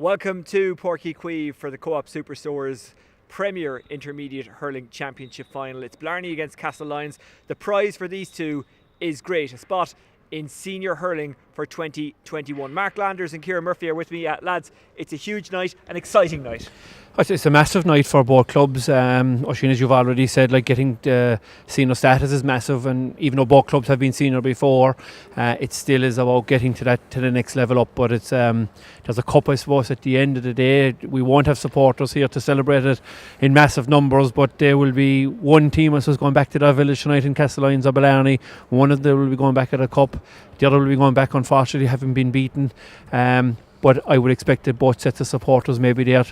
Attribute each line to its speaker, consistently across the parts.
Speaker 1: Welcome to Cork PIHC for the Co-op Superstore's Premier Intermediate Hurling Championship Final. It's Blarney against Castlelyons. The prize for these two is great, a spot in senior hurling for 2021. Mark Landers and Kieran Murphy are with me. Lads, it's a huge night, an exciting night.
Speaker 2: It's a massive night for both clubs. Oisin, as you've already said, getting the senior status is massive, and even though both clubs have been senior before, it still is about getting to the next level up. But it's there's a cup, I suppose, at the end of the day. We won't have supporters here to celebrate it in massive numbers, but there will be one team, I suppose, going back to their village tonight in Castlelyons or Blarney. One of them will be going back at a cup. The other will be going back, unfortunately, having been beaten. But I would expect that both sets of supporters may be there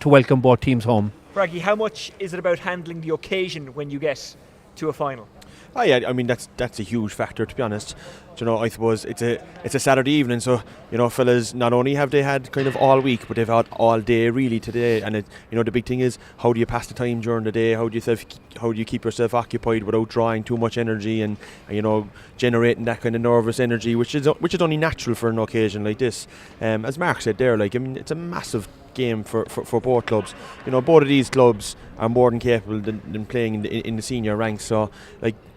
Speaker 2: to welcome both teams home.
Speaker 1: Braggy, how much is it about handling the occasion when you get to a final?
Speaker 3: Oh yeah, I mean that's a huge factor, to be honest. I suppose it's a Saturday evening, so fellas, not only have they had kind of all week, but they've had all day really today. And the big thing is, how do you pass the time during the day? How do you keep yourself occupied without drawing too much energy and generating that kind of nervous energy, which is only natural for an occasion like this. As Mark said there, it's a massive game for both clubs. Both of these clubs are more than capable than playing in the senior ranks. So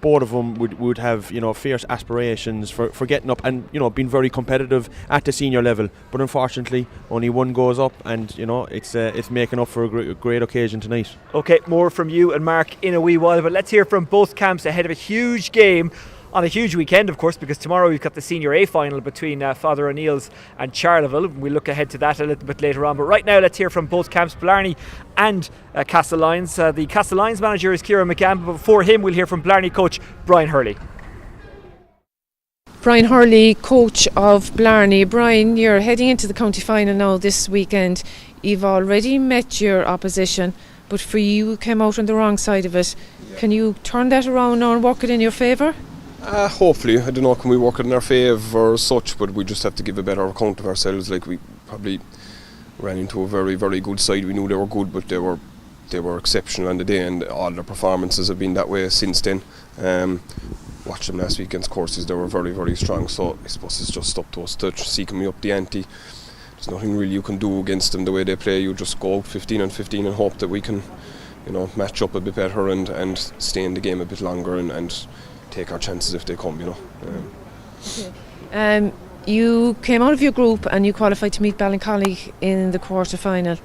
Speaker 3: both of them would have fierce aspirations for getting up and being very competitive at the senior level. But unfortunately, only one goes up, and it's making up for a great occasion tonight. Okay,
Speaker 1: more from you and Mark in a wee while, but let's hear from both camps ahead of a huge game on a huge weekend, of course, because tomorrow we've got the Senior A final between Father O'Neill's and Charleville. We'll look ahead to that a little bit later on. But right now, let's hear from both camps, Blarney and Castlelyons. The Castlelyons manager is Kieran McGann, but before him, we'll hear from Blarney coach Brian Hurley.
Speaker 4: Brian Hurley, coach of Blarney. Brian, you're heading into the county final now this weekend. You've already met your opposition, but for you came out on the wrong side of it. Yeah. Can you turn that around now and work it in your favour?
Speaker 5: Hopefully. I don't know, can we work it in our favour or such, but we just have to give a better account of ourselves. We probably ran into a very, very good side. We knew they were good, but they were exceptional on the day, and all their performances have been that way since then. Watched them last week against Courses, they were very, very strong, so I suppose it's just up to us to seek me up the ante. There's nothing really you can do against them the way they play. You just go out 15-15 and hope that we can match up a bit better and stay in the game a bit longer and take our chances if they come,
Speaker 4: You came out of your group and you qualified to meet Ballincollig in the quarter-final.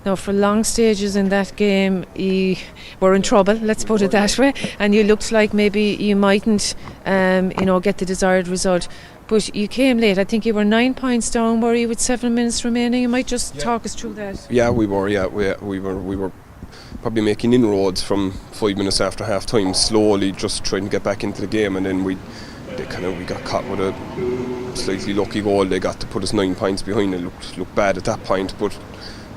Speaker 4: Now, for long stages in that game, you were in trouble, let's put it that way, and you looked like maybe you mightn't get the desired result. But you came late. I think you were 9 points down, were you, with 7 minutes remaining? You might just talk us through that.
Speaker 5: Yeah, we were. Yeah, we were probably making inroads from 5 minutes after half time, slowly just trying to get back into the game, and then we got caught with a slightly lucky goal. They got to put us 9 points behind. It looked bad at that point, but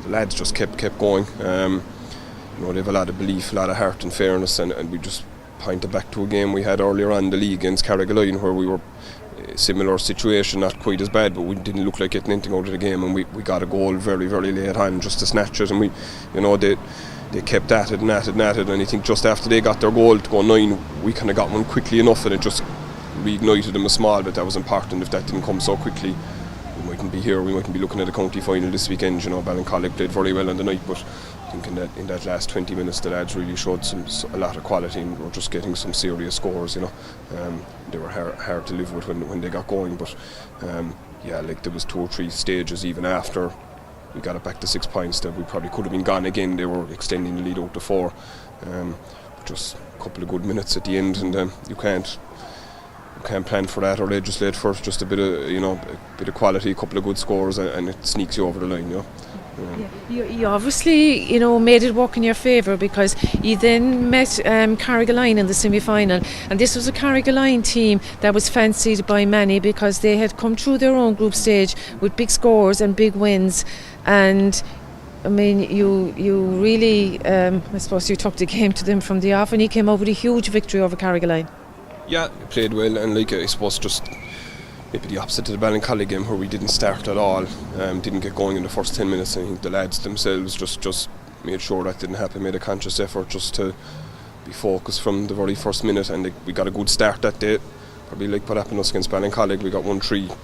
Speaker 5: the lads just kept going. They have a lot of belief, a lot of heart and fairness, and we just pointed back to a game we had earlier on in the league against Castlelyons, where we were a similar situation, not quite as bad, but we didn't look like getting anything out of the game, and we got a goal very, very late on just to snatch it, and they kept at it, and I think just after they got their goal to go 9, we kind of got one quickly enough, and it just reignited them a small bit. That was important. If that didn't come so quickly, we mightn't be here. We mightn't be looking at a county final this weekend. Ballincollig played very well on the night, but I think in that last 20 minutes the lads really showed a lot of quality, and were just getting some serious scores. They were hard to live with when they got going, but there was 2 or 3 stages even after we got it back to 6 points that we probably could have been gone again. They were extending the lead out to 4. Just a couple of good minutes at the end, and you can't plan for that or legislate for just a bit of quality, a couple of good scores, and it sneaks you over the line.
Speaker 4: You obviously made it work in your favour, because you then met Carrigaline in the semi-final, and this was a Carrigaline team that was fancied by many because they had come through their own group stage with big scores and big wins. And I mean, you really, I suppose you took the game to them from the off, and you came out with a huge victory over Carrigaline.
Speaker 5: Yeah, played well, and I suppose just maybe the opposite to the Ballincollig game, where we didn't start at all, didn't get going in the first 10 minutes. I think the lads themselves just made sure that didn't happen, made a conscious effort just to be focused from the very first minute, and we got a good start that day. Probably like what happened to us against Ballincollig, we got 1-3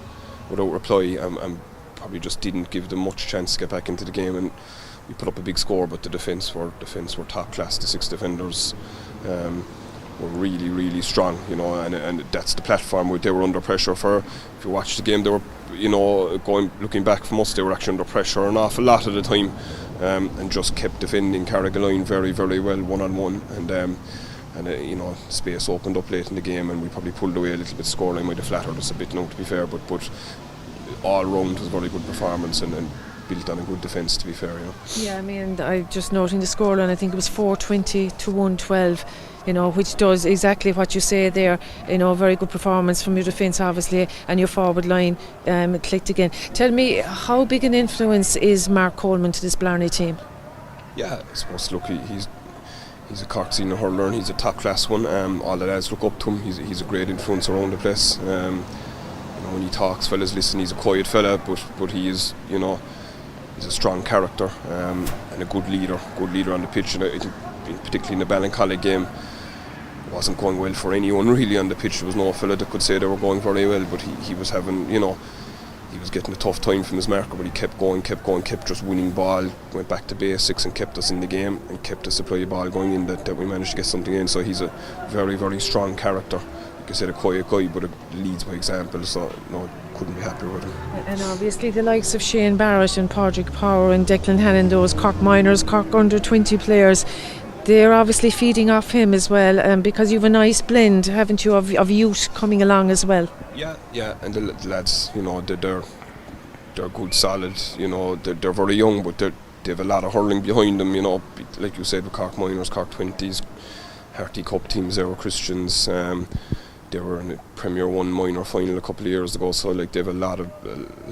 Speaker 5: without reply, and probably just didn't give them much chance to get back into the game, and we put up a big score, but the defence were top class. The 6 defenders were really strong, you know, and that's the platform where they were under pressure for. If you watch the game, they were, you know, looking back from us, they were actually under pressure an awful lot of the time, and just kept defending Carrigaline very well 1-on-1, and you know, space opened up late in the game, and we probably pulled away a little bit. Scoreline might have flattered us a bit now, to be fair, but all round was a very good performance and built on a good defence, to be fair, you know.
Speaker 4: Yeah, I mean, I just noting the scoreline, I think it was 420 to 112, you know, which does exactly what you say there. You know, very good performance from your defence, obviously, and your forward line clicked again. Tell me, how big an influence is Mark Coleman to this Blarney team?
Speaker 5: Yeah, I suppose, look, he's a Cork senior hurler, and he's a top class one. All the lads look up to him. He's a great influence around the place. You know, when he talks, fellas listen. He's a quiet fella, but he is, you know, he's a strong character, and a good leader on the pitch. And I think, particularly in the Ballincollig game, it wasn't going well for anyone really on the pitch. There was no fella that could say they were going very well, but he was having, you know, he was getting a tough time from his marker, but he kept going, kept just winning ball, went back to basics and kept us in the game and kept the supply of ball going in that we managed to get something in. So he's a very strong character. Like I said, a quiet guy, but leads by example, so no, couldn't be happier with him.
Speaker 4: And obviously the likes of Shane Barrett and Padraig Power and Declan Hannon, those Cork minors, Cork under 20 players, they're obviously feeding off him as well, because you've a nice blend, haven't you, of youth coming along as well.
Speaker 5: Yeah, and the lads, you know, they're good, solid, you know, they're very young, but they have a lot of hurling behind them, you know, like you said, with Cork minors, Cork 20s, Harty Cup teams, they were Christians, they were in a Premier 1 minor final a couple of years ago, so like they have a lot of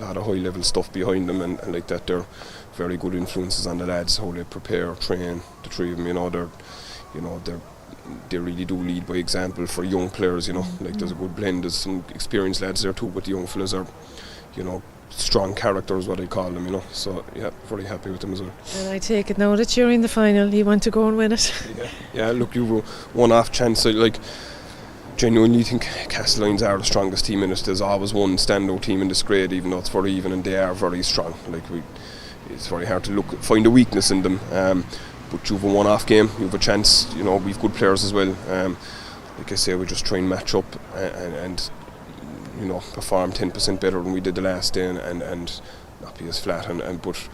Speaker 5: high level stuff behind them, and like that, they're very good influences on the lads, how they prepare, train, the three of them, you know, they really do lead by example for young players, you know. Like there's a good blend, there's some experienced lads there too, but the young fellas are, you know, strong characters, what I call them, you know. So yeah, very happy with them as well. And
Speaker 4: I take it now that you're in the final, you want to go and win it.
Speaker 5: Yeah, look, you were one off chance. I genuinely think Castlelyons are the strongest team in it. There's always one standout team in this grade, even though it's very even, and they are very strong. It's very hard to find a weakness in them. But you've a one-off game, you've a chance. You know, we've good players as well. Like I say, we just try and match up and you know, perform 10% better than we did the last day, and not be as flat. But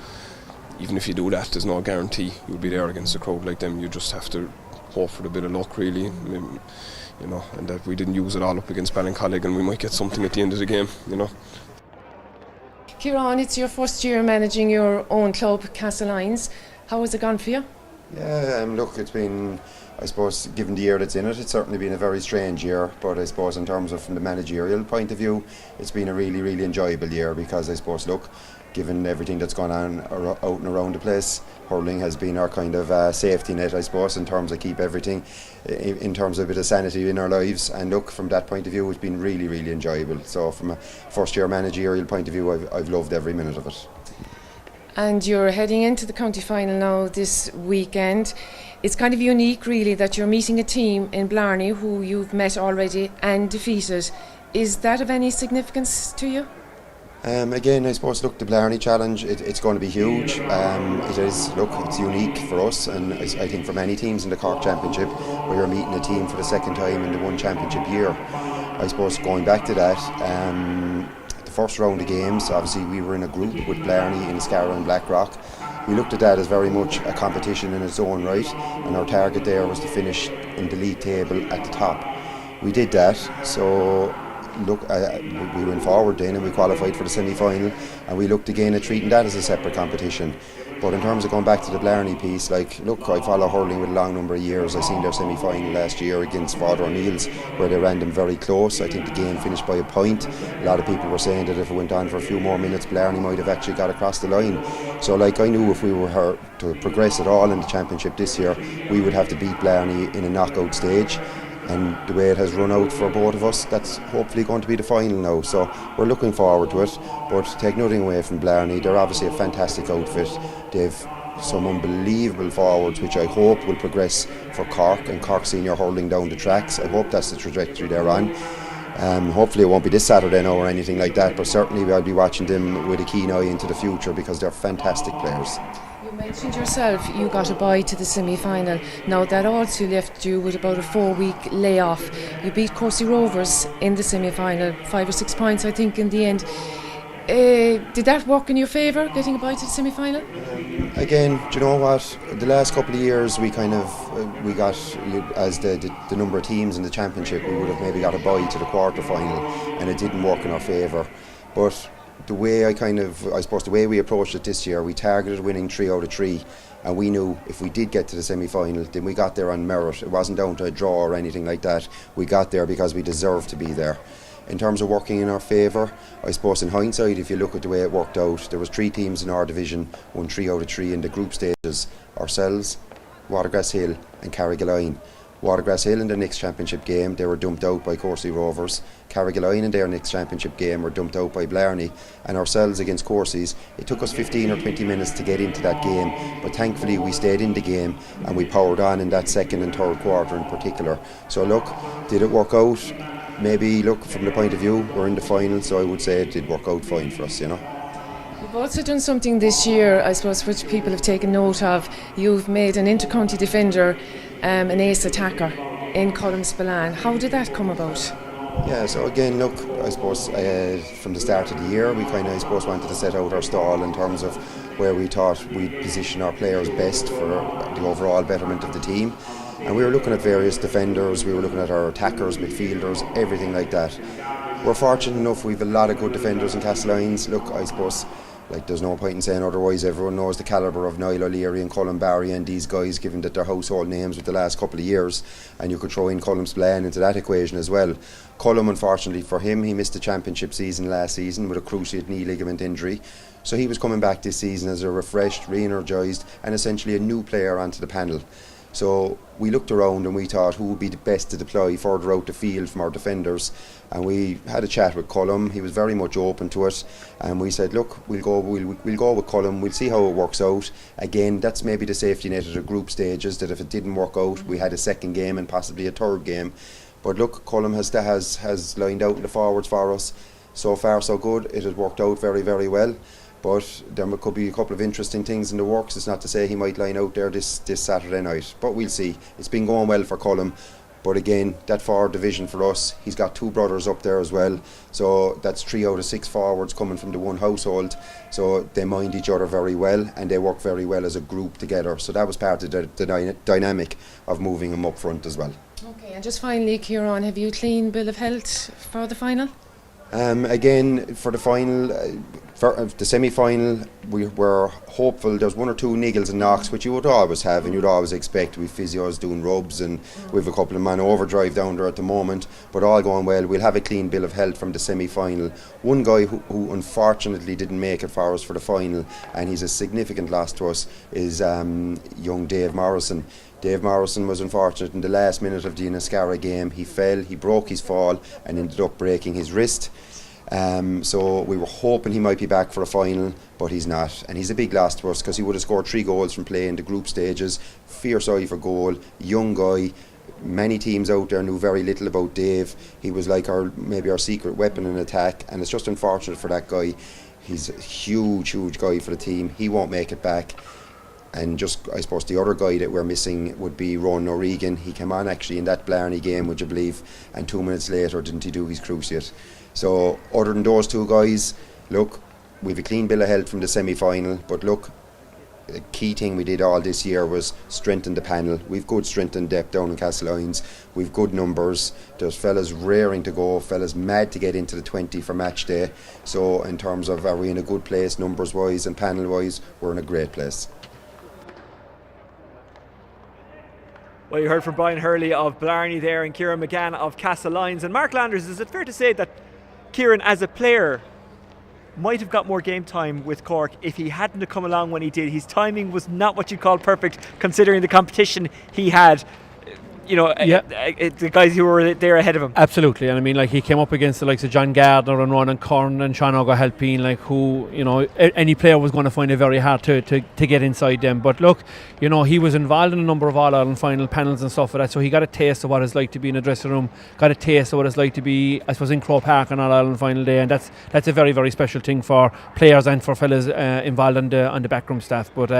Speaker 5: even if you do that, there's no guarantee you'll be there against a crowd like them. You just have to hope for a bit of luck, really. You know, and that we didn't use it all up against Ballincollig, and we might get something at the end of the game, you know.
Speaker 4: Kieran, it's your first year managing your own club, Castlelyons. How has it gone for you?
Speaker 6: Yeah, look, it's been, I suppose, given the year that's in it, it's certainly been a very strange year, but I suppose in terms of from the managerial point of view, it's been a really enjoyable year, because I suppose, look, given everything that's gone on out and around the place, hurling has been our kind of safety net, I suppose, in terms of keep everything, in terms of a bit of sanity in our lives. And look, from that point of view, it's been really enjoyable. So from a first year managerial point of view, I've loved every minute of it.
Speaker 4: And you're heading into the county final now this weekend. It's kind of unique, really, that you're meeting a team in Blarney who you've met already and defeated. Is that of any significance to you?
Speaker 6: Again, I suppose, look, the Blarney challenge, it's going to be huge. It is, look, it's unique for us, and I think for many teams in the Cork Championship, where you're meeting a team for the second time in the one championship year. I suppose going back to that, the first round of games, obviously we were in a group with Blarney, Inniscarra and Blackrock. We looked at that as very much a competition in its own right, and our target there was to finish in the league table at the top. We did that, so look, we went forward then and we qualified for the semi-final, and we looked again at treating that as a separate competition. But in terms of going back to the Blarney piece, like, look, I follow hurling with a long number of years. I seen their semi-final last year against Father O'Neill's, where they ran them very close. I think the game finished by a point. A lot of people were saying that if it went on for a few more minutes, Blarney might have actually got across the line. So like, I knew if we were to progress at all in the championship this year, we would have to beat Blarney in a knockout stage. And the way it has run out for both of us, that's hopefully going to be the final now. So we're looking forward to it. But take nothing away from Blarney, they're obviously a fantastic outfit. They've some unbelievable forwards, which I hope will progress for Cork and Cork Senior hurling down the tracks. I hope that's the trajectory they're on. Hopefully it won't be this Saturday now or anything like that, but certainly I'll be watching them with a keen eye into the future because they're fantastic players.
Speaker 4: You mentioned yourself you got a bye to the semi-final. Now that also left you with about a 4-week layoff. You beat Corsi Rovers in the semi-final, 5 or 6 points I think in the end. Did that work in your favour, getting a bye to the semi-final?
Speaker 6: Again, do you know what? The last couple of years we got, as the number of teams in the championship, we would have maybe got a bye to the quarter-final, and it didn't work in our favour. But the way I suppose the way we approached it this year, we targeted winning 3 out of 3, and we knew if we did get to the semi-final, then we got there on merit. It wasn't down to a draw or anything like that. We got there because we deserved to be there. In terms of working in our favour, I suppose in hindsight, if you look at the way it worked out, there was 3 teams in our division, won 3 out of 3 in the group stages. Ourselves, Watergrass Hill and Carrigaline. Watergrass Hill in their next championship game, they were dumped out by Corsi Rovers. Carrigaline in their next championship game were dumped out by Blarney. And ourselves against Corsi's, it took us 15 or 20 minutes to get into that game, but thankfully we stayed in the game and we powered on in that second and third quarter in particular. So look, did it work out? Maybe, look, from the point of view, we're in the final, so I would say it did work out fine for us, you know.
Speaker 4: You've also done something this year, I suppose, which people have taken note of. You've made an inter-county defender an ace attacker in Colm Spillane. How did that come about?
Speaker 6: Yeah, so again, look, I suppose from the start of the year, we kind of, I suppose, wanted to set out our stall in terms of where we thought we'd position our players best for the overall betterment of the team. And we were looking at various defenders, we were looking at our attackers, midfielders, everything like that. We're fortunate enough, we've a lot of good defenders in Castlelyons. Look, I suppose, like, there's no point in saying otherwise. Everyone knows the calibre of Niall O'Leary and Colin Barry and these guys, given that they're household names with the last couple of years, and you could throw in Colm Spillane into that equation as well. Colm, unfortunately for him, he missed the championship season last season with a cruciate knee ligament injury, so he was coming back this season as a refreshed, re-energised and essentially a new player onto the panel. So we looked around and we thought who would be the best to deploy further out the field from our defenders, and we had a chat with Colm. He was very much open to it, and we said, look, we'll go with Colm, we'll see how it works out. Again, that's maybe the safety net of the group stages, that if it didn't work out, we had a second game and possibly a third game. But look, Colm has lined out in the forwards for us. So far so good, it has worked out very, very well. But there could be a couple of interesting things in the works. It's not to say he might line out there this Saturday night, but we'll see. It's been going well for Colm, but again, that forward division for us, he's got 2 brothers up there as well, so that's 3 out of 6 forwards coming from the one household, so they mind each other very well and they work very well as a group together. So that was part of the dynamic of moving him up front as well.
Speaker 4: Okay, and just finally, Kieran, have you a clean bill of health for the final?
Speaker 6: Again, for the final, for the semi-final, we were hopeful. There's 1 or 2 niggles and knocks, which you would always have and you'd always expect. We've physios doing rubs and we've a couple of man overdrive down there at the moment, but all going well. We'll have a clean bill of health from the semi-final. One guy who unfortunately didn't make it for us for the final, and he's a significant loss to us, is young Dave Morrison. Dave Morrison was unfortunate in the last minute of the Inniscarra game. He fell, he broke his fall and ended up breaking his wrist. So we were hoping he might be back for a final, but he's not, and he's a big loss to us because he would have scored 3 goals from play in the group stages. Fierce eye for goal, young guy. Many teams out there knew very little about Dave. He was like maybe our secret weapon in attack, and it's just unfortunate for that guy. He's a huge guy for the team. He won't make it back. And just, I suppose, the other guy that we're missing would be Ronan O'Regan. He came on actually in that Blarney game, would you believe, and 2 minutes later didn't he do his cruciate. So other than those 2 guys, look, we've a clean bill of health from the semi-final, but look, the key thing we did all this year was strengthen the panel. We've good strength and depth down in Castlelyons. We've good numbers. There's fellas raring to go, fellas mad to get into the 20 for match day. So in terms of are we in a good place numbers wise and panel wise, we're in a great place.
Speaker 1: Well, you heard from Brian Hurley of Blarney there and Kieran McGann of Castlelyons. And Mark Landers, is it fair to say that Kieran, as a player, might have got more game time with Cork if he hadn't have come along when he did? His timing was not what you'd call perfect, considering the competition he had. the guys who were there ahead of him.
Speaker 2: Absolutely, and I mean, like, he came up against the likes of John Gardner and Ronan Curran and Sean O'Halpine, like, who, any player was going to find it very hard to get inside them. But look, he was involved in a number of All-Ireland final panels and stuff like that, so he got a taste of what it's like to be in a dressing room, got a taste of what it's like to be, I suppose, in Croke Park on All-Ireland final day, and that's a very, very special thing for players and for fellas involved on the backroom staff, but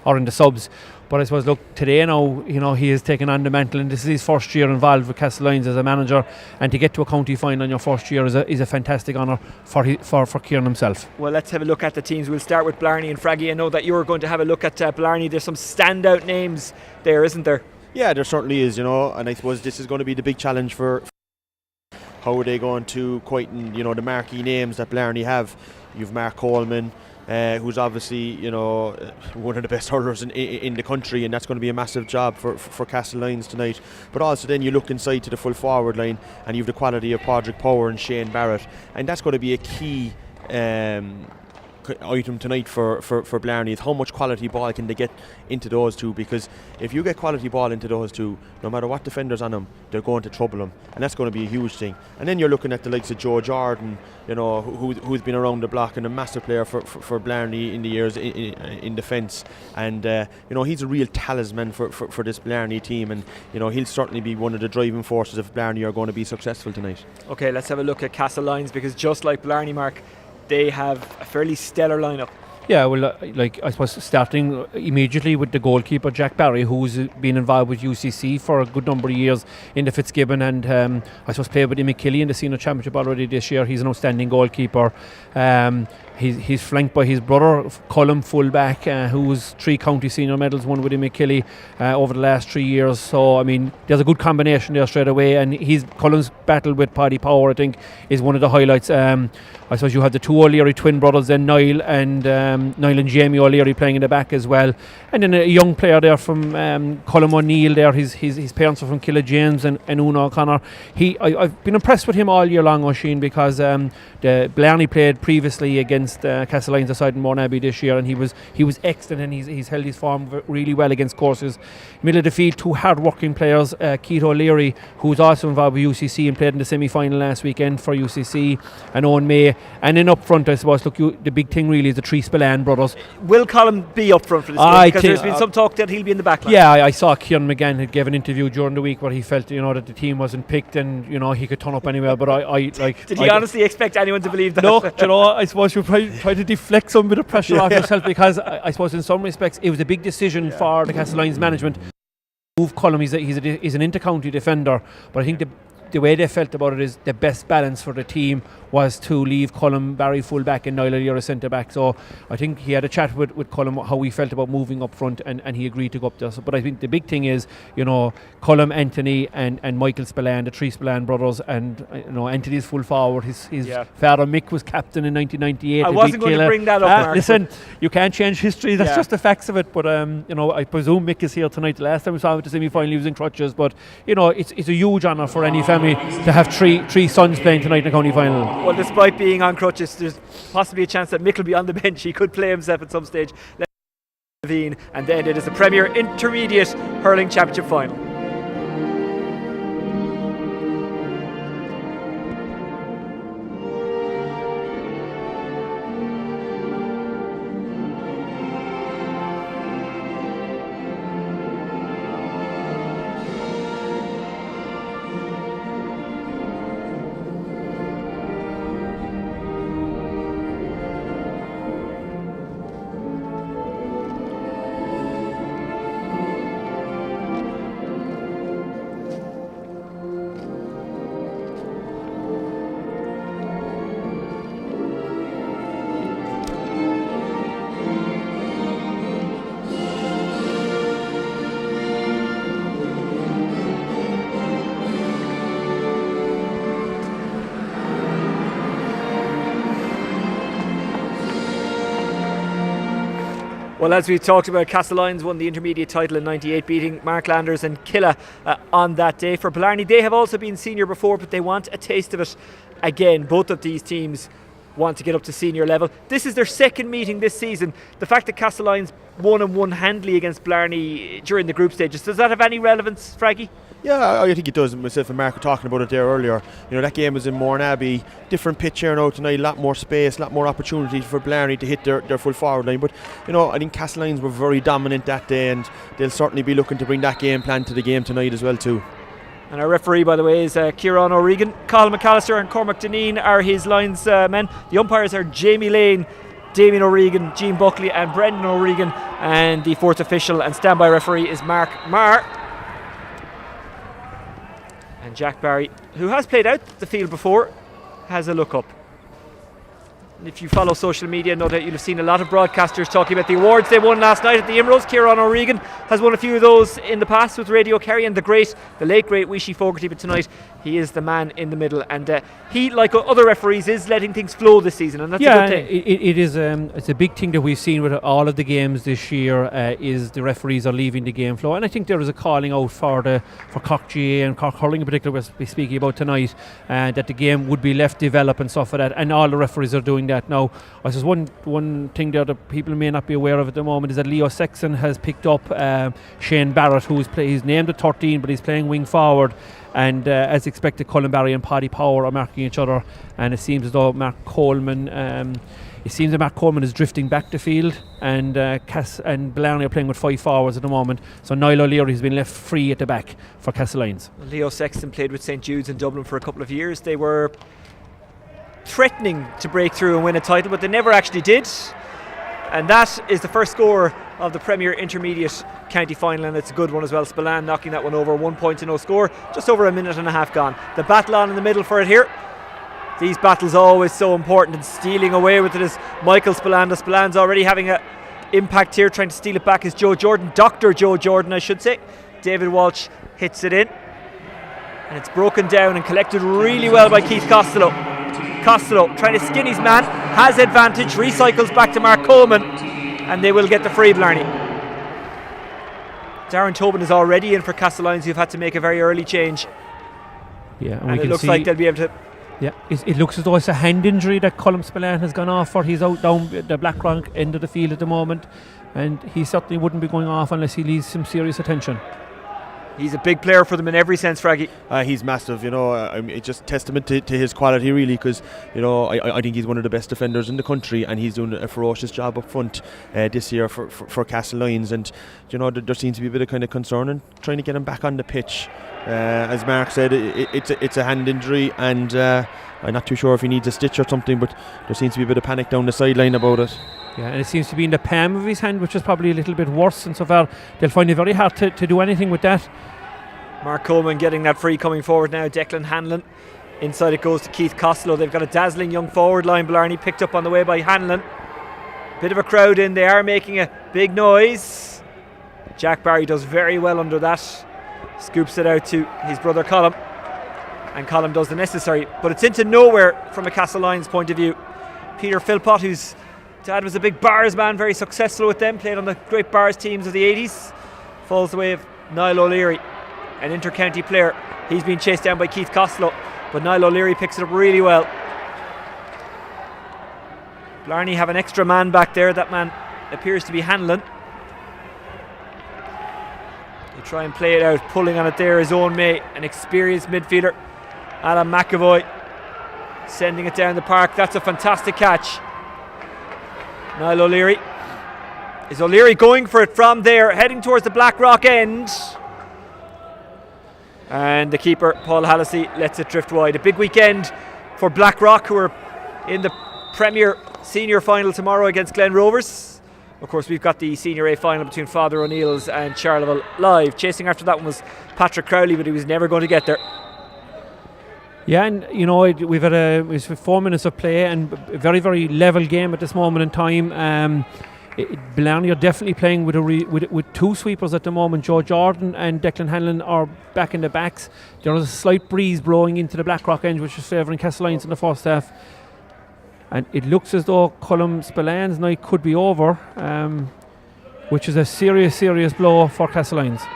Speaker 2: or in the subs. But I suppose, look, today now, he has taken on the mantle, and this is his first year involved with Castlelyons as a manager, and to get to a county final in your first year is a fantastic honour for Kieran himself.
Speaker 1: Well, let's have a look at the teams. We'll start with Blarney and Fraggy. I know that you're going to have a look at Blarney. There's some standout names there, isn't there?
Speaker 3: Yeah, there certainly is, and I suppose this is going to be the big challenge for how are they going to quieten, the marquee names that Blarney have. You've Mark Coleman, who's obviously, one of the best hurlers in the country, and that's going to be a massive job for Castlelyons tonight. But also then you look inside to the full forward line, and you've the quality of Padraig Power and Shane Barrett, and that's going to be a key item tonight for Blarney, is how much quality ball can they get into those two, because if you get quality ball into those two, no matter what defenders on them, they're going to trouble them, and that's going to be a huge thing. And then you're looking at the likes of Joe Jordan, who's been around the block and a massive player for Blarney in the years in defence, and he's a real talisman for this Blarney team, and he'll certainly be one of the driving forces if Blarney are going to be successful tonight.
Speaker 1: Okay, let's have a look at Castlelyons, because just like Blarney, Mark, they have a fairly stellar lineup.
Speaker 2: Yeah, well, I suppose starting immediately with the goalkeeper Jack Barry, who's been involved with UCC for a good number of years in the Fitzgibbon, and I suppose played with Immy Kelly in the senior championship already this year. He's an outstanding goalkeeper. He's flanked by his brother Colm, fullback, who's 3 county senior medals won with Immy Kelly over the last 3 years. So I mean, there's a good combination there straight away, and Colm's battle with Paddy Power, I think, is one of the highlights. I suppose you have the 2 O'Leary twin brothers, then Niall and Jamie O'Leary playing in the back as well, and then a young player there from Colm O'Neill there. His parents are from Killa James and Una O'Connor. I've been impressed with him all year long, Oisin, because the Blarney played previously against Castlelyons aside in Mournabbey this year, and he was excellent, and he's held his form really well against courses. Middle of the field, 2 hard-working players, Keith O'Leary, who's also involved with UCC and played in the semi-final last weekend for UCC, and Owen May. And then up front, I suppose, look, the big thing really is the 3 Spillane brothers.
Speaker 1: Will Colm be up front for this game? Because there's been some talk that he'll be in the back line.
Speaker 2: Yeah, I saw Kieran McGann had gave an interview during the week where he felt, that the team wasn't picked, and he could turn up anywhere. But
Speaker 1: did he honestly expect anyone to believe that?
Speaker 2: No, I suppose you try to deflect some bit of pressure off yourself, because I suppose in some respects it was a big decision for the Castlelyons management. Move Colm, he's an inter-county defender, but I think the way they felt about it is the best balance for the team was to leave Colm Barry full back and Niall O'Leary centre back. So I think he had a chat with Colm how he felt about moving up front, and he agreed to go up there. So, but I think the big thing is, Colm, Anthony and Michael Spillane, the 3 Spillane brothers, and Anthony's full forward. His father Mick was captain in 1998.
Speaker 1: I wasn't going to bring that up, Mark.
Speaker 2: Listen, you can't change history. That's just the facts of it. But I presume Mick is here tonight. The last time we saw him at the semi-final, he was in crutches. But it's a huge honour for any family to have three sons playing tonight in the county final.
Speaker 1: Well, despite being on crutches, there's possibly a chance that Mick will be on the bench. He could play himself at some stage. And then it is the Premier Intermediate Hurling Championship Final. Well, as we talked about, Castlelyons won the intermediate title in '98, beating Mark Landers and Killa on that day. For Blarney, they have also been senior before, but they want a taste of it again. Both of these teams want to get up to senior level. This is their second meeting this season. The fact that Castlelyons won and won handily against Blarney during the group stages, does that have any relevance, Fraggy?
Speaker 3: Yeah, I think it does. Myself and Mark were talking about it there earlier. That game was in Mourneabbey, different pitch here now tonight, a lot more space, a lot more opportunity for Blarney to hit their full forward line. But I think Castlelyons were very dominant that day, and they'll certainly be looking to bring that game plan to the game tonight as well too.
Speaker 1: And our referee, by the way, is Kieran O'Regan. Colin McAllister and Cormac Deneen are his lines men. The umpires are Jamie Lane, Damien O'Regan, Gene Buckley and Brendan O'Regan. And the fourth official and standby referee is Mark Marr. And Jack Barry, who has played out the field before, has a look up. And if you follow social media, no doubt you'll have seen a lot of broadcasters talking about the awards they won last night at the Imros. Kieran O'Regan has won a few of those in the past with Radio Kerry, and the late great Wishy Fogarty, but tonight he is the man in the middle, and he, like other referees, is letting things flow this season, and that's a good thing.
Speaker 2: It is. It's a big thing that we've seen with all of the games this year. Is the referees are leaving the game flow, and I think there is a calling out for Cork GA and Cork Hurling in particular. We're speaking about tonight, that the game would be left develop and stuff like that, and all the referees are doing that now. I suppose one thing that people may not be aware of at the moment is that Leo Sexton has picked up Shane Barrett, he's named at 13, but he's playing wing forward. And as expected, Colin Barry and Paddy Power are marking each other, and it seems as though Mark Coleman is drifting back the field, and Cass and Blarney are playing with 5 forwards at the moment. So Niall O'Leary has been left free at the back for Castlelyons.
Speaker 1: Leo Sexton played with St Jude's in Dublin for a couple of years. They were threatening to break through and win a title, but they never actually did. And that is the first score of the Premier Intermediate County Final, and it's a good one as well. Spillane knocking that one over, 1 point to no score, just over a minute and a half gone. The battle on in the middle for it here. These battles are always so important, and stealing away with it is Michael Spillane. Spillane's already having an impact here, trying to steal it back is Joe Jordan, Dr. Joe Jordan I should say. David Walsh hits it in, and it's broken down and collected really well by Keith Costello. Costello trying to skin his man, has advantage, recycles back to Mark Coleman, and they will get the free, Blarney. Darren Tobin is already in for Castlelyons, who've had to make a very early change.
Speaker 2: Yeah,
Speaker 1: and it looks like they'll be able to.
Speaker 2: Yeah, it looks as though it's a hand injury that Colm Spillane has gone off for. He's out down the Blackrock end of the field at the moment, and he certainly wouldn't be going off unless he needs some serious attention.
Speaker 1: He's a big player for them in every sense, Fraggy.
Speaker 3: He's massive, it's just testament to his quality really, because I think he's one of the best defenders in the country, and he's doing a ferocious job up front this year for Castlelyons, and there seems to be a bit of kind of concern in trying to get him back on the pitch. As Mark said, it's a hand injury, and I'm not too sure if he needs a stitch or something, but there seems to be a bit of panic down the sideline about it.
Speaker 2: Yeah, and it seems to be in the palm of his hand, which is probably a little bit worse, and so far they'll find it very hard to do anything with that.
Speaker 1: Mark Coleman getting that free coming forward now. Declan Hanlon. Inside it goes to Keith Costello. They've got a dazzling young forward line. Blarney picked up on the way by Hanlon. Bit of a crowd in. They are making a big noise. Jack Barry does very well under that. Scoops it out to his brother Colm. And Colm does the necessary. But it's into nowhere from a Castlelyons point of view. Peter Philpott, whose dad was a big bars man, very successful with them, played on the great bars teams of the 80s, falls the way of Niall O'Leary, an inter-county player. He's been chased down by Keith Costello, but Niall O'Leary picks it up really well. Blarney have an extra man back there. That man appears to be Hanlon. They try and play it out, pulling on it there, his own mate, an experienced midfielder, Alan McAvoy, sending it down the park. That's a fantastic catch. Niall O'Leary. Is O'Leary going for it from there, heading towards the Blackrock end? And the keeper, Paul Hallisey, lets it drift wide. A big weekend for Blackrock, who are in the Premier Senior Final tomorrow against Glen Rovers. Of course, we've got the Senior A Final between Father O'Neill's and Charleville live. Chasing after that one was Patrick Crowley, but he was never going to get there.
Speaker 2: Yeah, and we've had 4 minutes of play and a very, very level game at this moment in time. Blarney are definitely playing with two sweepers at the moment. Joe Jordan and Declan Hanlon are back in the backs. There was a slight breeze blowing into the Blackrock end, which was favouring Castlelyons in the first half. And it looks as though Colm Spillane's night could be over, which is a serious, serious blow for Castlelyons.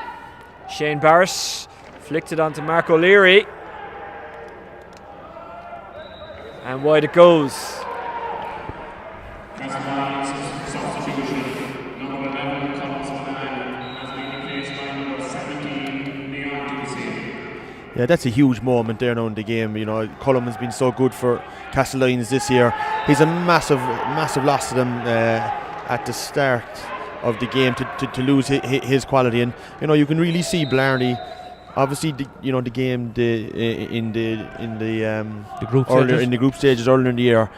Speaker 1: Shane Barrett flicked it onto Mark O'Leary. And wide it goes.
Speaker 3: Yeah, that's a huge moment there now in the game. You know, Cullum has been so good for Castlelyons this year. He's a massive loss to them at the start of the game to lose his quality. And you know, you can really see Blarney. Obviously, the game in the
Speaker 2: group
Speaker 3: earlier
Speaker 2: stages.
Speaker 3: in the group stages earlier in the year,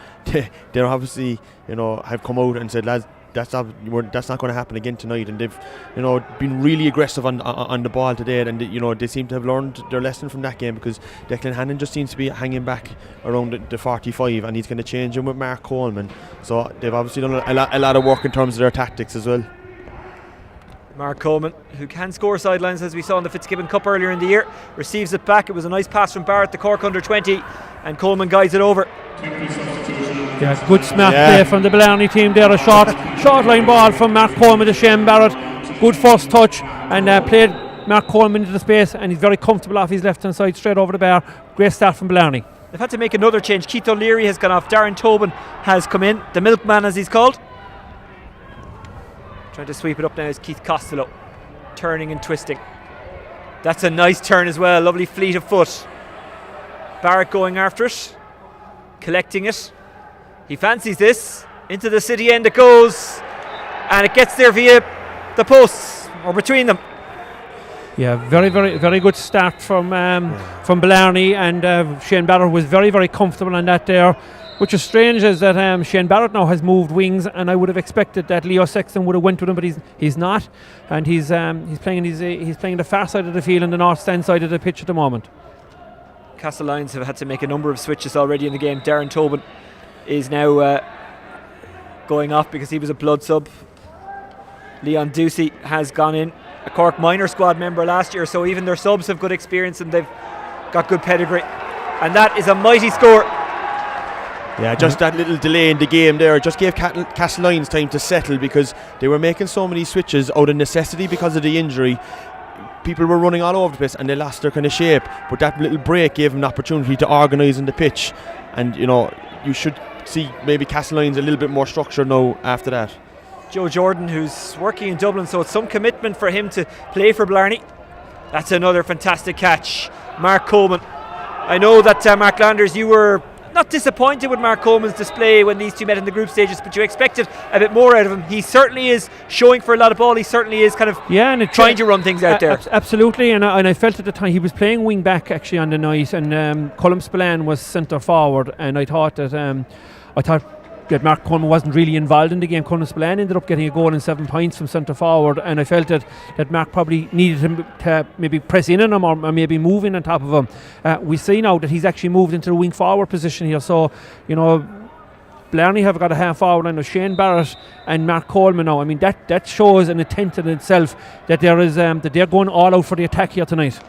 Speaker 3: they're obviously have come out and said, lads, that's not going to happen again tonight, and they've been really aggressive on the ball today, and they seem to have learned their lesson from that game, because Declan Hannon just seems to be hanging back around the 45, and he's going to change him with Mark Coleman. So they've obviously done a lot of work in terms of their tactics as well.
Speaker 1: Mark Coleman, who can score sidelines, as we saw in the Fitzgibbon Cup earlier in the year, receives it back. It was a nice pass from Barrett, the Cork under 20, and Coleman guides it over.
Speaker 2: Yeah, good snap there from the Blarney team there. A short line ball from Mark Coleman to Shane Barrett. Good first touch, and played Mark Coleman into the space, and he's very comfortable off his left hand side, straight over the bar. Great start from Blarney.
Speaker 1: They've had to make another change. Keith O'Leary has gone off. Darren Tobin has come in, the milkman as he's called. Trying to sweep it up now is Keith Costello, turning and twisting. That's a nice turn as well, lovely fleet of foot. Barrett going after it, collecting it. He fancies this, into the city end it goes, and it gets there via the posts, or between them.
Speaker 2: Yeah, very good start from Blarney, and Shane Barrett was very comfortable on that there. Which is strange is that Shane Barrett now has moved wings, and I would have expected that Leo Sexton would have went with him, but he's not, and he's playing the far side of the field and the north stand side of the pitch at the moment.
Speaker 1: Castlelyons have had to make a number of switches already in the game. Darren Tobin is now going off because he was a blood sub. Leon Ducey has gone in, a Cork minor squad member last year, so even their subs have good experience and they've got good pedigree, and that is a mighty score.
Speaker 3: Yeah, just that little delay in the game there just gave Castlelyons time to settle, because they were making so many switches out of necessity because of the injury. People were running all over the place and they lost their kind of shape, but that little break gave them an opportunity to organise in the pitch, and you should see maybe Castlelyons a little bit more structured now after that.
Speaker 1: Joe Jordan, who's working in Dublin, so it's some commitment for him to play for Blarney. That's another fantastic catch. Mark Coleman. I know that Mark Landers, you were not disappointed with Mark Coleman's display when these two met in the group stages, but you expected a bit more out of him. He certainly is showing for a lot of ball. He certainly is kind of trying to run things out there.
Speaker 2: Absolutely, and I felt at the time he was playing wing back actually on the night, and Colm Spillane was centre forward, and I thought that Mark Coleman wasn't really involved in the game. Colm Spillane ended up getting a goal and 7 points from centre forward, and I felt that Mark probably needed him to maybe press in on him or maybe move in on top of him. We see now that he's actually moved into the wing forward position here, so Blarney have got a half forward line of Shane Barrett and Mark Coleman now. I mean that shows an intent in itself that there is that they're going all out for the attack here tonight.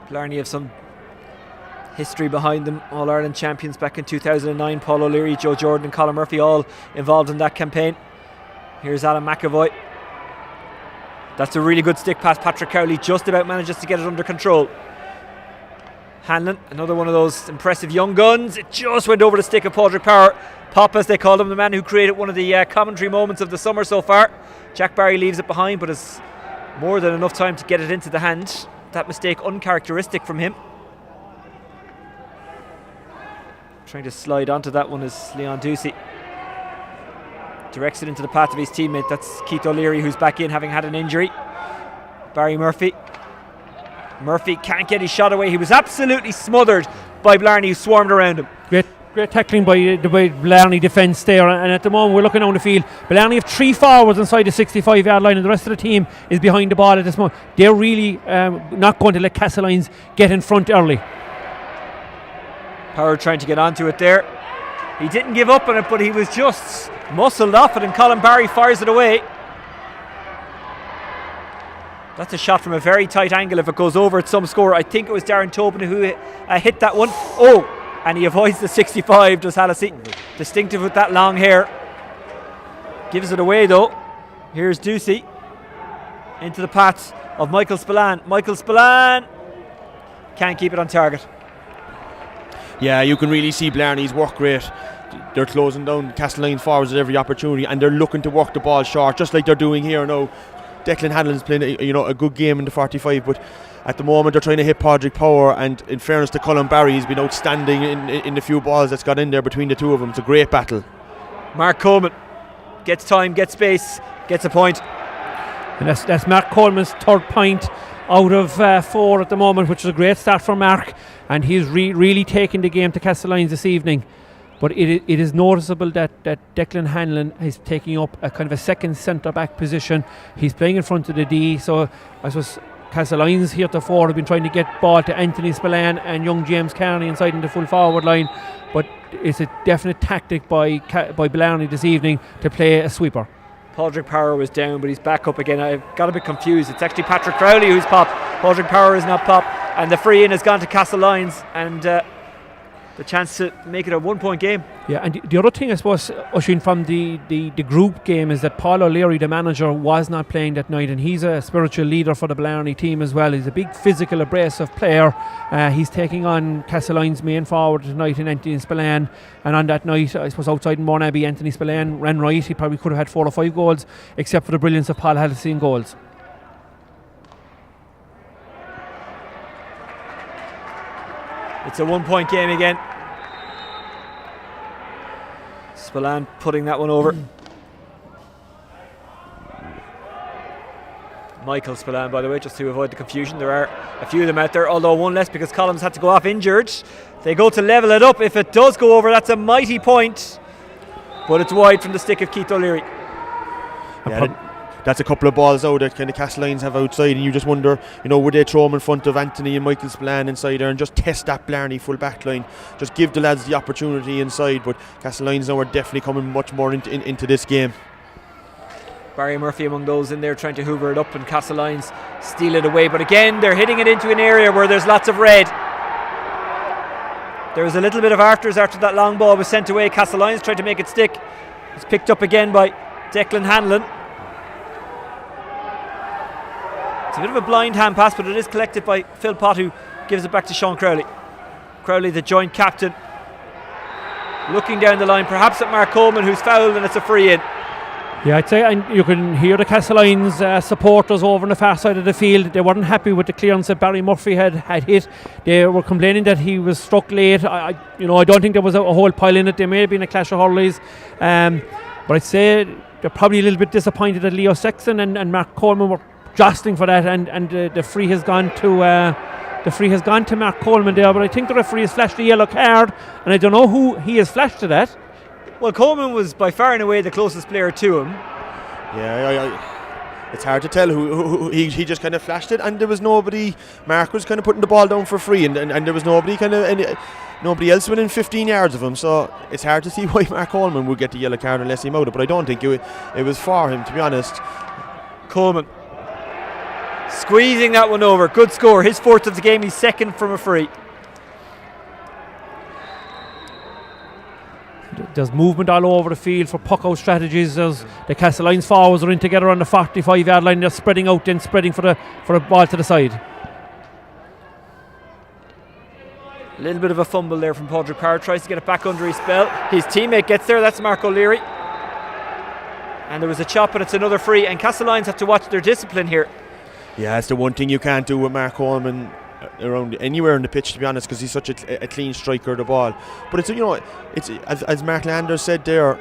Speaker 1: Blarney have some history behind them. All-Ireland champions back in 2009. Paul O'Leary, Joe Jordan and Colin Murphy all involved in that campaign. Here's Alan McAvoy. That's a really good stick pass. Patrick Cowley just about manages to get it under control. Hanlon, another one of those impressive young guns. It just went over the stick of Padraig Power. Pop, as they call him, the man who created one of the commentary moments of the summer so far. Jack Barry leaves it behind, but has more than enough time to get it into the hand. That mistake uncharacteristic from him. Trying to slide onto that one is Leon Ducey. Directs it into the path of his teammate. That's Keith O'Leary, who's back in, having had an injury. Barry Murphy can't get his shot away. He was absolutely smothered by Blarney, who swarmed around him.
Speaker 2: Great tackling by the Blarney defence there, and at the moment we're looking on the field. Blarney have 3 forwards inside the 65-yard line, and the rest of the team is behind the ball at this moment. They're really not going to let Castlelyons get in front early.
Speaker 1: Power trying to get onto it there. He didn't give up on it, but he was just muscled off it, and Colin Barry fires it away. That's a shot from a very tight angle. If it goes over at some score, I think it was Darren Tobin who hit that one. Oh, and he avoids the 65, does Hallisey. Distinctive with that long hair. Gives it away though. Here's Ducey into the path of Michael Spillane. Michael Spillane can't keep it on target.
Speaker 3: Yeah, you can really see Blarney's work rate they're closing down Castlelyons forwards at every opportunity, and they're looking to work the ball short, just like they're doing here now. Declan Hanlon's playing a good game in the 45, but at the moment they're trying to hit Padraig Power, and in fairness to Colin Barry, he's been outstanding in the few balls that's got in there between the two of them. It's a great battle.
Speaker 1: Mark Coleman gets time, gets space, gets a point.
Speaker 2: And that's Mark Coleman's third point out of 4 at the moment, which is a great start for Mark, and he's really taking the game to Castlelyons this evening. But it is noticeable that Declan Hanlon is taking up a kind of a second centre-back position. He's playing in front of the D, so I suppose Castlelyons heretofore have been trying to get ball to Anthony Spillane and young James Carney inside in the full forward line, but it's a definite tactic by Blarney this evening to play a sweeper.
Speaker 1: Padraig Power was down, but he's back up again. I've got a bit confused. It's actually Patrick Crowley who's popped. Padraig Power is not popped, and the free in has gone to Castlelyons, and the chance to make it a 1-point game.
Speaker 2: Yeah, and the other thing I suppose, Oisín, from the group game is that Paul O'Leary, the manager, was not playing that night, and he's a spiritual leader for the Blarney team as well. He's a big physical, abrasive player. He's taking on Castlelyons' main forward tonight in Anthony Spillane, and on that night, I suppose outside in Mournabbey, Anthony Spillane ran right. He probably could have had 4 or 5 goals, except for the brilliance of Paul Hallisey in goals.
Speaker 1: It's a 1-point game again. Spillane putting that one over. Michael Spillane, by the way, just to avoid the confusion. There are a few of them out there, although one less because Collins had to go off injured. They go to level it up. If it does go over, that's a mighty point. But it's wide from the stick of Keith O'Leary.
Speaker 3: Yeah, that's a couple of balls out that kind of Castlelyons have outside, and you just wonder, would they throw them in front of Anthony and Michael Spillane inside there and just test that Blarney full back line, just give the lads the opportunity inside. But Castlelyons now are definitely coming much more into this game.
Speaker 1: Barry Murphy among those in there trying to hoover it up, and Castlelyons steal it away, but again they're hitting it into an area where there's lots of red. There was a little bit of afters after that long ball was sent away. Castlelyons tried to make it stick. It's picked up again by Declan Hanlon. It's a bit of a blind hand pass, but it is collected by Phil Pott, who gives it back to Sean Crowley. Crowley, the joint captain, looking down the line, perhaps at Mark Coleman, who's fouled, and it's a free in.
Speaker 2: Yeah, I'd say, and you can hear the Castlelyons supporters over on the far side of the field. They weren't happy with the clearance that Barry Murphy had hit. They were complaining that he was struck late. I don't think there was a whole pile in it. There may have been a clash of hurleys, but I'd say they're probably a little bit disappointed that Leo Sexton and Mark Coleman were jostling for that, and the free has gone to Mark Coleman there. But I think the referee has flashed a yellow card, and I don't know who he has flashed to that.
Speaker 1: Well, Coleman was by far and away the closest player to him.
Speaker 3: Yeah, it's hard to tell who he just kind of flashed it, and there was nobody. Mark was kind of putting the ball down for free, and there was nobody nobody else within 15 yards of him, so it's hard to see why Mark Coleman would get the yellow card unless he mowed it, but I don't think it was for him, to be honest.
Speaker 1: Coleman squeezing that one over. Good score. His 4th of the game. He's second from a free.
Speaker 2: There's movement all over the field for puck-out strategies. The Castlelyons forwards are in together on the 45-yard line. They're spreading out, then spreading for a ball to the side.
Speaker 1: A little bit of a fumble there from Padraig Power. Tries to get it back under his spell. His teammate gets there. That's Mark O'Leary. And there was a chop, and it's another free. And Castlelyons have to watch their discipline here.
Speaker 3: Yeah, it's the one thing you can't do with Mark Coleman around anywhere on the pitch, to be honest, because he's such a clean striker of the ball. But it's as Mark Landers said there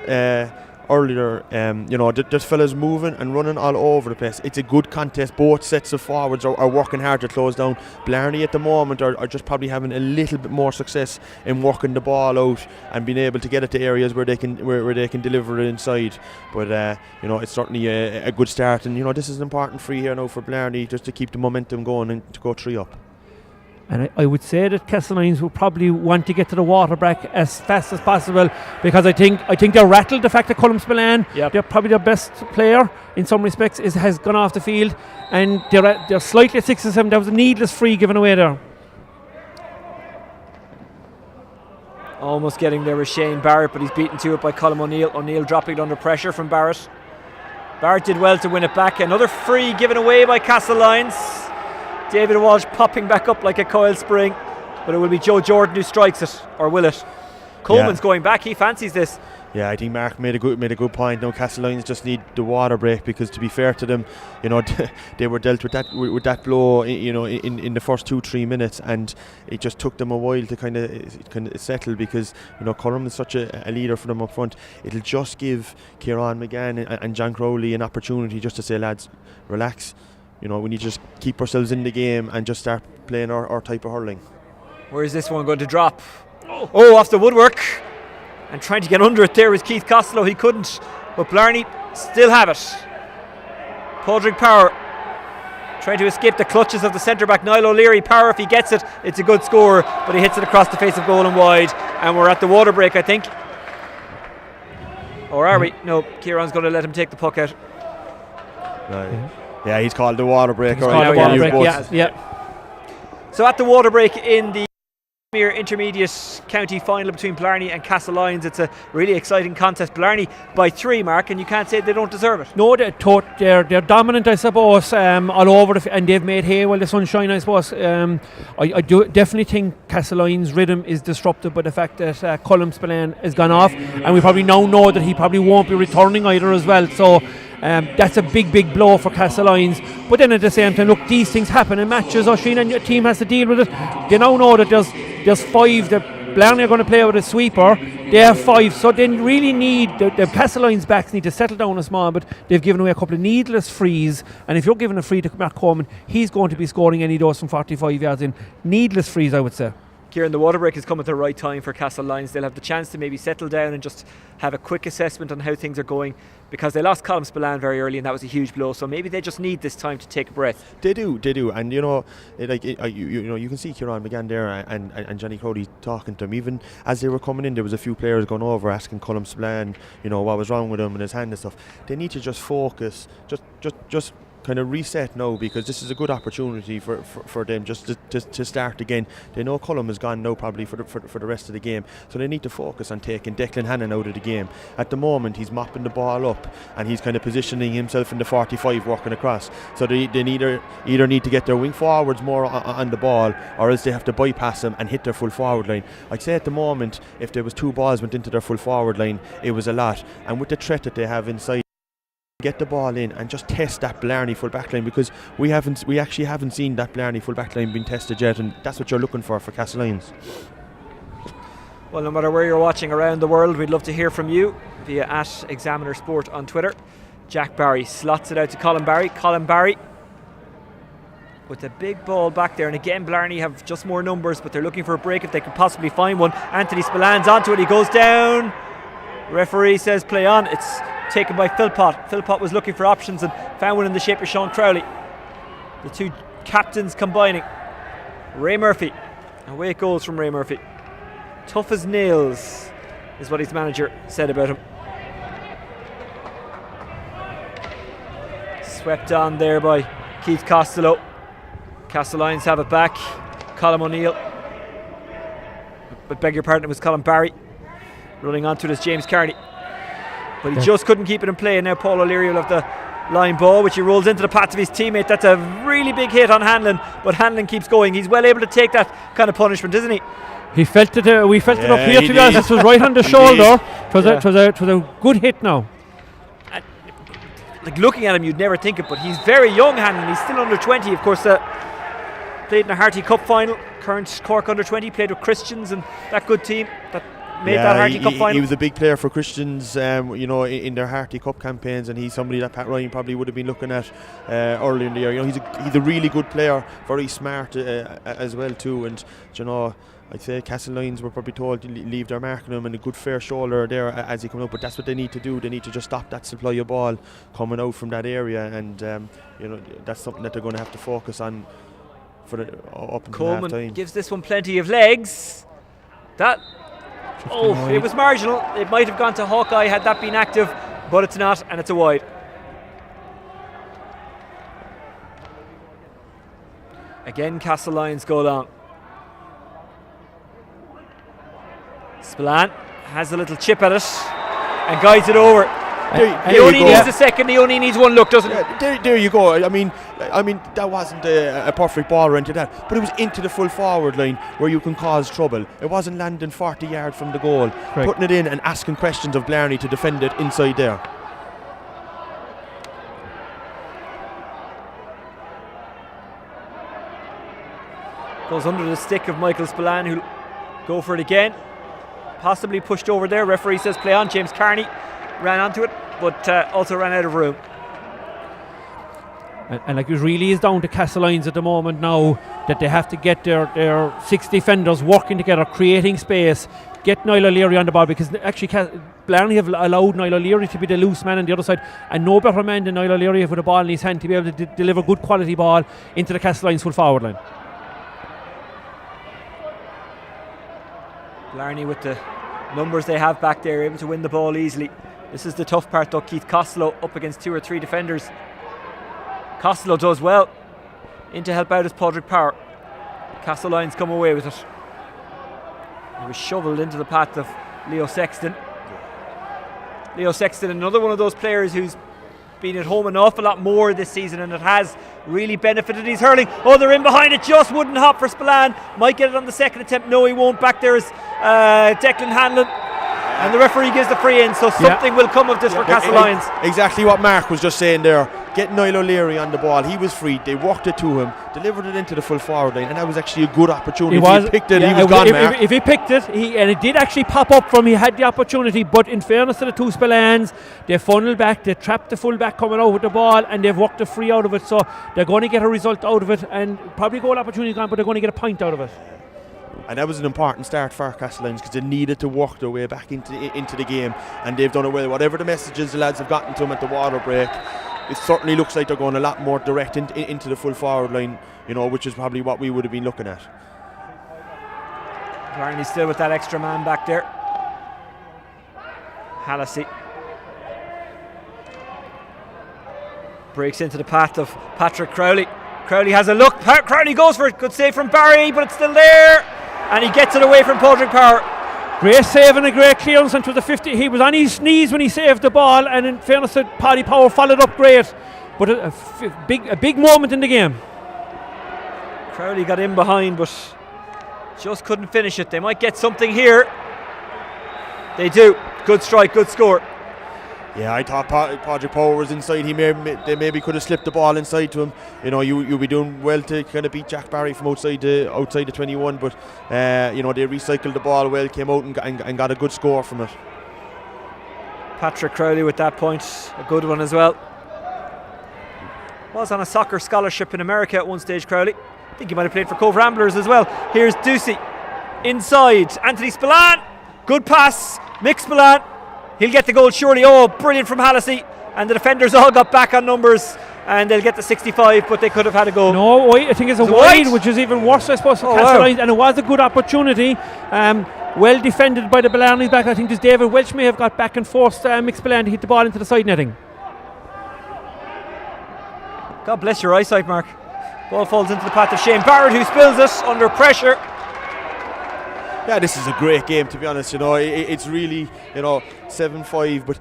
Speaker 3: earlier, there's fellas moving and running all over the place. It's a good contest. Both sets of forwards are working hard to close down. Blarney at the moment are just probably having a little bit more success in working the ball out and being able to get it to areas where they can deliver it inside. But it's certainly a good start, and this is an important free here now for Blarney, just to keep the momentum going and to go 3 up.
Speaker 2: And I would say that Castlelyons will probably want to get to the water break as fast as possible, because I think they're rattled. The fact that Colm Spillane, they're probably their best player in some respects, has gone off the field, and they're slightly at 6 or 7. That was a needless free given away there.
Speaker 1: Almost getting there with Shane Barrett, but he's beaten to it by Colm O'Neill. O'Neill dropping it under pressure from Barrett. Barrett did well to win it back. Another free given away by Castlelyons. David Walsh popping back up like a coil spring, but it will be Joe Jordan who strikes it, or will it? Coleman's going back. He fancies this.
Speaker 3: Yeah, I think Mark made a good point. Now Castlelyons just need the water break, because to be fair to them, they were dealt with that blow, in the first 2-3 minutes, and it just took them a while to kind of settle, because Cullum is such a leader for them up front. It'll just give Kieran McGann and John Crowley an opportunity just to say, lads, relax. We need to just keep ourselves in the game and just start playing our type of hurling.
Speaker 1: Where is this one going to drop? Oh, off the woodwork. And trying to get under it there was Keith Costello. He couldn't, but Blarney still have it. Padraig Power trying to escape the clutches of the centre-back Niall O'Leary. Power, if he gets it, it's a good score, but he hits it across the face of goal and wide. And we're at the water break, I think. Or are we? No, Kieran's going to let him take the puck out.
Speaker 3: Right. Yeah, he's called the water break.
Speaker 2: He's called the water break, yeah.
Speaker 1: So at the water break in the intermediate county final between Blarney and Castlelyons, it's a really exciting contest. Blarney by 3, Mark, and you can't say they don't deserve it.
Speaker 2: No, they're dominant, I suppose, all over, and they've made hay while the sun shines, I suppose. I do definitely think Castlelyons' rhythm is disrupted by the fact that Colm Spillane has gone off, and we probably now know that he probably won't be returning either as well. So that's a big blow for Castlelyons. But then at the same time, look, these things happen in matches, Oisín, and your team has to deal with it. They now know that there's 5 that Blarney are going to play with a sweeper. They have 5, so they really need the Castlelyons backs need to settle down a small bit. They've given away a couple of needless frees, and if you're giving a free to Mark Coleman, he's going to be scoring any of those from 45 yards in. Needless frees, I would say.
Speaker 1: Kieran, the water break has come at the right time for Castlelyons. They'll have the chance to maybe settle down and just have a quick assessment on how things are going, because they lost Colm Spillane very early, and that was a huge blow. So maybe they just need this time to take a breath.
Speaker 3: They do, and you can see Kieran McGann there and Johnny Crowley talking to him. Even as they were coming in, there was a few players going over asking Colm Spillane, what was wrong with him and his hand and stuff. They need to just focus, just kind of reset now, because this is a good opportunity for them just to start again. They know Colm is gone now probably for the rest of the game, so they need to focus on taking Declan Hannon out of the game. At the moment he's mopping the ball up and he's kind of positioning himself in the 45 working across, so they either need to get their wing forwards more on the ball, or else they have to bypass them and hit their full forward line. I'd say at the moment, if there was 2 balls went into their full forward line, it was a lot, and with the threat that they have inside, get the ball in and just test that Blarney full back line, because we actually haven't seen that Blarney full back line being tested yet, and that's what you're looking for Castlelyons.
Speaker 1: Well, no matter where you're watching around the world, we'd love to hear from you via @ExaminerSport on Twitter. Jack Barry slots it out to Colin Barry. Colin Barry with a big ball back there, and again Blarney have just more numbers, but they're looking for a break if they could possibly find one. Anthony Spillane's onto it, he goes down. Referee says play on. It's taken by Philpott. Philpott was looking for options and found one in the shape of Sean Crowley. The two captains combining. Ray Murphy. Away it goes from Ray Murphy. Tough as nails is what his manager said about him. Swept on there by Keith Costello. Castlelyons have it back. Colm O'Neill. But beg your pardon, it was Colin Barry. Running onto it is James Carney. But he just couldn't keep it in play, and now Paul O'Leary will have the line ball, which he rolls into the path of his teammate. That's a really big hit on Hanlon, but Hanlon keeps going. He's well able to take that kind of punishment, isn't he?
Speaker 2: He felt it. We felt it up here. To be honest, it was right on the shoulder. It was a good hit now.
Speaker 1: Like, looking at him, you'd never think it, but he's very young, Hanlon. He's still under 20, of course. Played in a Harty Cup final. Current Cork under 20. Played with Christians and that good team that made that Harty Cup final.
Speaker 3: He was a big player for Christians, in their Harty Cup campaigns, and he's somebody that Pat Ryan probably would have been looking at earlier in the year. He's a really good player, very smart as well too, and I'd say Castlelyons were probably told to leave their mark on him, and a good fair shoulder there as he comes up. But that's what they need to do. They need to just stop that supply of ball coming out from that area, and that's something that they're going to have to focus on for up until half time.
Speaker 1: Coleman gives this one plenty of legs. It was marginal. It might have gone to Hawkeye had that been active, but it's not, and it's a wide. Again, Castlelyons go long. Spillane has a little chip at it and guides it over. He only needs a second, he only needs one look, doesn't he?
Speaker 3: There you go. I mean, I mean, that wasn't a perfect ball or into that, but it was into the full forward line where you can cause trouble. It wasn't landing 40 yards from the goal, putting it in and asking questions of Blarney to defend it inside there.
Speaker 1: Goes under the stick of Michael Spillane, who'll go for it again. Possibly pushed over there. Referee says play on. James Carney ran onto it, but also ran out of room.
Speaker 2: And like, it really is down to Castlelyons at the moment now, that they have to get their 6 defenders working together, creating space, get Niall O'Leary on the ball, because actually Blarney have allowed Niall O'Leary to be the loose man on the other side, and no better man than Niall O'Leary with a ball in his hand to be able to deliver good quality ball into the Castlelyons full forward line.
Speaker 1: Blarney, with the numbers they have back there, able to win the ball easily. This is the tough part though. Keith Costello up against 2 or 3 defenders. Costello does well. In to help out is Padraig Power. Castlelyons come away with it. He was shoveled into the path of Leo Sexton. Leo Sexton, another one of those players who's been at home an awful lot more this season, and it has really benefited his hurling. Oh, they're in behind it, just wouldn't hop for Spillane. Might get it on the second attempt. No, he won't. Back there is Declan Hanlon, and the referee gives the free in, so something will come of this for Castlelyons.
Speaker 3: Exactly what Mark was just saying there. Get Niall O'Leary on the ball. He was free. They walked it to him, delivered it into the full forward line, and that was actually a good opportunity. If he picked it, he was gone, Mark.
Speaker 2: If he picked it, and it did actually pop up from, he had the opportunity, but in fairness to the 2 Spillanes, they funneled back, they trapped the full back coming out with the ball, and they've worked the free out of it, so they're going to get a result out of it, and probably goal opportunity gone, but they're going to get a point out of it.
Speaker 3: And that was an important start for Castlelyons, because they needed to work their way back into the game, and they've done it well. Whatever the messages the lads have gotten to them at the water break, it certainly looks like they're going a lot more direct into the full forward line, which is probably what we would have been looking at.
Speaker 1: Blarney still with that extra man back there. Hallisey breaks into the path of Patrick Crowley. Crowley has a look. Crowley goes for it. Good save from Barry, but it's still there, and he gets it away from Padraig Power.
Speaker 2: Great save and a great clearance into the 50. He was on his knees when he saved the ball, and in fairness to Paddy Power, followed up great. But a big moment in the game.
Speaker 1: Crowley got in behind, but just couldn't finish it. They might get something here. They do. Good strike, good score.
Speaker 3: Yeah, I thought Padraig Power was inside. They maybe could have slipped the ball inside to him. You'll be doing well to kind of beat Jack Barry from outside the 21, but they recycled the ball well, came out and got a good score from it.
Speaker 1: Patrick Crowley with that point, a good one as well. Was on a soccer scholarship in America at one stage, Crowley. I think he might have played for Cove Ramblers as well. Here's Ducey inside. Anthony Spillane, good pass. Mick Spillane. He'll get the goal surely. Oh, brilliant from Hallisey. And the defenders all got back on numbers, and they'll get the 65, but they could have had a goal.
Speaker 2: No, I think it's a wide, which is even worse, I suppose, for Castlelyons. Wow. And it was a good opportunity. Well defended by the Blarney back. I think this David Welch may have got back and forced Mick Spillane to hit the ball into the side netting.
Speaker 1: God bless your eyesight, Mark. Ball falls into the path of Shane Barrett, who spills it under pressure.
Speaker 3: Yeah, this is a great game, to be honest. It's really 7-5, but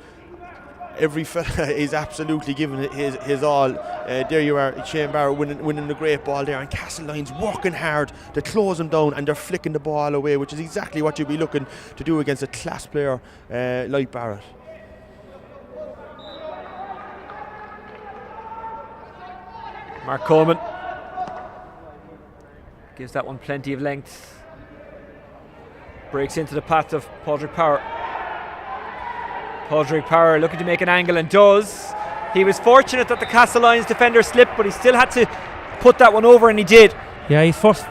Speaker 3: every fella is absolutely giving it his all. There you are, Shane Barrett winning the great ball there, and Castlelyons working hard to close him down, and they're flicking the ball away, which is exactly what you'd be looking to do against a class player like Barrett.
Speaker 1: Mark Coleman gives that one plenty of length. Breaks into the path of Padraig Power. Padraig Power looking to make an angle, and does. He was fortunate that the Castlelyons defender slipped, but he still had to put that one over, and he did.
Speaker 2: Yeah, his first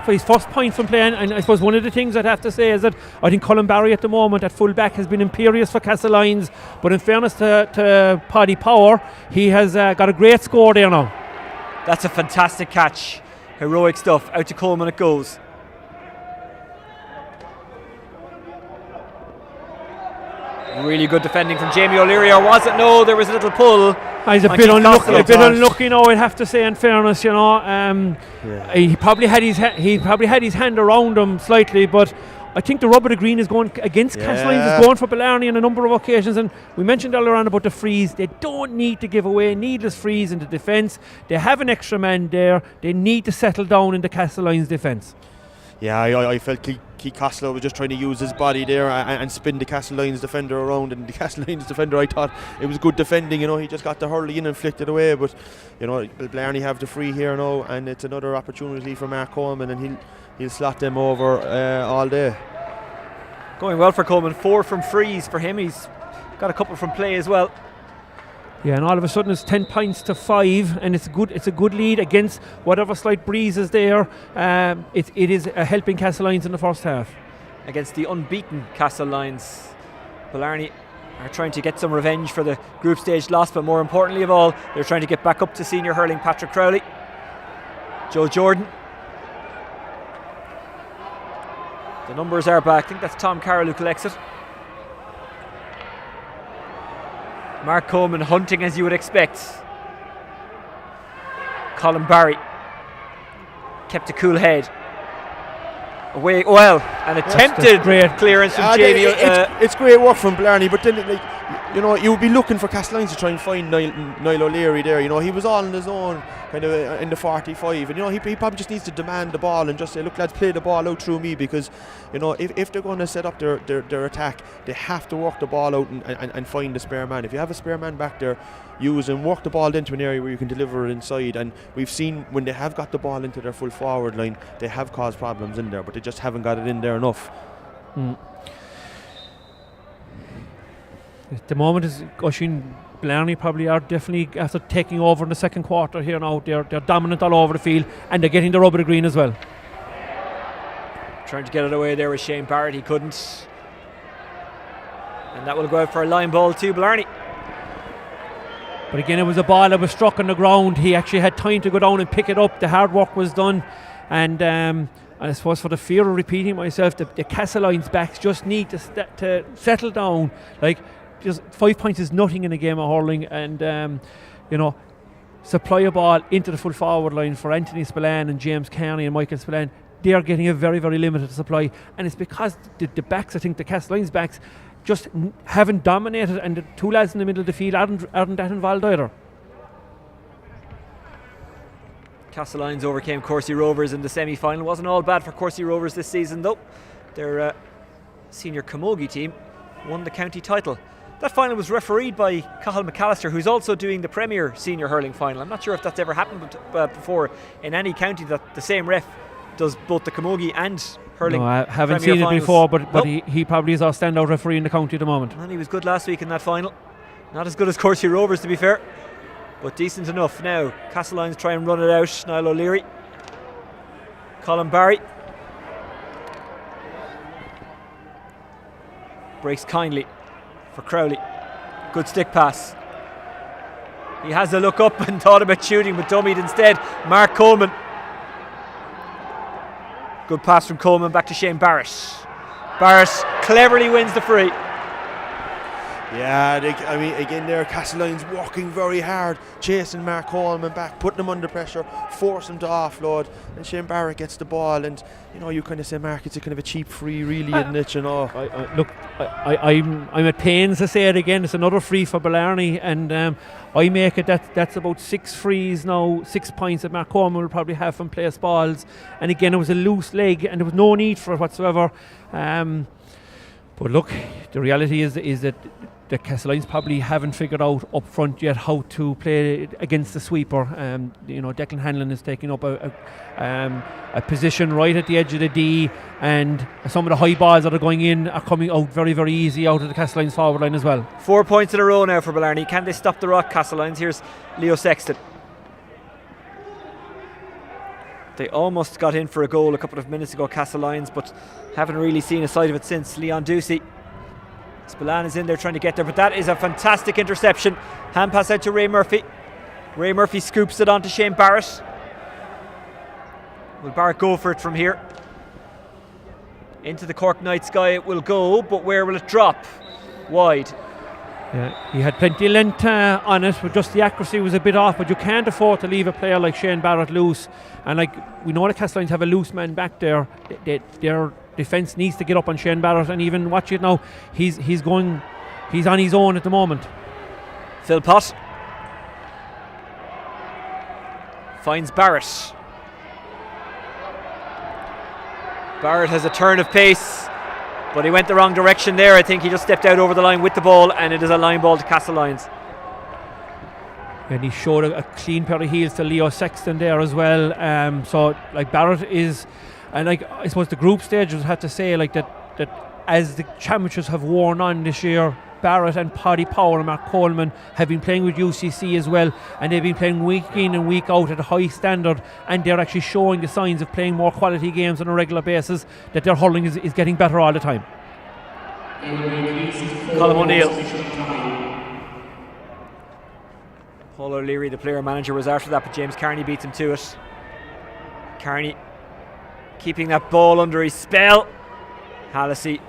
Speaker 2: point from playing, and I suppose one of the things I'd have to say is that I think Colin Barry at the moment at full back has been imperious for Castlelyons, but in fairness to Paddy Power, he has got a great score there now.
Speaker 1: That's a fantastic catch. Heroic stuff. Out to Coleman it goes. Really good defending from Jamie O'Leary, or was it? No, there was a little pull.
Speaker 2: He's a bit unlucky now, I'd have to say, in fairness, He probably had his hand around him slightly, but I think the rub of the green is going against Castlelyons, is going for Blarney on a number of occasions, and we mentioned earlier on about the frees. They don't need to give away needless frees into defence. They have an extra man there. They need to settle down in the Castlelyons defence.
Speaker 3: Yeah, I felt Keith Costello was just trying to use his body there and spin the Castlelyons defender around, and the Castlelyons defender, I thought it was good defending, he just got the hurley in and flicked it away, but Blarney have the free here now, and it's another opportunity for Mark Coleman, and he'll slot them over all day.
Speaker 1: Going well for Coleman, 4 from frees for him. He's got a couple from play as well.
Speaker 2: Yeah, and all of a sudden it's 10 points to 5, and it's a good lead against whatever slight breeze is there. It is helping Castlelyons in the first half.
Speaker 1: Against the unbeaten Castlelyons, Blarney are trying to get some revenge for the group stage loss, but more importantly of all, they're trying to get back up to senior hurling Patrick Crowley. Joe Jordan. The numbers are back. I think that's Tom Carroll who collects it. Mark Coleman hunting as you would expect. Colin Barry kept a cool head. Away, well, an attempted clearance from Jamie.
Speaker 3: It's great work from Blarney, but then you would be looking for Castlelyons to try and find Niall O'Leary there. He was all on his own, kind of in the 45, and he probably just needs to demand the ball and just say, look lads, play the ball out through me, because if they're going to set up their attack, they have to work the ball out and find the spare man. If you have a spare man back there, use and work the ball into an area where you can deliver it inside, and we've seen when they have got the ball into their full forward line, they have caused problems in there, but they just haven't got it in there enough.
Speaker 2: At the moment, is Oisín Blarney probably are definitely, after taking over in the second quarter here now, they're dominant all over the field, and they're getting the rub of the green as well.
Speaker 1: Trying to get it away there with Shane Barrett, he couldn't, and that will go out for a line ball to Blarney.
Speaker 2: But again, it was a ball that was struck on the ground. He actually had time to go down and pick it up. The hard work was done, and I suppose, for the fear of repeating myself, the Castlelyons backs just need to settle down. Like, just 5 points is nothing in a game of hurling, and supply a ball into the full forward line for Anthony Spillane and James Kearney and Michael Spillane. They are getting a very, very limited supply, and it's because the backs, I think the Castlelyons backs, just haven't dominated, and the two lads in the middle of the field aren't that involved either.
Speaker 1: Castlelyons overcame Corsie Rovers in the semi-final. Wasn't all bad for Corsie Rovers this season though. Their senior camogie team won the county title. That final was refereed by Cathal McAllister, who's also doing the Premier Senior Hurling final. I'm not sure if that's ever happened before in any county, that the same ref does both the camogie and hurling.
Speaker 2: No, I haven't
Speaker 1: Premier
Speaker 2: seen
Speaker 1: finals.
Speaker 2: it before, but he probably is our standout referee in the county at the moment.
Speaker 1: And he was good last week in that final. Not as good as Corsie Rovers, to be fair, but decent enough. Now Castlelyons try and run it out. Niall O'Leary, Colin Barry breaks kindly for Crowley. Good stick pass. He has a look up and thought about shooting, but dummied instead. Mark Coleman. Good pass from Coleman back to Shane Barrett. Barrett cleverly wins the free.
Speaker 3: Yeah, again there, Castlelyons working very hard, chasing Mark Coleman back, putting him under pressure, force him to offload, and Shane Barrett gets the ball, and you kind of say, Mark, it's a kind of a cheap free, really, isn't it?
Speaker 2: I'm at pains to say it again. It's another free for Blarney, and I make it that's about 6 frees now, 6 points that Mark Coleman will probably have from place balls, and again it was a loose leg, and there was no need for it whatsoever. But look, the reality is that the Castlelyons probably haven't figured out up front yet how to play against the sweeper. Declan Hanlon is taking up a position right at the edge of the D, and some of the high balls that are going in are coming out very, very easy out of the Castlelyons forward line as well.
Speaker 1: 4 points in a row now for Blarney. Can they stop the rock, Castlelyons? Here's Leo Sexton. They almost got in for a goal a couple of minutes ago, Castlelyons, but haven't really seen a sight of it since. Leon Ducey. Spillane is in there trying to get there, but that is a fantastic interception. Hand pass out to Ray Murphy. Ray Murphy scoops it onto Shane Barrett. Will Barrett go for it from here? Into the Cork night sky it will go, but where will it drop? Wide.
Speaker 2: Yeah, he had plenty of length on it, but just the accuracy was a bit off. But you can't afford to leave a player like Shane Barrett loose. And we know the Castlelyons have a loose man back there. They're defence needs to get up on Shane Barrett, and even watch it now, he's on his own at the moment.
Speaker 1: Philpott finds Barrett. Barrett has a turn of pace, but he went the wrong direction there. I think he just stepped out over the line with the ball, and it is a line ball to Castlelyons.
Speaker 2: And he showed a clean pair of heels to Leo Sexton there as well. So like Barrett is, and like I suppose the group stage would have to say like that as the championships have worn on this year, Barrett and Paddy Power and Mark Coleman have been playing with UCC as well, and they've been playing week in and week out at a high standard, and they're actually showing the signs of playing more quality games on a regular basis, that their hurling is getting better all the time.
Speaker 1: Colm O'Neill. Paul O'Leary, the player manager, was after that, but James Carney beats him to it. Carney keeping that ball under his spell. Hallisey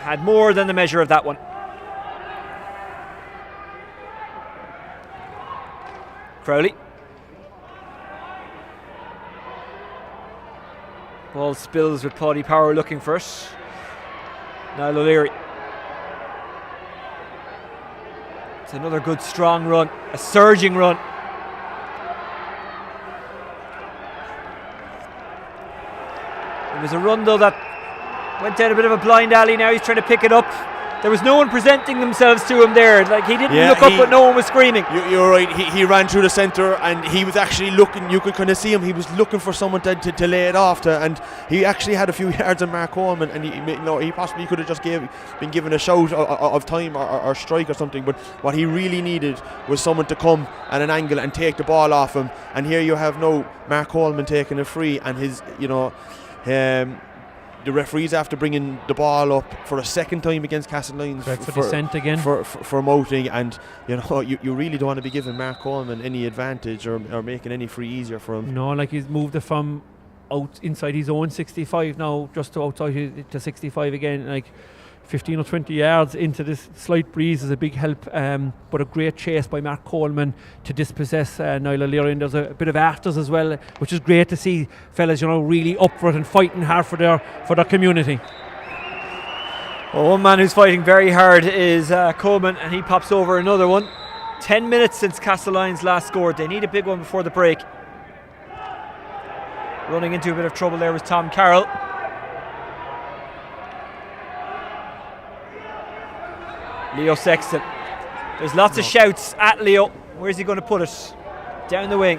Speaker 1: had more than the measure of that one. Crowley. Ball spills with Paddy Power looking for it. Niall O'Leary. It's another good strong run, a surging run. It was a run though that went down a bit of a blind alley. Now he's trying to pick it up. There was no one presenting themselves to him there. Like he didn't look up, but no one was screaming.
Speaker 3: You're right. He ran through the centre, and he was actually looking. You could kind of see him. He was looking for someone to lay it off to, and he actually had a few yards on Mark Coleman, and he possibly could have just been given a shout of time or strike or something. But what he really needed was someone to come at an angle and take the ball off him. And here you have Mark Coleman taking a free, and his the referees after bringing the ball up for a second time against Castlelyons
Speaker 2: for dissent again
Speaker 3: for moting, and you really don't want to be giving Mark Coleman any advantage or making any free easier for him.
Speaker 2: No, like he's moved it from out inside his own 65 now just to outside to 65 again, like 15 or 20 yards into this slight breeze is a big help, but a great chase by Mark Coleman to dispossess Niall O'Leary, and there's a bit of afters as well, which is great to see fellas really up for it and fighting hard for their community.
Speaker 1: Well, one man who's fighting very hard is Coleman, and he pops over another one. 10 minutes since Castlelyons last scored. They need a big one before the break. Running into a bit of trouble there was Tom Carroll. Leo Sexton. There's lots of shouts at Leo. Where's he going to put it? Down the wing.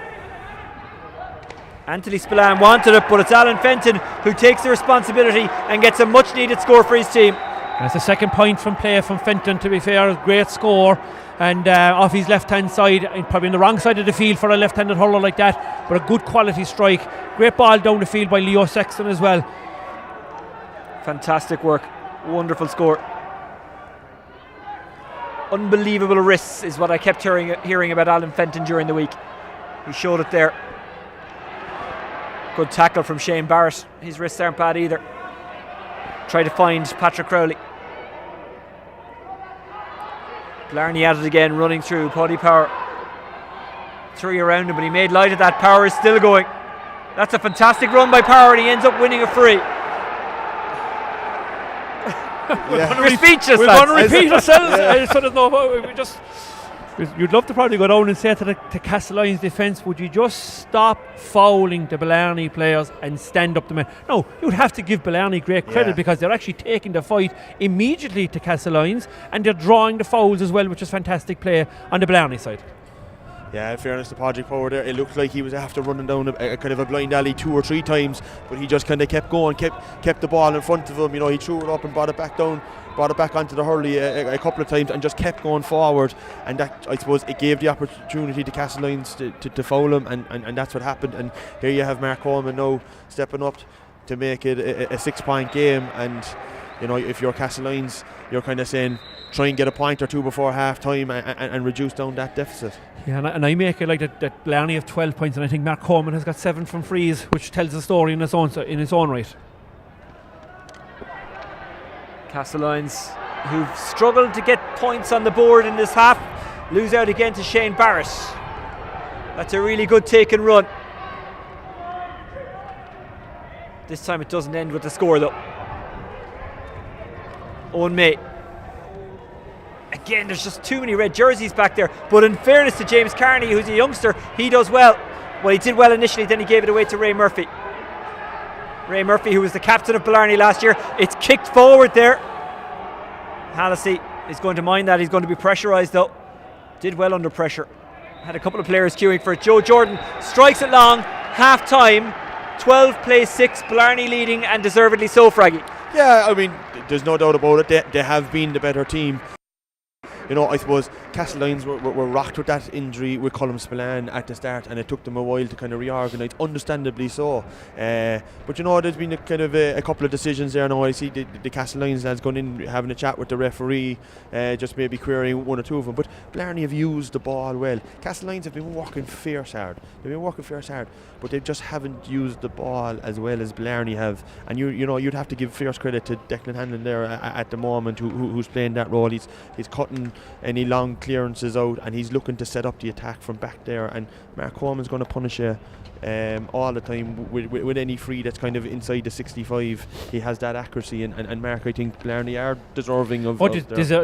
Speaker 1: Anthony Spillane wanted it, but it's Alan Fenton who takes the responsibility and gets a much needed score for his team.
Speaker 2: That's a second point from play from Fenton, to be fair. Great score, and off his left hand side, probably on the wrong side of the field for a left handed hurler like that, but a good quality strike. Great ball down the field by Leo Sexton as well.
Speaker 1: Fantastic work. Wonderful score. Unbelievable wrists is what I kept hearing about Alan Fenton during the week. He showed it there. Good tackle from Shane Barrett. His wrists aren't bad either. Try to find Patrick Crowley. Blarney at it again, running through. Paddy Power. 3 around him, but he made light of that. Power is still going. That's a fantastic run by Power, and he ends up winning a free. We're speechless.
Speaker 2: We're going to repeat ourselves. I sort of know. You'd love to probably go down and say to Castlelyons defence, would you just stop fouling the Blarney players and stand up the men? No, you'd have to give Blarney great credit because they're actually taking the fight immediately to Castlelyons, and they're drawing the fouls as well, which is fantastic play on the Blarney side.
Speaker 3: Yeah, in fairness to Patrick Power there, it looked like he was after running down a kind of a blind alley 2 or 3 times, but he just kind of kept going, kept the ball in front of him. He threw it up and brought it back down, brought it back onto the hurley a couple of times, and just kept going forward. And that, I suppose, it gave the opportunity to Castlelyons to foul him, and that's what happened. And here you have Mark Coleman now stepping up to make it a 6-point game. And if you're Castlelyons, you're kind of saying, try and get a point or 2 before half time and reduce down that deficit.
Speaker 2: Yeah, and I make it like that Blarney have 12 points, and I think Mark Coleman has got 7 from frees, which tells the story in its own right.
Speaker 1: Castlelyons, who've struggled to get points on the board in this half, lose out again to Shane Barrett. That's a really good take and run. This time it doesn't end with the score though. Owen May. Again, there's just too many red jerseys back there. But in fairness to James Carney, who's a youngster, he does well. Well, he did well initially, then he gave it away to Ray Murphy. Ray Murphy, who was the captain of Blarney last year. It's kicked forward there. Hallisey is going to mind that. He's going to be pressurised though. Did well under pressure. Had a couple of players queuing for it. Joe Jordan strikes it long. Half time. 12 plays 6. Blarney leading, and deservedly so, Fraggy.
Speaker 3: Yeah, I mean, there's no doubt about it. They have been the better team. You know, I suppose Castlelyons were rocked with that injury with Colm Spillane at the start, and it took them a while to kind of reorganise, understandably so. But you know, there's been a couple of decisions there now. I see the Castlelyons lads going in, having a chat with the referee, just maybe querying one or two of them. But Blarney have used the ball well. Castlelyons have been working fierce hard. But they just haven't used the ball as well as Blarney have. And you know, you'd have to give fierce credit to Declan Hanlon there at the moment, who's playing that role. He's cutting any long clearances out, and he's looking to set up the attack from back there. And Mark Coleman's going to punish you all the time with any free that's kind of inside the 65. He has that accuracy, and Mark, I think Blarney are deserving of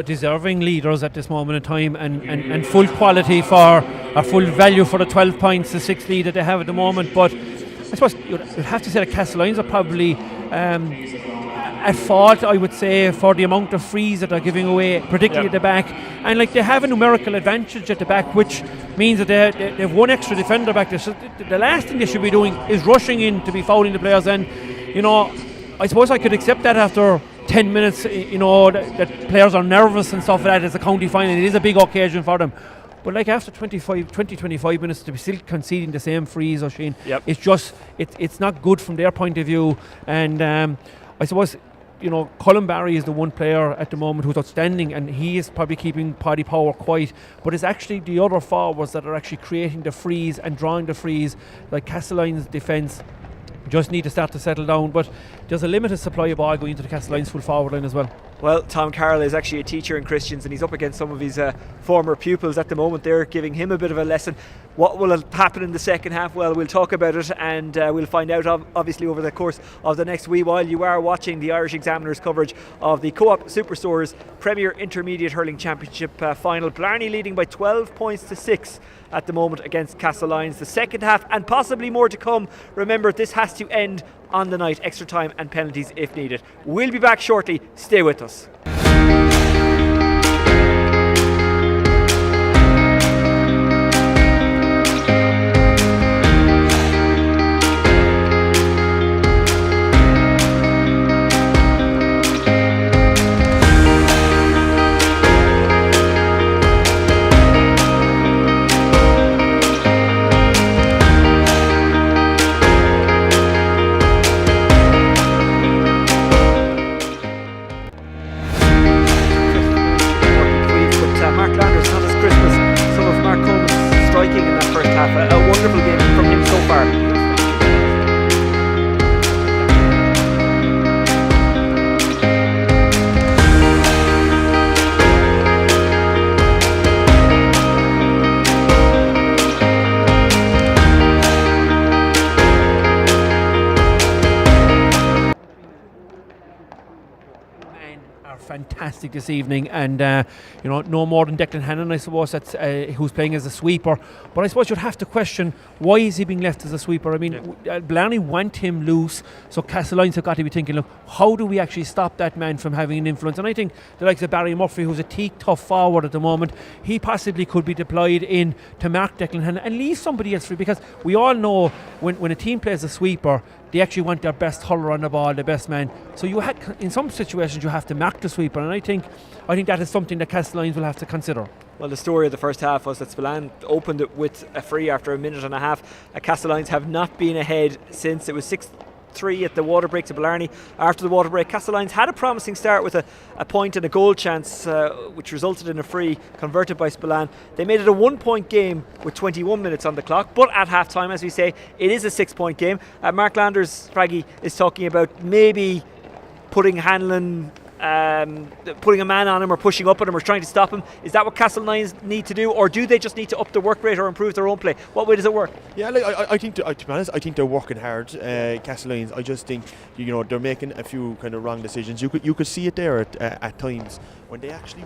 Speaker 2: deserving leaders at this moment in time, and full quality for or full value for the 12 points, the 6 lead that they have at the moment. But I suppose you'd have to say that Castlelyons are probably at fault, I would say, for the amount of frees that they're giving away, particularly at the back. And like, they have a numerical advantage at the back, which means that they have one extra defender back there. So the last thing they should be doing is rushing in to be fouling the players. And you know, I suppose I could accept that after 10 minutes, you know, that players are nervous and stuff like that. It's a county final, it is a big occasion for them. But like, after 20-25 minutes to be still conceding the same frees, Oisin, it's just it's not good from their point of view. And I suppose, you know, Colin Barry is the one player at the moment who's outstanding, and he is probably keeping Paddy Power quiet. But it's actually the other forwards that are actually creating the frees and drawing the frees. Like, Castlelyons' defence just need to start to settle down. But there's a limited supply of ball going into the Castlelyons full forward line as well.
Speaker 1: Well, Tom Carroll is actually a teacher in Christians, and he's up against some of his former pupils at the moment. They're giving him a bit of a lesson. What will happen in the second half? Well, we'll talk about it, and we'll find out obviously over the course of the next wee while. You are watching the Irish Examiner's coverage of the Co-op Superstores Premier Intermediate Hurling Championship final. Blarney leading by 12 points to 6 at the moment against Castlelyons. The second half, and possibly more to come. Remember, this has to end on the night, extra time and penalties if needed. We'll be back shortly. Stay with us. A wonderful game from him so far.
Speaker 2: Fantastic this evening, and you know, no more than Declan Hannon, I suppose, that's who's playing as a sweeper. But I suppose you'd have to question, why is he being left as a sweeper? I mean, Blarney want him loose, so Castlelyons have got to be thinking, look, how do we actually stop that man from having an influence? And I think the likes of Barry Murphy, who's a teak tough forward at the moment, he possibly could be deployed in to mark Declan Hannon and leave somebody else free, because we all know when a team plays a sweeper, they actually want their best hurler on the ball, the best man. So you had, in some situations, you have to mark the sweeper, and I think that is something that Castlelyons will have to consider.
Speaker 1: Well, the story of the first half was that Spillane opened it with a free after a minute and a half. Castlelyons have not been ahead since. It was 6-3 at the water break to Blarney. After the water break, Castlelyons had a promising start with a point and a goal chance, which resulted in a free converted by Spillane. They made it a 1-point game with 21 minutes on the clock, but at half time, as we say, it is a 6-point game. Mark Landers, Fraggy, is talking about maybe putting Hanlon putting a man on him or pushing up at him or trying to stop him. Is that what Castlelyons need to do, or do they just need to up the work rate or improve their own play? What way does it work?
Speaker 3: Yeah, I think, to be honest, I think they're working hard. Castlelyons, I just think they're making a few kind of wrong decisions. You could see it there at times when they actually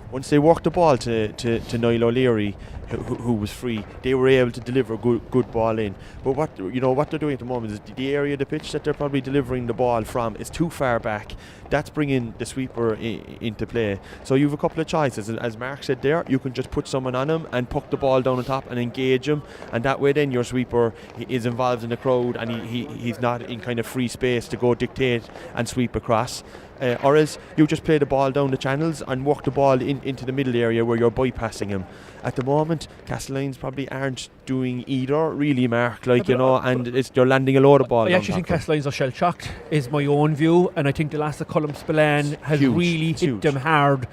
Speaker 3: once they worked the ball to Niall O'Leary, who was free, they were able to deliver good ball in. But what they're doing at the moment is the area of the pitch that they're probably delivering the ball from is too far back. That's bringing the sweeper into play. So you have a couple of choices. As Mark said there, you can just put someone on him and puck the ball down on top and engage him, and that way then your sweeper is involved in the crowd and he's not in kind of free space to go dictate and sweep across. Or else you just play the ball down the channels and work the ball into the middle area where you're bypassing him. At the moment, Castlelyons probably aren't doing either, really, Mark. And they're landing a load of ball.
Speaker 2: I actually think Castlelyons are shell shocked, is my own view, and I think the last of Colm Spillane has really hit them hard,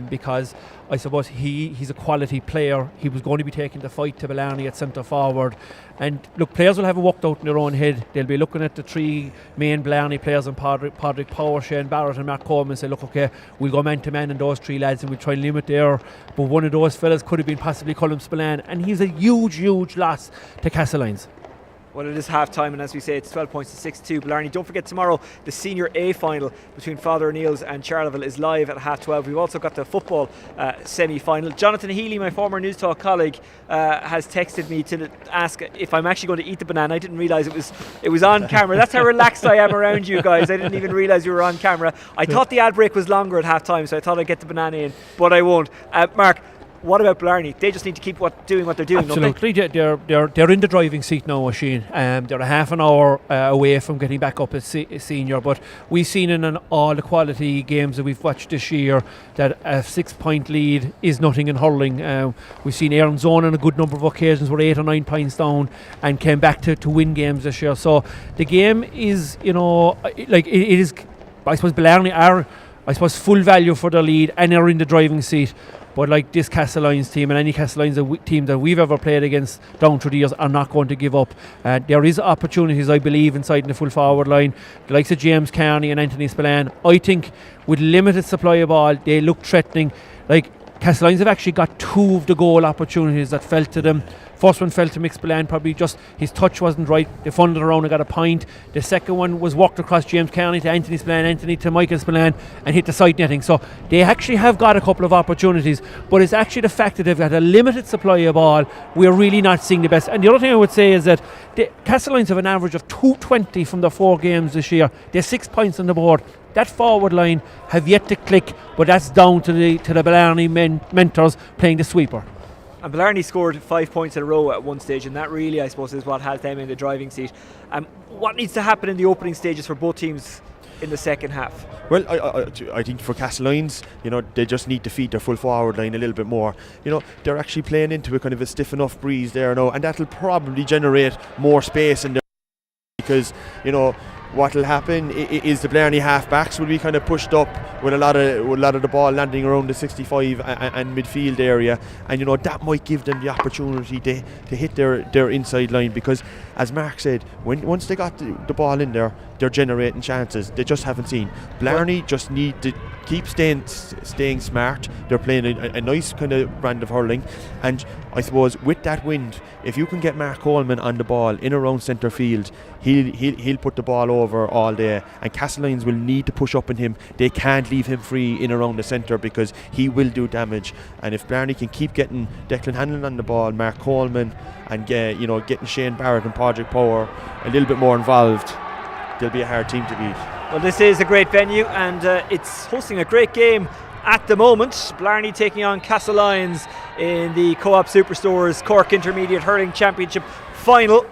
Speaker 2: because I suppose he's a quality player. He was going to be taking the fight to Blarney at centre forward. And look, players will have a worked out in their own head. They'll be looking at the three main Blarney players and Padraig Power, Shane Barrett and Mark Coleman and say, look, okay, we'll go man to man in those three lads and we'll try and limit there. But one of those fellas could have been possibly Colm Spillane, and he's a huge loss to Castlelyons.
Speaker 1: Well, it is half time, and as we say, it's 12 points to 6-2 Blarney. Don't forget, tomorrow the Senior A final between Father O'Neill's and Charleville is live at 12:30. We've also got the football semi-final. Jonathan Healy, my former News Talk colleague, has texted me to ask if I'm actually going to eat the banana. I didn't realise it was on camera. That's how relaxed I am around you guys. I didn't even realise you were on camera. I thought the ad break was longer at half time, so I thought I'd get the banana in, but I won't. Mark, what about Blarney? They just need to keep doing what they're doing.
Speaker 2: Absolutely, don't they? They're in the driving seat now, Oisin. They're a half an hour away from getting back up as senior. But we've seen in all the quality games that we've watched this year that a 6-point lead is nothing in hurling. We've seen Aaron Zone on a good number of occasions were 8 or 9 points down and came back to win games this year. So the game is, it is. I suppose Blarney are, full value for their lead and are in the driving seat. But like this Castlelyons team and any Castlelyons team that we've ever played against down through the years are not going to give up. There is opportunities, I believe, inside in the full forward line. The likes of James Carney and Anthony Spillane, I think with limited supply of ball, they look threatening. Like Castlelyons have actually got 2 of the goal opportunities that fell to them. First one fell to Mick Spillane, probably just his touch wasn't right. They funded around and got a point. The second one was walked across James Carney to Anthony Spillane, Anthony to Michael Spillane, and hit the side netting. So they actually have got a couple of opportunities, but it's actually the fact that they've got a limited supply of ball. We're really not seeing the best. And the other thing I would say is that the Castlelyons have an average of 220 from their 4 games this year. They're 6 points on the board. That forward line have yet to click, but that's down to the Blarney mentors playing the sweeper.
Speaker 1: And Blarney scored 5 points in a row at one stage, and that really, I suppose, is what has them in the driving seat. What needs to happen in the opening stages for both teams in the second half?
Speaker 3: Well, I think for Castlelyons, they just need to feed their full forward line a little bit more. They're actually playing into a kind of a stiff enough breeze there now, and that'll probably generate more space in their, because what will happen is the Blarney half-backs will be kind of pushed up with a lot of the ball landing around the 65 and midfield area, and that might give them the opportunity to hit their inside line, because as Mark said, once they got the ball in there, they're generating chances. They just haven't seen. Blarney just need to keep staying smart. They're playing a nice kind of brand of hurling, and I suppose with that wind, if you can get Mark Coleman on the ball in around centre field, he'll put the ball over all day, and Castlelyons will need to push up on him. They can't leave him free in around the centre because he will do damage. And if Blarney can keep getting Declan Hanlon on the ball, Mark Coleman, and getting Shane Barrett and Padraig Power a little bit more involved, they'll be a hard team to beat.
Speaker 1: Well, this is a great venue, and it's hosting a great game at the moment. Blarney taking on Castlelyons in the Co-op Superstores Cork Intermediate Hurling Championship final.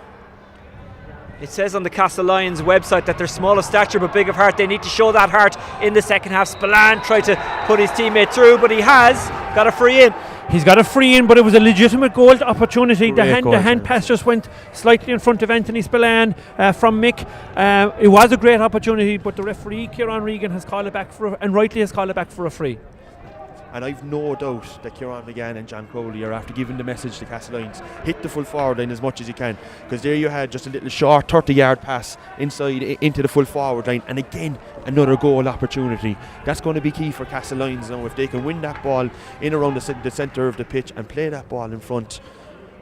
Speaker 1: It says on the Castlelyons website that they're small of stature but big of heart. They need to show that heart in the second half. Spillane tried to put his teammate through, but he has got a free in.
Speaker 2: He's got a free in, but it was a legitimate goal opportunity. The hand pass just went slightly in front of Anthony Spillane from Mick. It was a great opportunity, but the referee, Kieran Regan, has called it back and rightly has called it back for a free.
Speaker 3: And I've no doubt that Kieran McGann and John Crowley are after giving the message to Castlelyons, hit the full forward line as much as you can, because there you had just a little short 30-yard pass inside into the full forward line, and again another goal opportunity. That's going to be key for Castlelyons now. If they can win that ball in around the centre of the pitch and play that ball in front,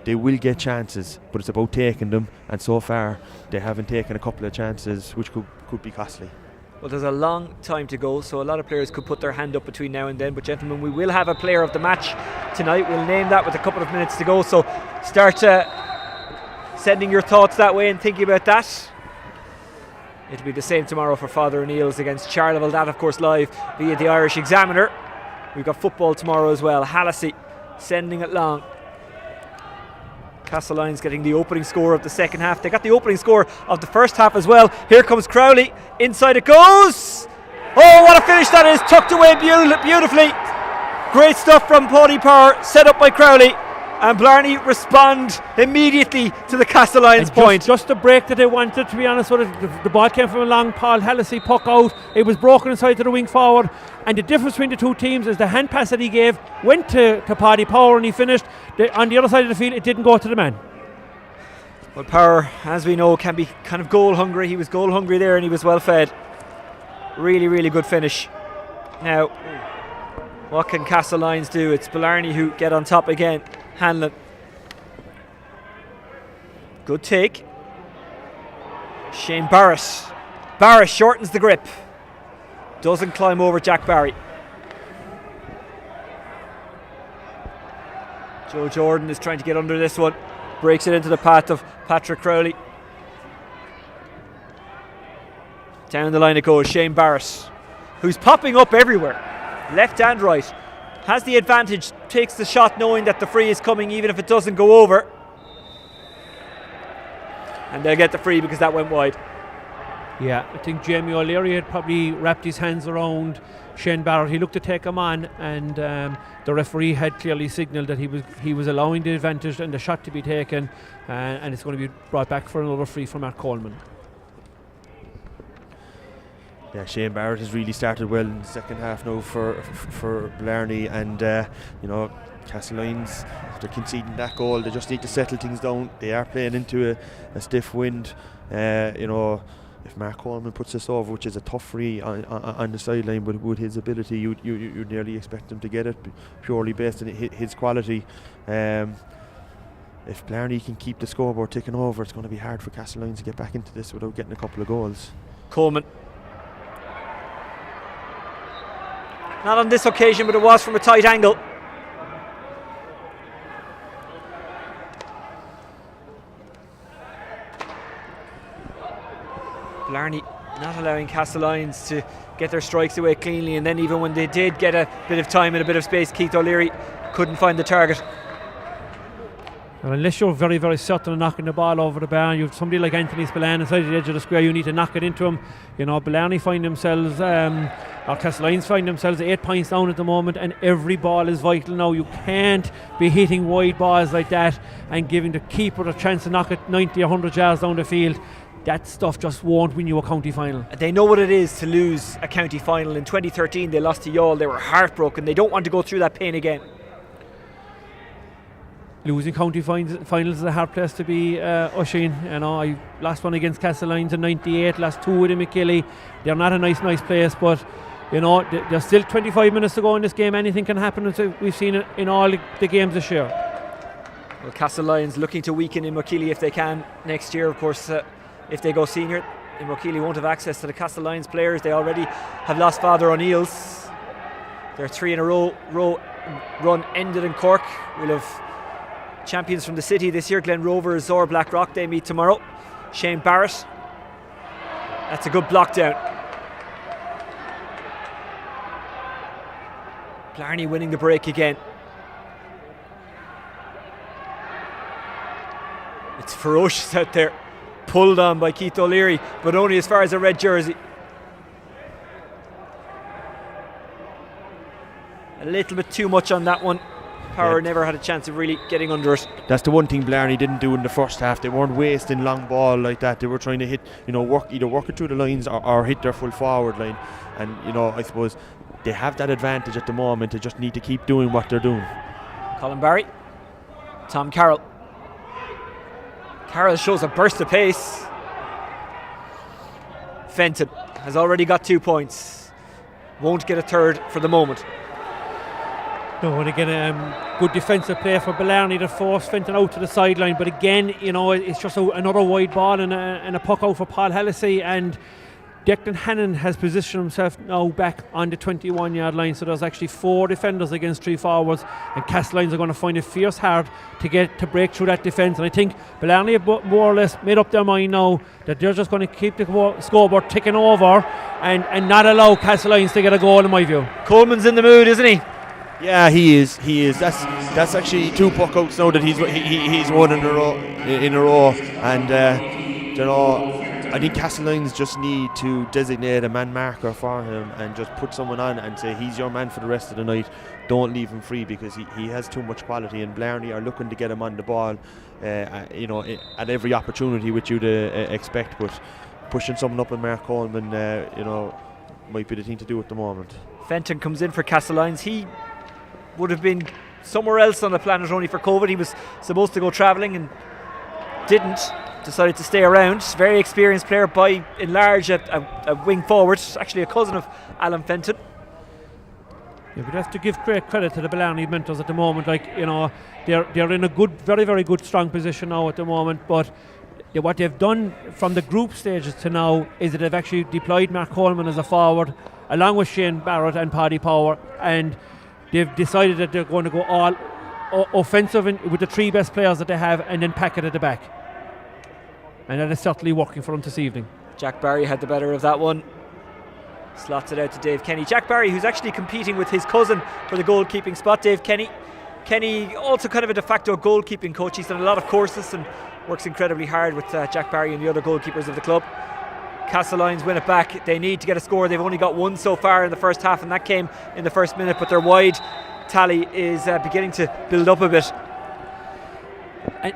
Speaker 3: they will get chances, but it's about taking them, and so far they haven't taken a couple of chances which could be costly.
Speaker 1: Well, there's a long time to go, so a lot of players could put their hand up between now and then. But gentlemen, we will have a player of the match tonight. We'll name that with a couple of minutes to go, so start sending your thoughts that way and thinking about that. It'll be the same tomorrow for Father O'Neill's against Charleville. That, of course, live via the Irish Examiner. We've got football tomorrow as well. Hallisey sending it long. Castlelyons getting the opening score of the second half. They got the opening score of the first half as well. Here comes Crowley. Inside it goes. Oh, what a finish that is. Tucked away beautifully. Great stuff from Paddy Power. Set up by Crowley. And Blarney respond immediately to the Castlelyons point.
Speaker 2: Just the break that they wanted, to be honest with it. The ball came from a long Paul Hallisey puck out. It was broken inside to the wing forward. And the difference between the two teams is the hand pass that he gave went to Paddy Power and he finished. On the other side of the field, it didn't go to the man.
Speaker 1: Well, Power, as we know, can be kind of goal hungry. He was goal hungry there and he was well fed. Really, really good finish. Now, what can Castlelyons do? It's Blarney who get on top again. Hanlon. Good take. Shane Barrett. Barrett shortens the grip. Doesn't climb over Jack Barry. Joe Jordan is trying to get under this one. Breaks it into the path of Patrick Crowley. Down the line it goes. Shane Barrett, who's popping up everywhere, left and right. Has the advantage, takes the shot knowing that the free is coming even if it doesn't go over. And they'll get the free because that went wide.
Speaker 2: Yeah, I think Jamie O'Leary had probably wrapped his hands around Shane Barrett. He looked to take him on, and the referee had clearly signalled that he was allowing the advantage and the shot to be taken, and it's going to be brought back for another free from Mark Coleman.
Speaker 3: Yeah, Shane Barrett has really started well in the second half now for Blarney, and Castlelyons, after conceding that goal, they just need to settle things down. They are playing into a stiff wind. If Mark Coleman puts this over, which is a tough free on the sideline, but with his ability, you'd nearly expect him to get it purely based on his quality. If Blarney can keep the scoreboard ticking over, it's going to be hard for Castlelyons to get back into this without getting a couple of goals.
Speaker 1: Coleman. Not on this occasion, but it was from a tight angle. Blarney not allowing Castlelyons to get their strikes away cleanly, and then even when they did get a bit of time and a bit of space, Keith O'Leary couldn't find the target.
Speaker 2: And unless you're very, very certain of knocking the ball over the bar, you've somebody like Anthony Spillane inside the edge of the square, you need to knock it into him. Blarney find themselves, or Castlelyons find themselves 8 points down at the moment, and every ball is vital now. You can't be hitting wide balls like that and giving the keeper a chance to knock it 90 or 100 yards down the field. That stuff just won't win you a county final.
Speaker 1: They know what it is to lose a county final. In 2013 they lost to Youghal. They were heartbroken. They don't want to go through that pain again.
Speaker 2: Losing county finals is a hard place to be, Oisin. I last one against Castlelyons in 98, last two with McKilly. They're not a nice place, but there's still 25 minutes to go in this game. Anything can happen. We've seen it in all the games this year.
Speaker 1: Well, Castlelyons looking to weaken Inverkeely if they can next year. Of course, if they go senior, Inverkeely won't have access to the Castlelyons players. They already have lost Father O'Neill's. Their 3 in a row run ended in Cork. We'll have champions from the city this year, Glen Rovers or Blackrock. They meet tomorrow. Shane Barrett. That's a good block down. Blarney winning the break again. It's ferocious out there. Pulled on by Keith O'Leary, but only as far as a red jersey. A little bit too much on that one. Power never had a chance of really getting under it.
Speaker 3: That's the one thing Blarney didn't do in the first half. They weren't wasting long ball like that. They were trying to hit, work it through the lines or hit their full forward line. And I suppose they have that advantage at the moment. They just need to keep doing what they're doing.
Speaker 1: Colin Barry, Tom Carroll. Carroll shows a burst of pace. Fenton has already got 2 points. Won't get a third for the moment.
Speaker 2: No, and again, good defensive play for Blarney that forced Fenton out to the sideline. But again, it's just another wide ball and a puck out for Paul Hallisey. And Declan Hannon has positioned himself now back on the 21-yard line. So there's actually 4 defenders against 3 forwards. And Castlelyons are going to find it fierce hard to break through that defence. And I think Blarney have more or less made up their mind now that they're just going to keep the scoreboard ticking over and not allow Castlelyons to get a goal, in my view.
Speaker 1: Coleman's in the mood, isn't he?
Speaker 3: Yeah, he is. That's actually 2 puck outs now that he's won in a row. And I think Castlelyons just need to designate a man marker for him and just put someone on and say he's your man for the rest of the night. Don't leave him free because he has too much quality, and Blarney are looking to get him on the ball at every opportunity, which you'd expect. But pushing someone up in Mark Coleman might be the thing to do at the moment.
Speaker 1: Fenton comes in for Castlelyons. He would have been somewhere else on the planet only for COVID. He was supposed to go travelling and didn't. Decided to stay around. Very experienced player, by and large a wing forward, actually a cousin of Alan Fenton.
Speaker 2: Yeah, but have to give great credit to the Blarney mentors at the moment. They're in a good, very, very good, strong position now at the moment. But what they've done from the group stages to now is that they've actually deployed Mark Coleman as a forward, along with Shane Barrett and Paddy Power, and they've decided that they're going to go all offensive with the 3 best players that they have, and then pack it at the back. And that is certainly working for them this evening.
Speaker 1: Jack Barry had the better of that one. Slots it out to Dave Kenny. Jack Barry, who's actually competing with his cousin for the goalkeeping spot, Dave Kenny. Kenny, also kind of a de facto goalkeeping coach. He's done a lot of courses and works incredibly hard with Jack Barry and the other goalkeepers of the club. Castlelyons win it back. They need to get a score. They've only got 1 so far in the first half, and that came in the first minute, but their wide tally is beginning to build up a bit.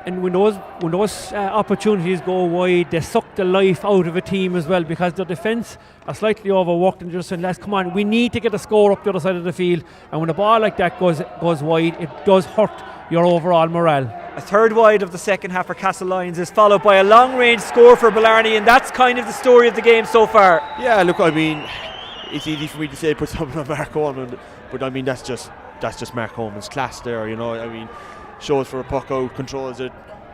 Speaker 2: And when those opportunities go wide, they suck the life out of a team as well, because their defence are slightly overworked and just saying, "Let's come on, we need to get a score up the other side of the field." And when a ball like that goes wide, it does hurt your overall morale.
Speaker 1: A third wide of the second half for Castlelyons is followed by a long-range score for Blarney, and that's kind of the story of the game so far.
Speaker 3: Yeah, look, I mean, it's easy for me to say put something on Mark Coleman, but I mean that's just Mark Coleman's class there. I mean, shows for a puck out, controls it,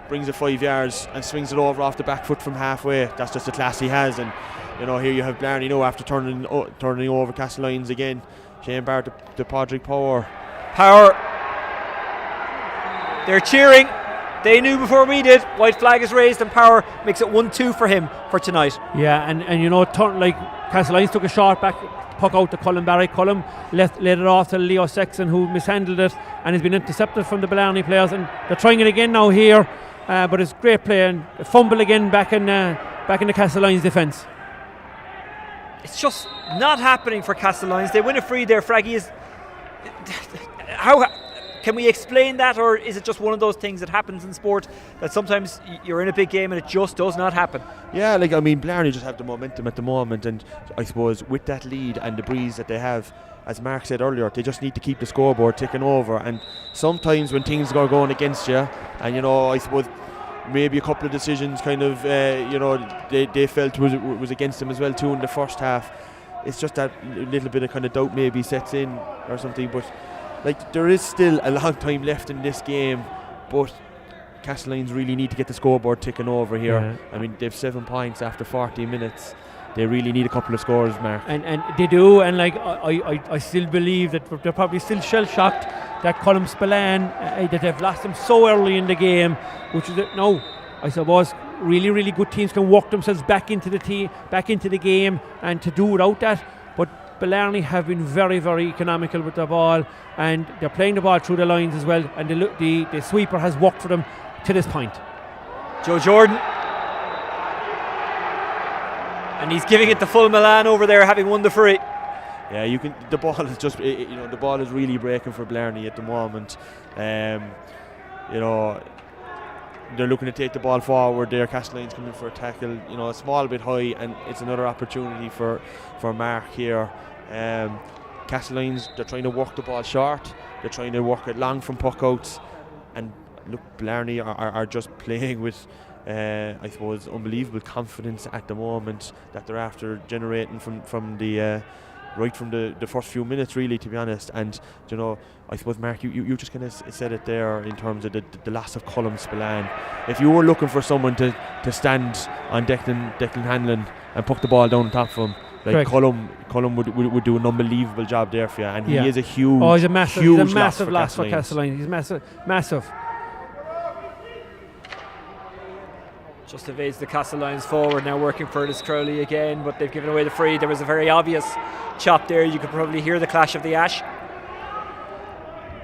Speaker 3: brings it 5 yards and swings it over off the back foot from halfway. That's just the class he has. And here you have Blarney after turning over Castlelyons again. Shane Barrett to Padraig Power.
Speaker 1: They're cheering. They knew before we did. White flag is raised and Power makes it 1-2 for him for tonight.
Speaker 2: Yeah, and Castlelyons took a short back puck out to Colin Barry. Colin let it off to Leo Sexton, who mishandled it and has been intercepted from the Blarney players, and they're trying it again now here, but it's great play and a fumble again back in the Castlelyons defence.
Speaker 1: It's just not happening for Castlelyons. They win a free there. Fraggy is how can we explain that, or is it just one of those things that happens in sport that sometimes you're in a big game and it just does not happen?
Speaker 3: Yeah, Blarney just have the momentum at the moment, and I suppose with that lead and the breeze that they have, as Mark said earlier, they just need to keep the scoreboard ticking over. And sometimes when things are going against you, and I suppose maybe a couple of decisions kind of they felt was against them as well too in the first half, it's just that little bit of kind of doubt maybe sets in or something. But there is still a long time left in this game, but Castlelyons really need to get the scoreboard ticking over here. Yeah. I mean, they've 7 points after 40 minutes. They really need a couple of scores, Mark.
Speaker 2: And they do, and I still believe that they're probably still shell-shocked that Colm Spillane, that they've lost them so early in the game, which is no, I suppose really, really good teams can work themselves back into the game, and to do without that. But Blarney have been very, very economical with the ball, and they're playing the ball through the lines as well, and the sweeper has worked for them to this point.
Speaker 1: Joe Jordan, and he's giving it the full Milan over there, having won the free.
Speaker 3: Yeah, you can. The ball is just, the ball is really breaking for Blarney at the moment. They're looking to take the ball forward there. Castlelyons coming for a tackle, a small bit high, and it's another opportunity for Mark here. Castlelyons, they're trying to work the ball short. They're trying to work it long from puck outs, and look, Blarney are just playing with, I suppose, unbelievable confidence at the moment that they're after generating from the right from the first few minutes, really, to be honest. And I suppose, Mark, you just kind of said it there in terms of the loss of Colm Spillane. If you were looking for someone to stand on Declan Hanlon and puck the ball down top of him, like Colm would do an unbelievable job there for you, and he is a huge,
Speaker 2: he's a massive loss for
Speaker 3: Castlelyons.
Speaker 2: He's massive.
Speaker 1: Just evades the Castlelyons forward, now working for this Crowley again, but they've given away the free. There was a very obvious chop there. You could probably hear the clash of the ash.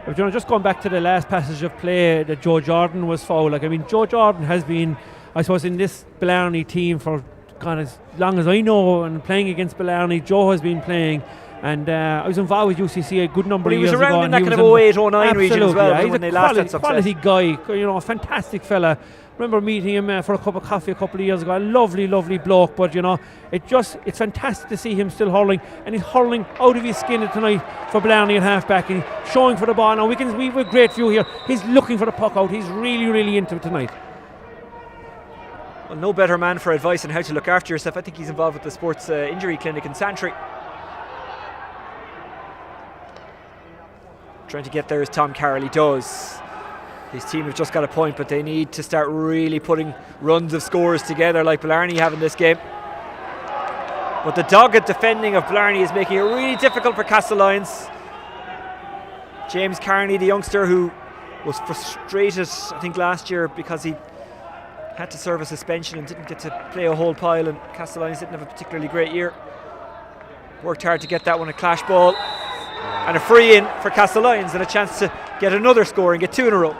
Speaker 2: But just going back to the last passage of play, that Joe Jordan was fouled. Joe Jordan has been, I suppose, in this Blarney team for God, as long as I know, and playing against Blarney, Joe has been playing. And I was involved with UCC a good number of years ago.
Speaker 1: He was around in that kind of 08-09 region as well.
Speaker 2: He's
Speaker 1: when
Speaker 2: a
Speaker 1: they last had success.
Speaker 2: quality guy, a fantastic fella. Remember meeting him for a cup of coffee a couple of years ago. A lovely bloke, but it's fantastic to see him still hurling, and he's hurling out of his skin tonight for Blarney at half-back, and he's showing for the ball. Now we've a great view here. He's looking for the puck out. He's really into it tonight.
Speaker 1: Well, no better man for advice on how to look after yourself. I think he's involved with the sports injury clinic in Santry. Trying to get there as Tom Carroll. He does. His team have just got a point, but they need to start really putting runs of scores together like Blarney have in this game. But the dogged defending of Blarney is making it really difficult for Castlelyons. James Carney, the youngster who was frustrated, I think, last year because he had to serve a suspension and didn't get to play a whole pile, and Castlelyons didn't have a particularly great year. Worked hard to get that one, a clash ball and a free in for Castlelyons, and a chance to get another score and get two in a row.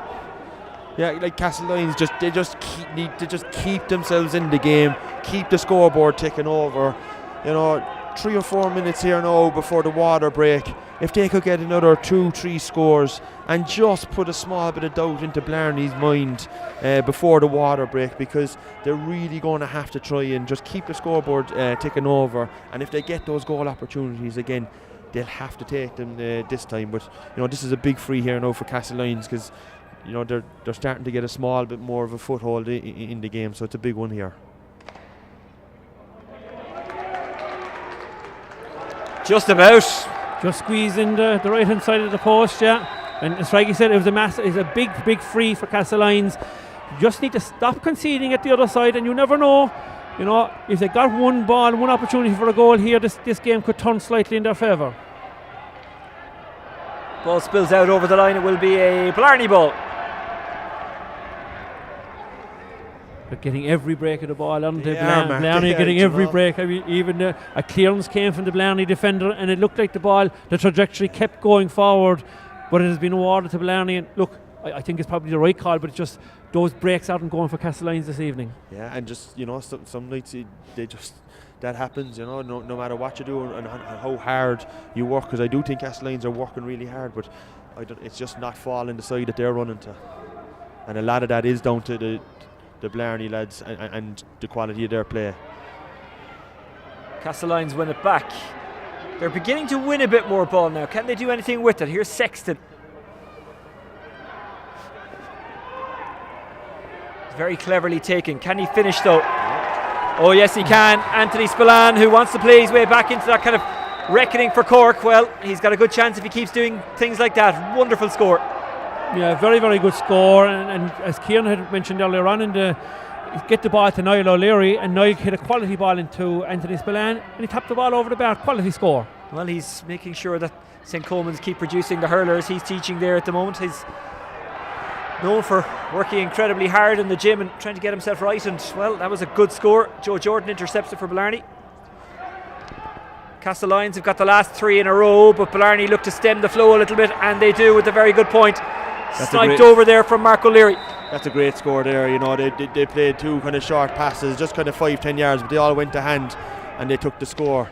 Speaker 3: Yeah, like Castlelyons, need to keep themselves in the game, keep the scoreboard ticking over. 3 or 4 minutes here now before the water break. If they could get another 2-3 scores and just put a small bit of doubt into Blarney's mind before the water break, because they're really going to have to try and just keep the scoreboard ticking over. And if they get those goal opportunities again, they'll have to take them this time. But this is a big free here now for Castlelyons, because they're starting to get a small bit more of a foothold in the game, so it's a big one here.
Speaker 1: Just about.
Speaker 2: Just squeezed in the right hand side of the post, yeah. And as Frankie said, it was a big free for Castlelyons. You just need to stop conceding at the other side, and you never know. If they got one ball, one opportunity for a goal here, this game could turn slightly in their favour.
Speaker 1: Ball spills out over the line. It will be a Blarney ball.
Speaker 2: They're getting every break of the ball on the
Speaker 3: Blarney
Speaker 2: getting every break. Even a clearance came from the Blarney defender, and it looked like the trajectory kept going forward, but it has been awarded to Blarney. And look, I think it's probably the right call, but it's just those breaks aren't going for Castlelyons this evening.
Speaker 3: Yeah, and just some nights that happens. No matter what you do and how hard you work, because I do think Castlelyons are working really hard, but it's just not falling the side that they're running to, and a lot of that is down to the Blarney lads and the quality of their play.
Speaker 1: Castlelyons win it back. They're beginning to win a bit more ball now. Can they do anything with it? Here's Sexton. Very cleverly taken. Can he finish though? Oh yes, he can. Anthony Spillane, who wants to play his way back into that kind of reckoning for Cork. Well, he's got a good chance if he keeps doing things like that. Wonderful score.
Speaker 2: Yeah, very good score, and as Kieran had mentioned earlier on, get the ball to Niall O'Leary, and Niall hit a quality ball into Anthony Spillane, and he tapped the ball over the bar. Quality score.
Speaker 1: Well, he's making sure that St. Coleman's keep producing the hurlers he's teaching there at the moment. He's known for working incredibly hard in the gym and trying to get himself right, and well, that was a good score. Joe Jordan intercepts it for Blarney. Castlelyons have got the last 3 in a row, but Blarney look to stem the flow a little bit, and they do with a very good point. Sniped over there from Mark O'Leary.
Speaker 3: That's a great score there. They played 2 kind of short passes, just kind of 5-10 yards, but they all went to hand and they took the score.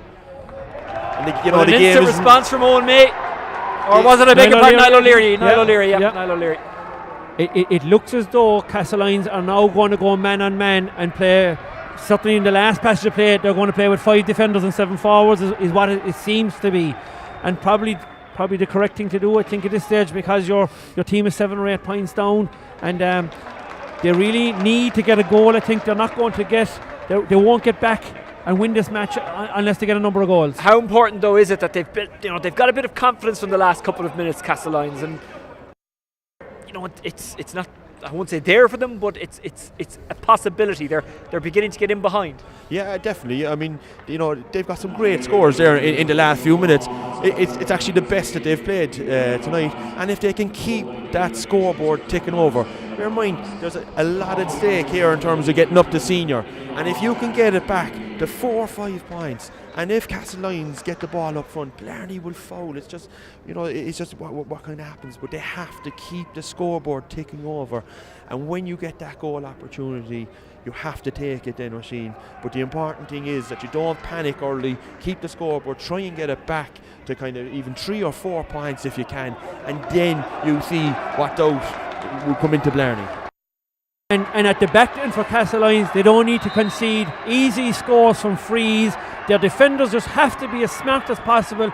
Speaker 3: And
Speaker 1: An
Speaker 3: the game
Speaker 1: instant
Speaker 3: is
Speaker 1: response from Owen May, or was it a bigger part? Niall O'Leary. Niall O'Leary.
Speaker 2: It looks as though Castlelyons are now going to go man on man and play. Certainly in the last passage of play, they're going to play with 5 defenders and 7 forwards. Is what it seems to be, and probably the correct thing to do, I think, at this stage, because your team is 7 or 8 points down, and they really need to get a goal. I think they're not going to get. They won't get back and win this match unless they get a number of goals.
Speaker 1: How important though is it that they've built, they've got a bit of confidence from the last couple of minutes, Castlelyons, and it's not, I won't say there for them, but it's a possibility. They're beginning to get in behind.
Speaker 3: Yeah, definitely. I mean, they've got some great scores there in the last few minutes. It's actually the best that they've played tonight, and if they can keep that scoreboard ticking over, bear in mind there's a lot at stake here in terms of getting up to senior, and if you can get it back to 4 or 5 points, and if Castlelyons get the ball up front, Blarney will foul. It's just, it's just what kind of happens. But they have to keep the scoreboard ticking over, and when you get that goal opportunity, you have to take it then, Oisín. But the important thing is that you don't panic early. Keep the scoreboard, try and get it back to kind of even 3 or 4 points if you can, and then you see what doubt will come into Blarney.
Speaker 2: And at the back end for Castlelyons, they don't need to concede easy scores from frees. Their defenders just have to be as smart as possible,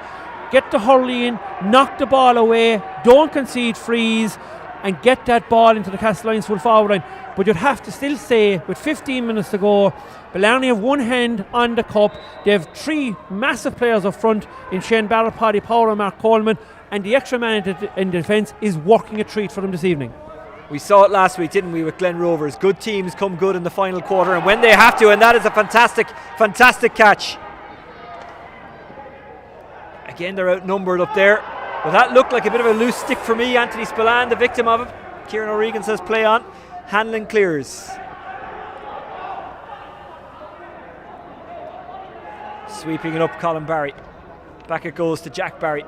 Speaker 2: get the hurley in, knock the ball away, don't concede frees, and get that ball into the Castlelyons full forward line. But you'd have to still say, with 15 minutes to go, Blarney have one hand on the cup. They have 3 massive players up front in Shane Barrett, Paddy Power and Mark Coleman, and the extra man in defence is working a treat for them this evening.
Speaker 1: We saw it last week, didn't we, with Glen Rovers? Good teams come good in the final quarter, and when they have to, and that is a fantastic catch. Again, they're outnumbered up there. But that looked like a bit of a loose stick for me. Anthony Spillane, the victim of it. Kieran O'Regan says play on. Hanlon clears. Sweeping it up, Colin Barry. Back it goes to Jack Barry.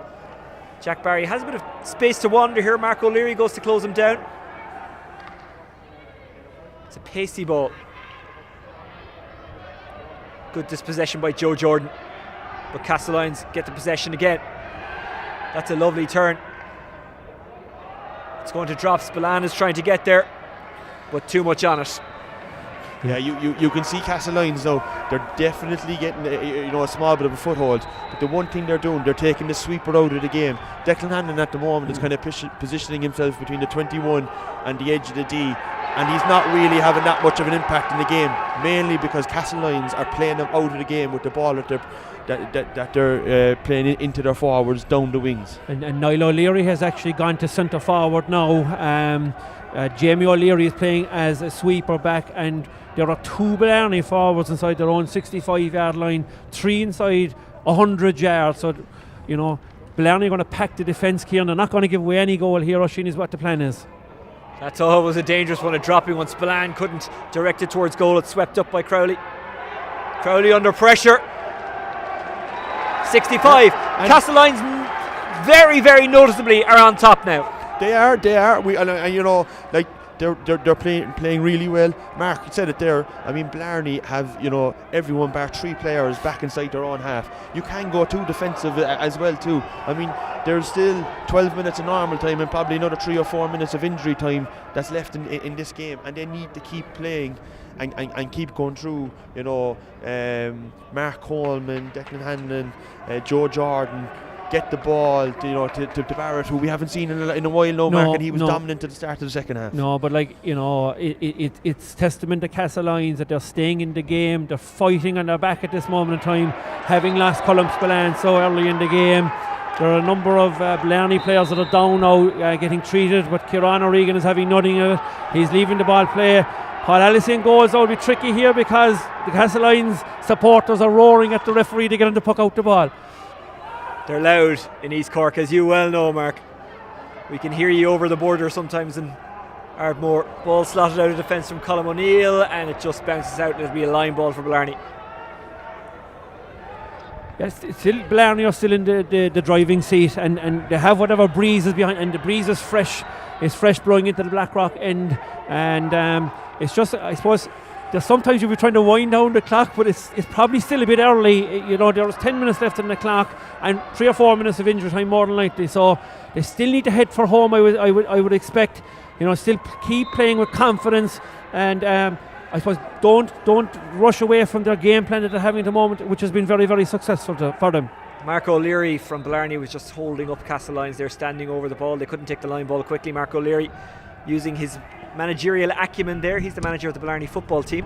Speaker 1: Jack Barry has a bit of space to wander here. Mark O'Leary goes to close him down. It's a pacey ball. Good dispossession by Joe Jordan. But Castlelyons get the possession again. That's a lovely turn. It's going to drop. Spillane is trying to get there, but too much on it.
Speaker 3: Yeah, you can see Castlelyons now. They're definitely getting a small bit of a foothold. But the one thing they're doing, they're taking the sweeper out of the game. Declan Hanlon at the moment is kind of positioning himself between the 21 and the edge of the D, and he's not really having that much of an impact in the game. Mainly because Castlelyons are playing them out of the game with the ball that they're playing into their forwards down the wings.
Speaker 2: And Niall O'Leary has actually gone to centre forward now. Jamie O'Leary is playing as a sweeper back, and there are 2 Blarney forwards inside their own 65-yard line, 3 inside 100 yards. So, Blarney are going to pack the defence here, and they're not going to give away any goal here. Oisín, is what the plan is.
Speaker 1: That's all. It was a dangerous one, a dropping one. Spillane couldn't direct it towards goal. It's swept up by Crowley. Crowley under pressure. 65. Castlelyons very, very noticeably are on top now.
Speaker 3: They are. They're playing really well. Mark said it there. I mean, Blarney have everyone bar 3 players back inside their own half. You can go too defensive as well too. I mean, there's still 12 minutes of normal time and probably another 3 or 4 minutes of injury time that's left in this game, and they need to keep playing and keep going through. Mark Coleman, Declan Hanlon, Joe Jordan. Get the ball to Barrett, who we haven't seen in a while now, Mark, and he was dominant at the start of the second half.
Speaker 2: No, but it's testament to Castlelyons that they're staying in the game, they're fighting on their back at this moment in time, having lost Colm Spillane so early in the game. There are a number of Blarney players that are down now getting treated, but Kieran O'Regan is having nothing of it. He's leaving the ball play. Paul Allison goals will be tricky here because the Castlelyons supporters are roaring at the referee to get him to puck out the ball.
Speaker 1: They're loud in East Cork, as you well know, Mark. We can hear you over the border sometimes in Ardmore. Ball slotted out of defence from Colm O'Neill, and it just bounces out, and it'll be a line ball for Blarney.
Speaker 2: Yes, still Blarney are still in the driving seat, and they have whatever breeze is behind, and the breeze is fresh blowing into the Blackrock end, and it's just, I suppose, there's sometimes you'll be trying to wind down the clock, but it's probably still a bit early. You know, there was 10 minutes left on the clock and 3 or 4 minutes of injury time more than likely. So they still need to head for home. I would expect. You know, still keep playing with confidence and I suppose don't rush away from their game plan that they're having at the moment, which has been very, very successful for them.
Speaker 1: Mark O'Leary from Blarney was just holding up Castlelyons. They're standing over the ball. They couldn't take the line ball quickly. Mark O'Leary using his managerial acumen there. He's the manager of the Blarney football team.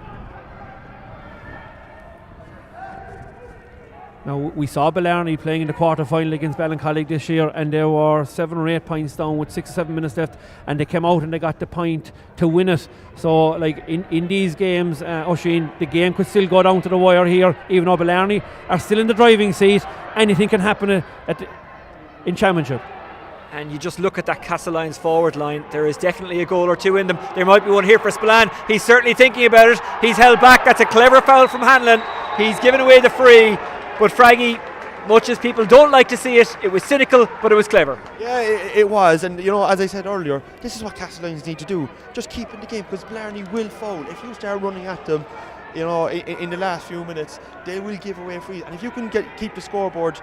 Speaker 2: Now, we saw Blarney playing in the quarter-final against Ballincollig this year, and they were 7 or 8 points down with 6 or 7 minutes left, and they came out and they got the point to win it. So, like, in these games, Oisin, the game could still go down to the wire here, even though Blarney are still in the driving seat. Anything can happen in Championship.
Speaker 1: And you just look at that Castlelyons forward line, there is definitely a goal or two in them. There might be one here for Spillane. He's certainly thinking about it. He's held back. That's a clever foul from Hanlon. He's given away the free. But Fraggy, much as people don't like to see it, it was cynical, but it was clever.
Speaker 3: Yeah, it was, and you know, as I said earlier, this is what Castlelyons need to do. Just keep in the game, because Blarney will foul. If you start running at them, you know, in the last few minutes, they will give away free. And if you can keep the scoreboard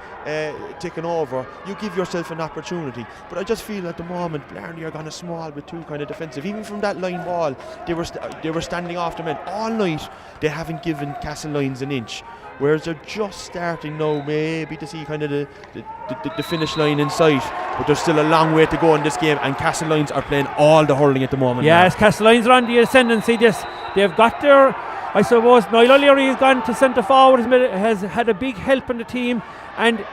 Speaker 3: ticking over, you give yourself an opportunity. But I just feel at the moment, Blarney are gone small with too kind of defensive. Even from that line ball, they were standing off the men all night. They haven't given Castlelyons an inch. Whereas they're just starting now maybe to see kind of the finish line in sight, but there's still a long way to go in this game, and Castlelyons are playing all the hurling at the moment.
Speaker 2: Yes, Castlelyons are on the ascendancy. They've got their, I suppose, Niall O'Leary has gone to centre forward, has had a big help in the team, and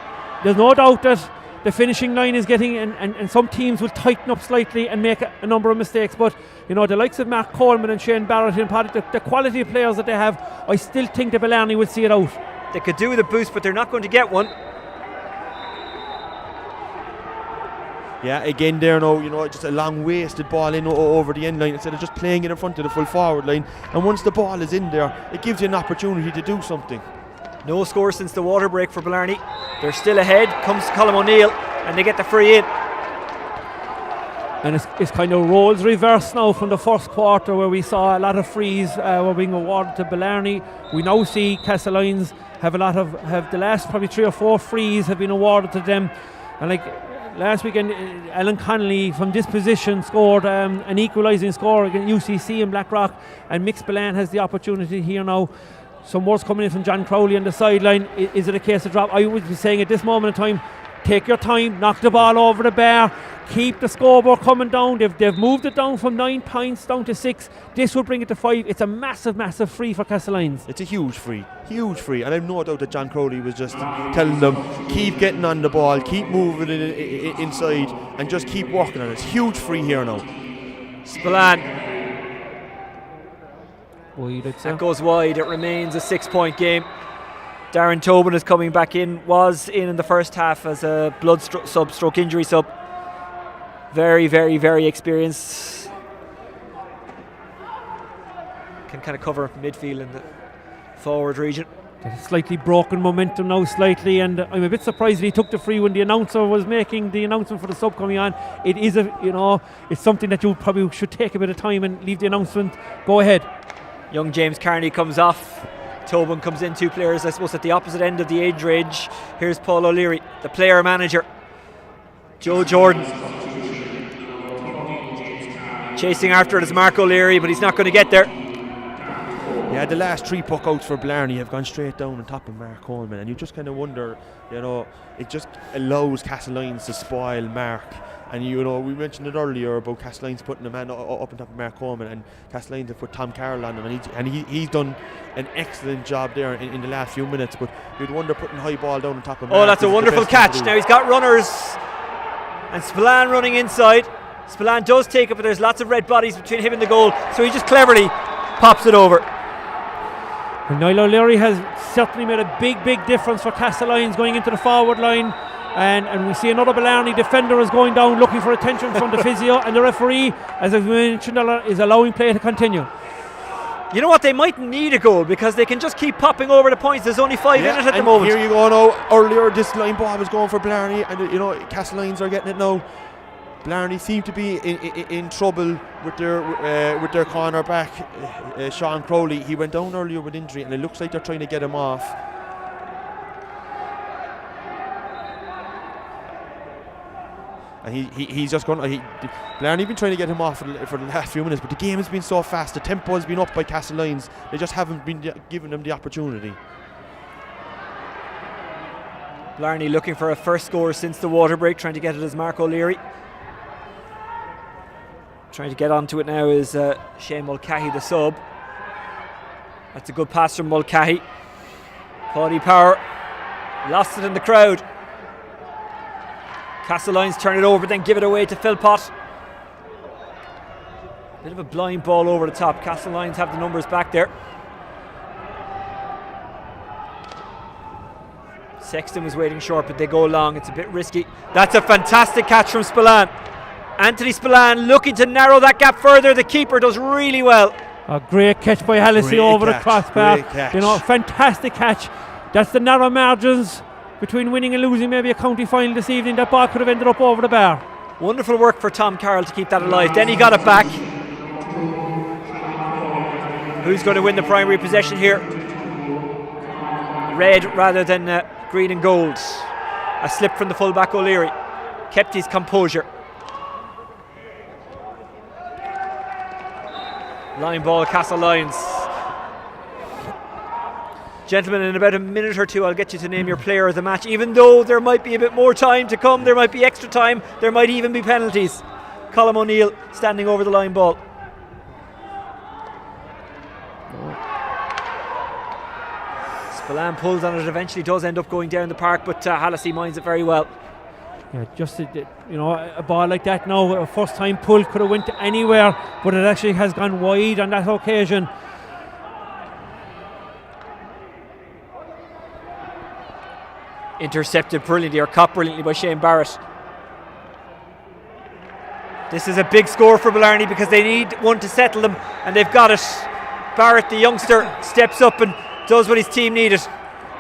Speaker 2: there's no doubt that the finishing line is getting, and some teams will tighten up slightly and make a number of mistakes, but you know, the likes of Mark Coleman and Shane Barrett and the quality of players that they have, I still think the Blarney will see it out.
Speaker 1: They could do with a boost, but they're not going to get one.
Speaker 3: Yeah, again there now, you know, just a long wasted ball in over the end line instead of just playing it in front of the full forward line. And once the ball is in there, it gives you an opportunity to do something.
Speaker 1: No score since the water break for Blarney. They're still ahead. Comes Colm O'Neill, and they get the free in.
Speaker 2: And it's kind of roles reversed now from the first quarter, where we saw a lot of frees were being awarded to Blarney. We now see Castlelyons have the last probably 3 or 4 frees have been awarded to them. And like last weekend, Alan Connolly from this position scored an equalising score against UCC in Blackrock, and Mick Spillane has the opportunity here now. Some words coming in from John Crowley on the sideline. Is it a case of drop? I would be saying at this moment in time, take your time, knock the ball over the bar, keep the scoreboard coming down. They've moved it down from 9 points down to 6. This will bring it to 5. It's a massive, massive free for Castlelyons.
Speaker 3: It's a huge free, and I've no doubt that John Crowley was just telling them, keep getting on the ball, keep moving it inside, and just keep working on it. It's huge free here now.
Speaker 1: Spillane.
Speaker 2: That
Speaker 1: goes wide. It remains a 6-point game. Darren Tobin is coming back in. Was in the first half as a blood stroke injury sub. Very, very, very experienced. Can kind of cover midfield in the forward region.
Speaker 2: Slightly broken momentum now, slightly, and I'm a bit surprised that he took the free when the announcer was making the announcement for the sub coming on. It is it's something that you probably should take a bit of time and leave the announcement. Go ahead.
Speaker 1: Young James Carney comes off. Tobin comes in. 2 players, I suppose, at the opposite end of the age range. Here's Paul O'Leary, the player manager. Joe Jordan chasing after it is Mark O'Leary, but he's not going to get there.
Speaker 3: Yeah, the last 3 puck-outs for Blarney have gone straight down on top of Mark Coleman, and you just kind of wonder, you know, it just allows Castlelyons to spoil Mark. And you know, we mentioned it earlier about Castlelyons putting a man up on top of Mark Coleman, and Castlelyons have put Tom Carroll on him, and he's done an excellent job there in the last few minutes. But you'd wonder putting high ball down on top of Mark.
Speaker 1: Oh, that's a wonderful catch. Now he's got runners, and Spillane running inside. Spillane does take it, but there's lots of red bodies between him and the goal, so he just cleverly pops it over.
Speaker 2: And Niall O'Leary has certainly made a big, big difference for Castlelyons going into the forward line. And we see another Blarney defender is going down looking for attention from the physio, and the referee, as I've mentioned, is allowing play to continue.
Speaker 1: You know what, they mightn't need a goal because they can just keep popping over the points. There's only 5 in it at the moment.
Speaker 3: Here you go now. Earlier this line ball was going for Blarney, and you know, Castlelyons are getting it now. Blarney seem to be in trouble with their corner back, Sean Crowley. He went down earlier with injury, and it looks like they're trying to get him off. And he's just gone. Blarney been trying to get him off for the last few minutes, but the game has been so fast. The tempo has been up by Castlelyons. They just haven't been giving them the opportunity.
Speaker 1: Blarney looking for a first score since the water break, trying to get it as Mark O'Leary. Trying to get onto it now is Shane Mulcahy, the sub. That's a good pass from Mulcahy. Paddy Power lost it in the crowd. Castlelyons turn it over, then give it away to Philpott. Bit of a blind ball over the top. Castlelyons have the numbers back there. Sexton was waiting short, but they go long. It's a bit risky. That's a fantastic catch from Spillane. Anthony Spillane looking to narrow that gap further. The keeper does really well.
Speaker 2: A great catch by Hallisey over the crossbar. You know, fantastic catch. That's the narrow margins between winning and losing maybe a county final this evening. That ball could have ended up over the bar.
Speaker 1: Wonderful work for Tom Carroll to keep that alive. Then he got it back. Who's going to win the primary possession here? Red rather than green and gold. A slip from the fullback O'Leary. Kept his composure. Line ball, Castlelyons. Gentlemen, in about a minute or two I'll get you to name your player of the match, even though there might be a bit more time to come. There might be extra time. There might even be penalties. Colm O'Neill standing over the line ball. Spillane pulls on it, eventually does end up going down the park, but Hallisey minds it very well.
Speaker 2: Yeah, just a ball like that now, a first time pull could have went anywhere, but it actually has gone wide on that occasion.
Speaker 1: Intercepted brilliantly, or caught brilliantly by Shane Barrett. This is a big score for Blarney because they need one to settle them, and they've got it. Barrett, the youngster, steps up and does what his team needed.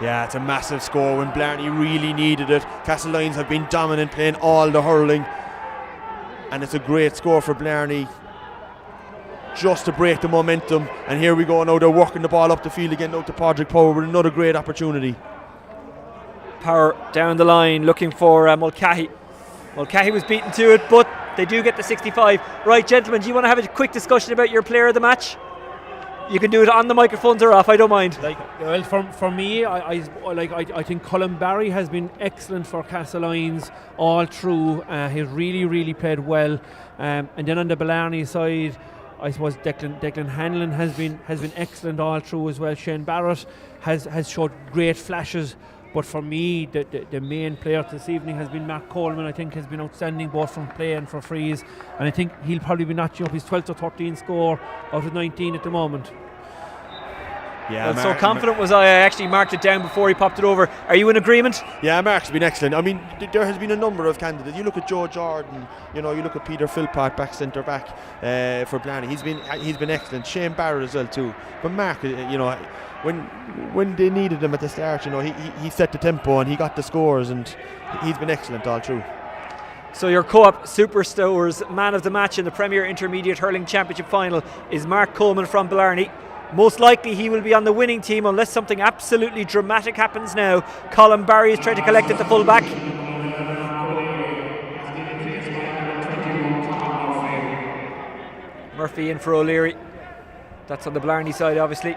Speaker 3: Yeah, it's a massive score when Blarney really needed it. Castlelyons have been dominant, playing all the hurling, and it's a great score for Blarney just to break the momentum. And here we go now, they're working the ball up the field again, out to Padraig Power with another great opportunity.
Speaker 1: Power down the line looking for Mulcahy. Mulcahy was beaten to it, but they do get the 65. Right, gentlemen, do you want to have a quick discussion about your player of the match? You can do it on the microphones or off, I don't mind.
Speaker 2: Well, for me, I think Colm Barry has been excellent for Castlelyons all through. He's really played well. And then on the Blarney side, I suppose Declan Hanlon has been excellent all through as well. Shane Barrett has showed great flashes. But for me, the main player this evening has been Mark Coleman. I think has been outstanding both from play and for frees. And I think he'll probably be notching up his 12th or 13th score out of 19 at the moment.
Speaker 3: Yeah,
Speaker 1: well, so confident was I actually marked it down before he popped it over. Are you in agreement?
Speaker 3: Yeah, Mark's been excellent. I mean, there has been a number of candidates. You look at Joe Jordan, you look at Peter Philpott, back centre back for Blarney. He's been excellent. Shane Barrett as well too. But Mark, when they needed him at the start, he set the tempo and he got the scores, and he's been excellent all through.
Speaker 1: So your Co-op Superstores man of the match in the Premier Intermediate Hurling Championship final is Mark Coleman from Blarney. Most likely he will be on the winning team unless something absolutely dramatic happens now. Colm Barry is trying to collect at the full back. Murphy in for O'Leary. That's on the Blarney side, obviously.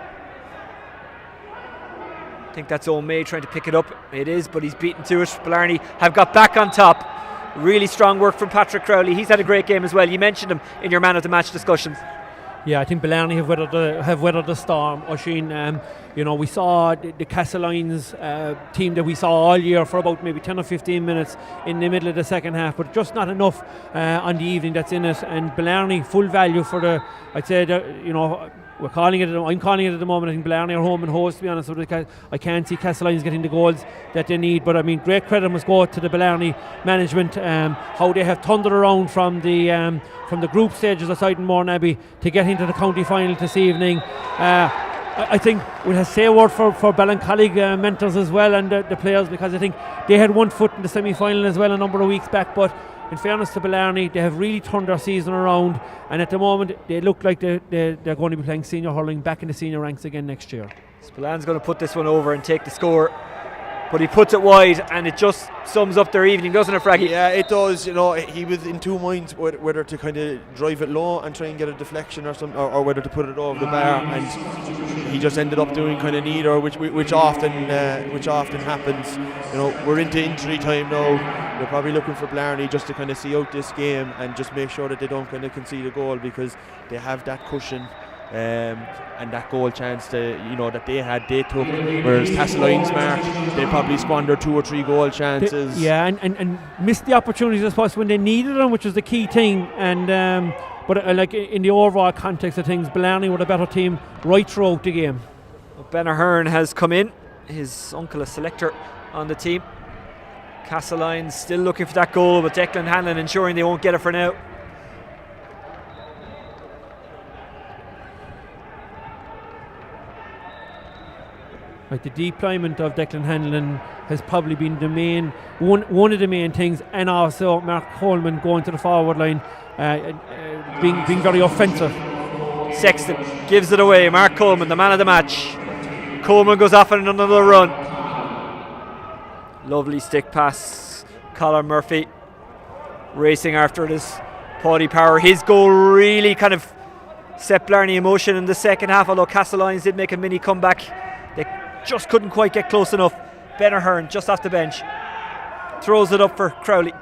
Speaker 1: I think that's O'May trying to pick it up. It is, but he's beaten to it. Blarney have got back on top. Really strong work from Patrick Crowley. He's had a great game as well. You mentioned him in your man of the match discussions.
Speaker 2: Yeah, I think Blarney have weathered the storm. Oisín, we saw the Castlelyons team that we saw all year for about maybe 10 or 15 minutes in the middle of the second half, but just not enough on the evening that's in it. And Blarney, full value for I'm calling it at the moment. I think Blarney are home and host, to be honest. I can't see Castlelyons getting the goals that they need, but I mean, great credit must go to the Blarney management, how they have thundered around from the group stages aside in Mourne Abbey to get into the county final this evening. I think we'll have to say a word for Ballincollig mentors as well, and the players, because I think they had one foot in the semi-final as well a number of weeks back, but in fairness to Blarney, they have really turned their season around, and at the moment they look like they're going to be playing senior hurling back in the senior ranks again next year.
Speaker 1: Spillan's going to put this one over and take the score, but he puts it wide, and it just sums up their evening, doesn't it, Fraggy?
Speaker 3: Yeah, it does. You know, he was in two minds whether to kind of drive it low and try and get a deflection or something, or whether to put it over the bar, and he just ended up doing kind of neither, which often happens. You know, we're into injury time now. They're probably looking for Blarney just to kind of see out this game and just make sure that they don't kind of concede a goal, because they have that cushion. And that goal chance that they took, whereas Castlelyons, Mark, they probably squandered 2 or 3 goal chances.
Speaker 2: And missed the opportunities, I suppose, when they needed them, which was the key thing. And but like in the overall context of things, Blarney were the better team right throughout the game.
Speaker 1: Ben Ahern has come in, his uncle a selector on the team. Castlelyons still looking for that goal, but Declan Hanlon ensuring they won't get it for now.
Speaker 2: Like the deployment of Declan Hanlon has probably been the main one of the main things, and also Mark Coleman going to the forward line, being very offensive.
Speaker 1: Sexton gives it away. Mark Coleman, the man of the match. Coleman goes off on another run. Lovely stick pass. Colin Murphy racing after it is Paddy Power. His goal really kind of set Blarney in motion in the second half, although Castlelyons did make a mini comeback. They just couldn't quite get close enough. Ben Ahern just off the bench throws it up for Crowley.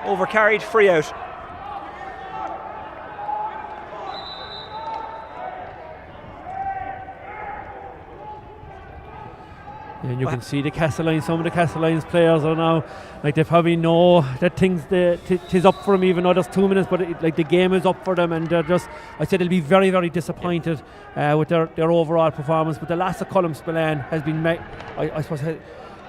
Speaker 1: Overcarried, free out.
Speaker 2: And you can see some of the Castlelyons players are now, like, they probably know that tis up for them, even though there's 2 minutes, but the game is up for them, and they're just, I said, they'll be very, very disappointed with their overall performance. But the loss of Colm Spillane has been, I suppose,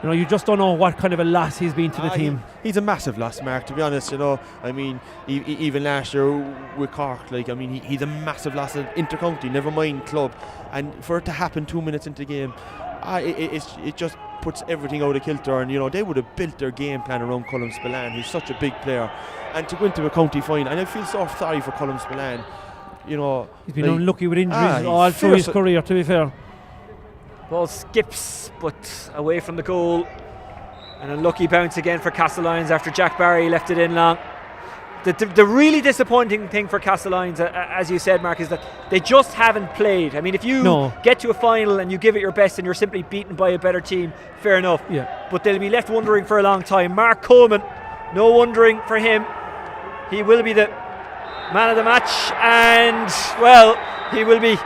Speaker 2: you just don't know what kind of a loss he's been to the team.
Speaker 3: He's a massive loss, Mark, to be honest. I mean, even last year with Cork, he's a massive loss at intercounty, never mind club, and for it to happen 2 minutes into the game, it just puts everything out of kilter. And they would have built their game plan around Colm Spillane. He's such a big player, and to go into a county final, and I feel so sorry for Colm Spillane.
Speaker 2: He's been unlucky with injuries all through his career, to be fair.
Speaker 1: Ball skips, but away from the goal. An unlucky bounce again for Castlelyons after Jack Barry left it in long. The really disappointing thing for Castlelyons, as you said, Mark, is that they just haven't played. I mean, if you get to a final and you give it your best and you're simply beaten by a better team, fair enough.
Speaker 2: Yeah.
Speaker 1: But they'll be left wondering for a long time. Mark Coleman, no wondering for him. He will be the man of the match, and, well, he will be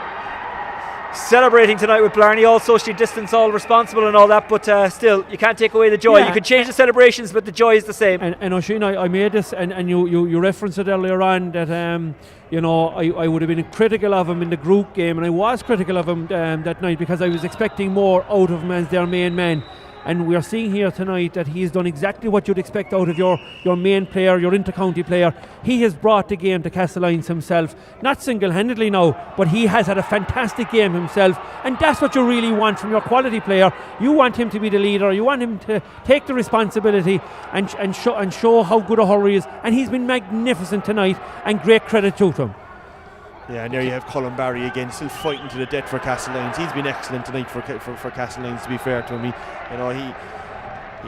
Speaker 1: celebrating tonight with Blarney, all socially distanced, all responsible and all that, but still, you can't take away the joy. You can change the celebrations, but the joy is the same.
Speaker 2: And Oisín, I made this, and you referenced it earlier on, that I would have been critical of him in the group game, and I was critical of him that night, because I was expecting more out of him as their main man. And we are seeing here tonight that he's done exactly what you'd expect out of your main player, your intercounty player. He has brought the game to Castlelyons himself, not single-handedly now, but he has had a fantastic game himself, and that's what you really want from your quality player. You want him to be the leader, you want him to take the responsibility and show how good a hurler he is, and he's been magnificent tonight, and great credit to him.
Speaker 3: Yeah, and there you have Colin Barry again, still fighting to the death for Castlelyons. He's been excellent tonight for Castlelyons, to be fair to him.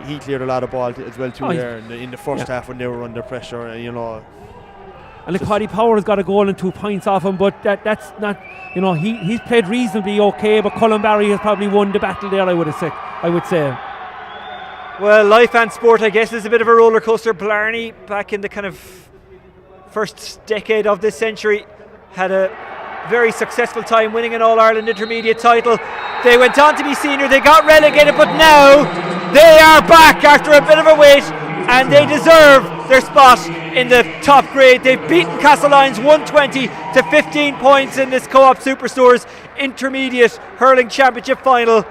Speaker 3: He cleared a lot of ball as well too there in the first half when they were under pressure.
Speaker 2: And Paddy Power has got a goal and 2 points off him, but that's not, he's played reasonably okay, but Colin Barry has probably won the battle there, I would say.
Speaker 1: Well, life and sport, I guess, is a bit of a roller coaster. Blarney, back in the kind of first decade of this century, had a very successful time winning an All-Ireland intermediate title. They went on to be senior, they got relegated, but now they are back after a bit of a wait, and they deserve their spot in the top grade. They've beaten Castlelyons 120 to 15 points in this Co-op Superstores Intermediate Hurling Championship final,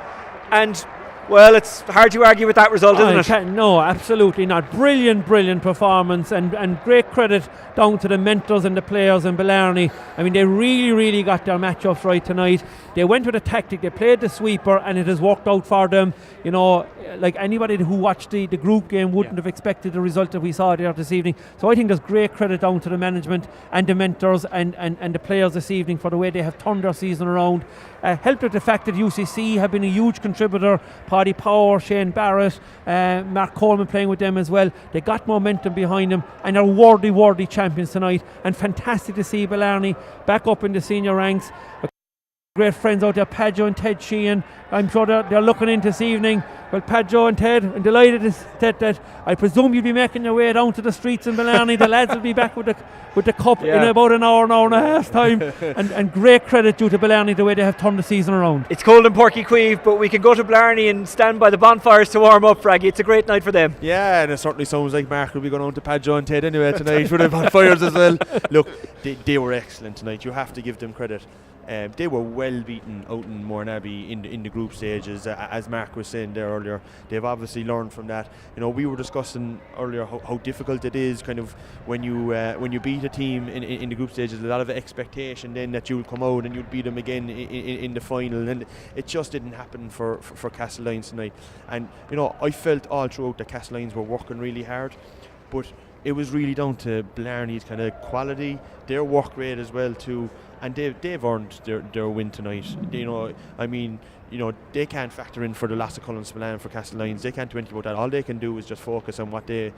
Speaker 1: and Well, it's hard to argue with that result, isn't it?
Speaker 2: No, absolutely not. Brilliant performance, and great credit down to the mentors and the players in Blarney. I mean, they really got their matchups right tonight. They went with a tactic, they played the sweeper, and it has worked out for them. You know, like anybody who watched the group game wouldn't have expected the result that we saw there this evening. So I think there's great credit down to the management and the mentors and the players this evening for the way they have turned their season around. Helped with the fact that UCC have been a huge contributor. Paddy Power, Shane Barrett, Mark Coleman playing with them as well. They got momentum behind them and are worthy champions tonight. And fantastic to see Blarney back up in the senior ranks. Great friends out there, Padjo and Ted Sheehan. I'm sure they're looking in this evening. Well, Padjo and Ted, I'm delighted that I presume you'll be making your way down to the streets in Blarney. The lads will be back with the cup in about an hour and a half time. And great credit due to Blarney the way they have turned the season around.
Speaker 1: It's cold in Porky Queeve, but we can go to Blarney and stand by the bonfires to warm up, Fraggy. It's a great night for them.
Speaker 3: Yeah, and it certainly sounds like Mark will be going on to Padjo and Ted anyway tonight for the bonfires as well. Look, they were excellent tonight. You have to give them credit. They were well beaten out in Mourneabbey in the group stages, as Mark was saying there earlier. They've obviously learned from that. You know, we were discussing earlier how difficult it is, kind of when you beat a team in the group stages. A lot of expectation then that you'll come out and you'll beat them again in the final, and it just didn't happen for Castlelyons tonight. And you know, I felt all throughout that Castlelyons were working really hard, but it was really down to Blarney's kind of quality, their work rate as well too. And they've earned their win tonight. You know, I mean, you know, they can't factor in for the loss of Cullen Spillane for Castlelyons. They can't do anything about that. All they can do is just focus on what they've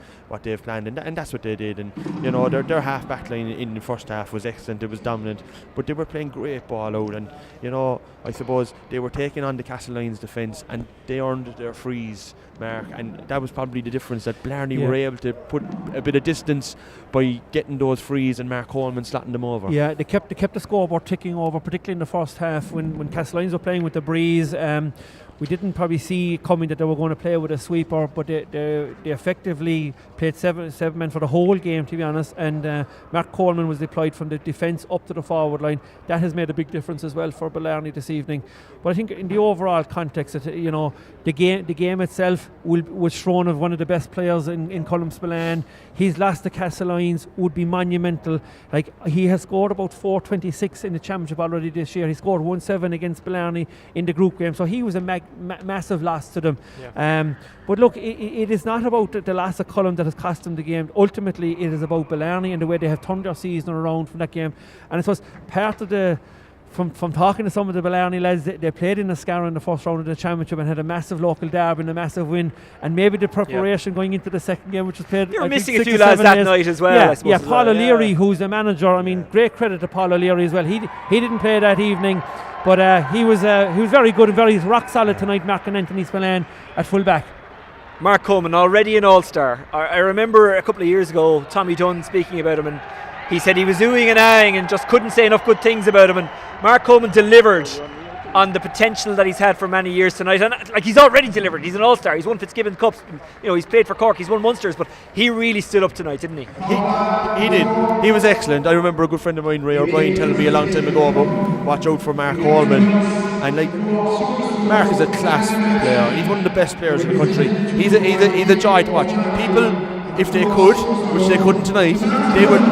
Speaker 3: planned, and that's what they did. And you know, their half back line in the first half was excellent. It was dominant, but they were playing great ball out. And you know, I suppose they were taking on the Castlelyons defence, and they earned their frees, Mark. And that was probably the difference, that Blarney were able to put a bit of distance by getting those frees and Mark Coleman slotting them over. Yeah,
Speaker 2: they kept the scoreboard ticking over, particularly in the first half when Castlelyons were playing with the breeze. We didn't probably see coming that they were going to play with a sweeper, but they effectively played seven men for the whole game, to be honest. And Mark Coleman was deployed from the defence up to the forward line. That has made a big difference as well for Blarney this evening. But I think in the overall context, you know, the game itself was thrown of one of the best players in Cullen Spillane. His loss to Castlelyons would be monumental. Like, he has scored about 426 in the championship already this year. He scored 1-7 against Blarney in the group game, so he was a massive loss to them. But look, it is not about the loss of Cullen that has cost them the game. Ultimately, it is about Blarney and the way they have turned their season around from that game. And I suppose part of from talking to some of the Blarney lads, they played in Ascara in the first round of the championship and had a massive local derby and a massive win, and maybe the preparation going into the second game, which was played.
Speaker 1: They were missing a few lads that night as well. I suppose
Speaker 2: Paul O'Leary, who's the manager. I mean, great credit to Paul O'Leary as well. He didn't play that evening, but he was very good and very rock solid tonight. Mark and Anthony Spillane at full back.
Speaker 1: Mark Coleman, already an all-star. I remember a couple of years ago Tommy Dunn speaking about him, and he said he was oohing and ahhing and just couldn't say enough good things about him. And Mark Coleman delivered on the potential that he's had for many years tonight, and like, he's already delivered. He's an all-star. He's won Fitzgibbon Cups. You know, he's played for Cork. He's won Munsters, but he really stood up tonight, didn't he?
Speaker 3: He did. He was excellent. I remember a good friend of mine, Ray O'Brien, telling me a long time ago about watch out for Mark Coleman. And like, Mark is a class player. He's one of the best players in the country. He's a joy to watch. People, if they could, which they couldn't tonight,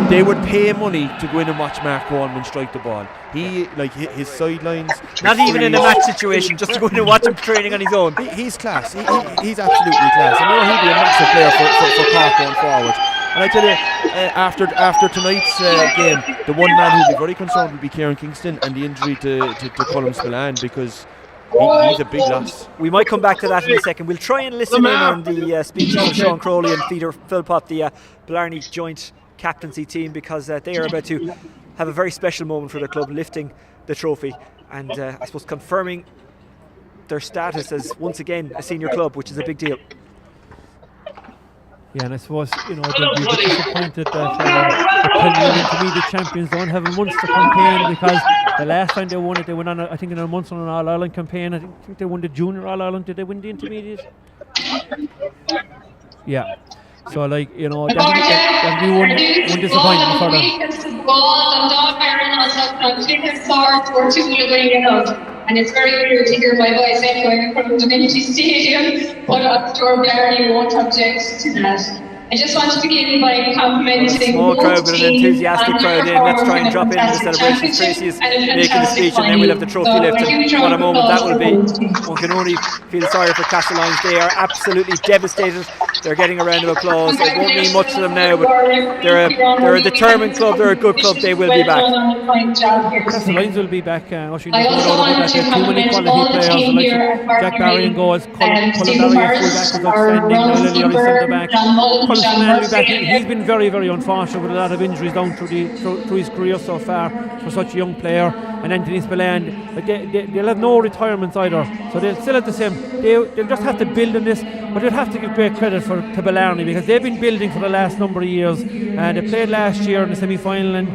Speaker 3: they would pay money to go in and watch Mark Coleman strike the ball. He, like, his sidelines,
Speaker 1: not even in a match situation, just to go in and watch him training on his own.
Speaker 3: He's class. He's absolutely class. I know he'll be a massive player for Cork going forward. And I tell you, after tonight's game, the one man who'll be very concerned will be Kieran Kingston and the injury to Cullen Spillane, because he's a big loss.
Speaker 1: We might come back to that in a second. We'll try and listen in on the speeches of Sean Crowley and Peter Philpott, the Blarney joint captaincy team, because they are about to have a very special moment for their club, lifting the trophy and I suppose confirming their status as once again a senior club, which is a big deal.
Speaker 2: Yeah, and I suppose, you know, they'll be disappointed that the Premier Intermediate champions don't have a Munster campaign, because the last time they won it, they went on, I think, in a Munster and All-Ireland campaign. I think they won the Junior All-Ireland. Did they win the Intermediate? Yeah. So, like, you know, that'll be one disappointment for them.
Speaker 7: and it's very clear to hear my voice anyway from the Divinity Stadium, but I'm sure Blarney won't object to that. I just wanted to begin by complimenting
Speaker 1: small crowd,
Speaker 7: both
Speaker 1: but an
Speaker 7: teams
Speaker 1: enthusiastic
Speaker 7: and
Speaker 1: crowd
Speaker 7: their
Speaker 1: in. Let's try and
Speaker 7: performance
Speaker 1: drop
Speaker 7: in a
Speaker 1: into the
Speaker 7: fantastic
Speaker 1: celebrations. Tracy is
Speaker 7: championship and a
Speaker 1: making the
Speaker 7: fantastic
Speaker 1: speech, and then we'll have the trophy
Speaker 7: final.
Speaker 1: lifted.
Speaker 7: So a huge
Speaker 1: What a
Speaker 7: round of
Speaker 1: moment that
Speaker 7: applause
Speaker 1: will
Speaker 7: for
Speaker 1: be.
Speaker 7: both teams.
Speaker 1: One can only feel sorry for Castlelyons. They are absolutely devastated. They're getting a round of applause. It won't mean much to them now, but they're a determined club. They're a good club. They will be back.
Speaker 2: Castlelyons will be back.
Speaker 7: I also wanted to
Speaker 2: too many
Speaker 7: compliment
Speaker 2: quality
Speaker 7: all the
Speaker 2: players.
Speaker 7: team
Speaker 2: Like
Speaker 7: here at
Speaker 2: Jack Barry in goals, Colin
Speaker 7: Stephen
Speaker 2: Barry at
Speaker 7: Burns,
Speaker 2: full back was
Speaker 7: our
Speaker 2: outstanding.
Speaker 7: Rowan
Speaker 2: Lily O'Reilly centre back.
Speaker 7: John Mullen,
Speaker 2: Colin
Speaker 7: John
Speaker 2: Flanagan will be back.
Speaker 7: Murphy.
Speaker 2: He's been very, very unfortunate with a lot of injuries down through his career so far for such a young player. And Anthony Spillane, they'll have no retirements either, so they'll still have the same. They'll just have to build on this, but they'll have to give great credit to Blarney, because they've been building for the last number of years. They played last year in the semi-final, and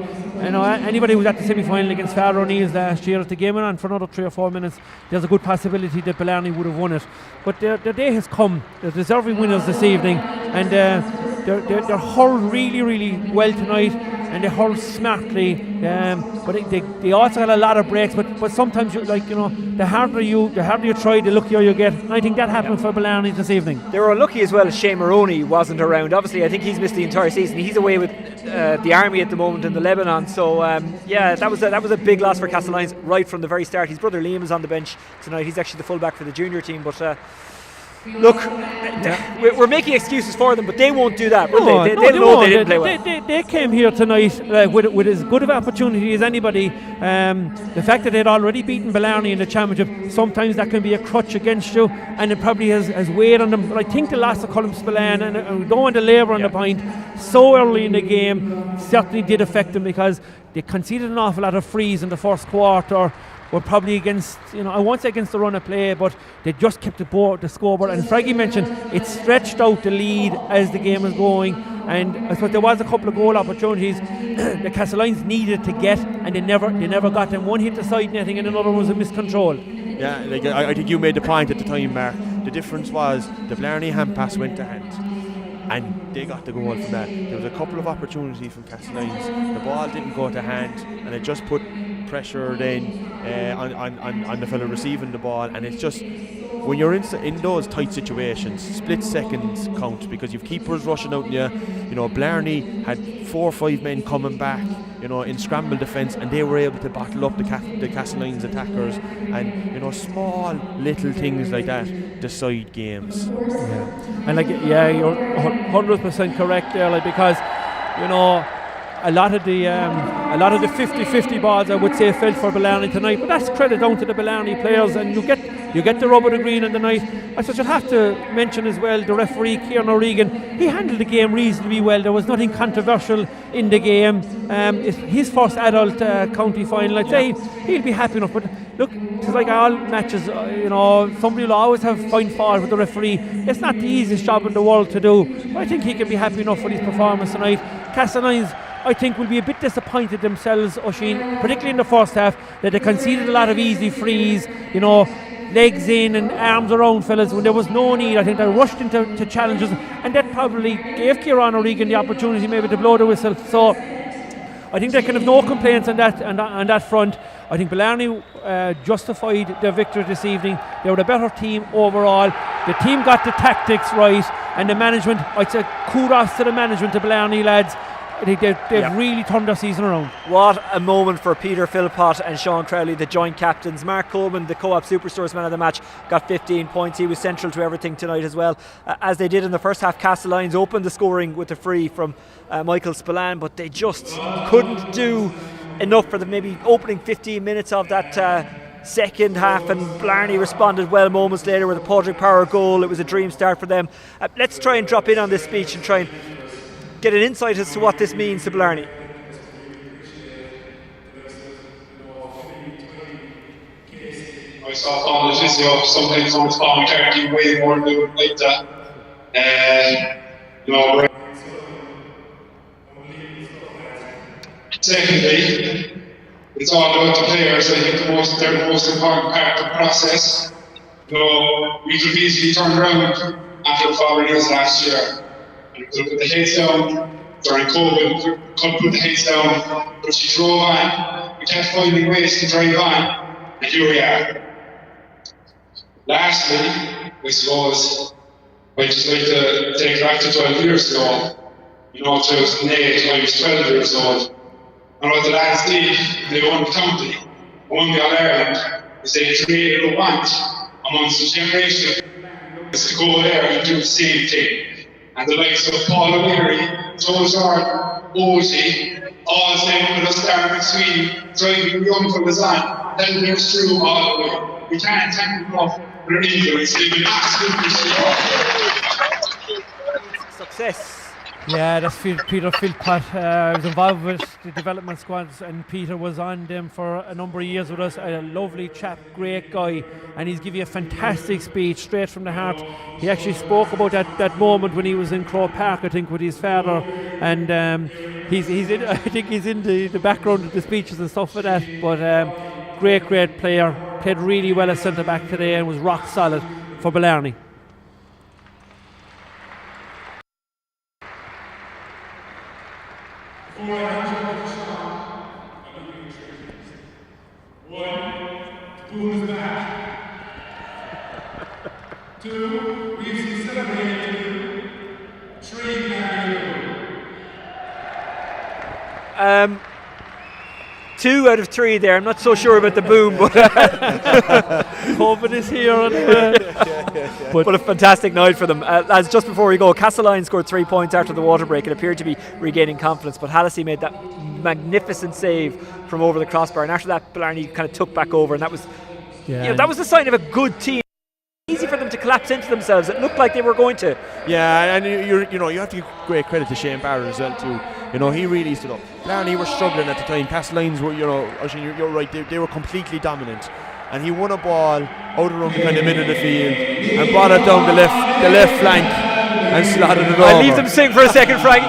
Speaker 2: you know, anybody who was at the semi-final against Father O'Neill's last year, if the game went on for another 3 or 4 minutes, there's a good possibility that Blarney would have won it. But their day has come. They're deserving winners this evening, and they're hurled really, really well tonight, and they hurled smartly. But they also had a lot of breaks. But sometimes, the harder you try, the luckier you get. And I think that happened for Blarney this evening.
Speaker 1: They were unlucky as well as Shane Maroney wasn't around. Obviously, I think he's missed the entire season. He's away with the army at the moment in the Lebanon. So that was a big loss for Castlelyons right from the very start. His brother Liam is on the bench tonight. He's actually the fullback for the junior team. But look, we're making excuses for them, but they won't do that, will they? They know they didn't play well.
Speaker 2: They came here tonight with as good of opportunity as anybody. The fact that they'd already beaten Blarney in the championship, sometimes that can be a crutch against you, and it probably has weighed on them. But I think the loss of Colin Spillane, and we don't want to labour on the point, so early in the game certainly did affect them, because they conceded an awful lot of frees in the first quarter. Were probably against, I won't say against the run of play, but they just kept the scoreboard. And Fraggy mentioned it stretched out the lead as the game was going. And I suppose there was a couple of goal opportunities the Castlelyons needed to get, and they never got them. One hit the side netting, and another was a miscontrol.
Speaker 3: Yeah, I think you made the point at the time, Mark. The difference was the Blarney hand pass went to hand, and they got the goal from that. There was a couple of opportunities from Castlelyons. The ball didn't go to hand, and it just put pressure then on the fellow receiving the ball. And it's just, when you're in those tight situations, split seconds count, because you've keepers rushing out in you. Blarney had 4 or 5 men coming back, in scramble defence, and they were able to bottle up the Castlelyons attackers. And small little things like that decide games.
Speaker 2: And you're 100% correct there, because a lot of the 50-50 balls, I would say, fell for Blarney tonight, but that's credit down to the Blarney players, and you get the rub of the green in the night. I suppose you'll have to mention as well the referee, Kieran O'Regan. He handled the game reasonably well. There was nothing controversial in the game. It's his first adult county final. I'd say he'll be happy enough, but look, it's like all matches, somebody will always find fault with the referee. It's not the easiest job in the world to do, but I think he can be happy enough with his performance tonight. Castlelyons, I think, will be a bit disappointed themselves, Oisin, particularly in the first half, that they conceded a lot of easy frees, legs in and arms around fellas when there was no need. I think they rushed into challenges, and that probably gave Kieran O'Regan the opportunity maybe to blow the whistle. So I think they can have no complaints on that front. I think Blarney justified their victory this evening. They were the better team overall. The team got the tactics right, and the management, I'd say kudos to the management, the Blarney lads. They've really turned their season around.
Speaker 1: What a moment for Peter Philpott and Sean Crowley, the joint captains. Mark Coleman, the Co-op Superstores man of the match, got 15 points. He was central to everything tonight as well. As they did in the first half, Castlelyons opened the scoring with a free from Michael Spillane, but they just couldn't do enough for the maybe opening 15 minutes of that second half, and Blarney responded well moments later with a Padraig Power goal. It was a dream start for them. Let's try and drop in on this speech and try and get an insight as to what this means to Blarney.
Speaker 8: I saw Paul the physio, sometimes on his phone, can't do way more than do it like that. Secondly, it's all about the players. I think they're the most important part of the process. We could easily turn around after Father O'Neill's last year. We could put the heads down during COVID, could put the heads down, but she drove on. We kept finding ways to drive on. and here we are. Lastly, I suppose I'd just like to take it back to 12 years ago. 2008, I was 12 years old. And what the lads did, they won the county, won the All-Ireland. They created a want amongst the generation to go there and do the same thing. And the likes of Paul O'Leary, Joe Jordan, Ogie, all staying with us down in Sweden, driving the young fellas on, helping us through all the way. We can't thank them enough for their influence. They've been absolutely
Speaker 1: Success.
Speaker 2: Yeah, that's Peter Philpott. Was involved with the development squads, and Peter was on them for a number of years with us. A lovely chap, great guy, and he's given you a fantastic speech straight from the heart. He actually spoke about that moment when he was in Croke Park, I think, with his father, and he's in, I think he's in the background of the speeches and stuff like that. But great player, played really well as centre back today and was rock solid for Blarney.
Speaker 8: Boom is back. 2, we've celebrated. 3, now.
Speaker 1: 2 out of 3 there. I'm not so sure about the boom, but
Speaker 2: COVID is here.
Speaker 1: But a fantastic night for them. As just before we go, Castlelyons scored 3 points after the water break and appeared to be regaining confidence, but Hallisey made that magnificent save from over the crossbar, and after that Blarney kind of took back over, and that was that was the sign of a good team. Easy for them to collapse into themselves. It looked like they were going to.
Speaker 3: Yeah, and you have to give great credit to Shane Barrett as well too. He really stood up. Blarney were struggling at the time. Castlelyons were, Oisín, you're right, they were completely dominant. And he won a ball out around the kind of middle of the field and brought it down the left flank and slotted it over.
Speaker 1: I'll leave them sing for a second, Frank.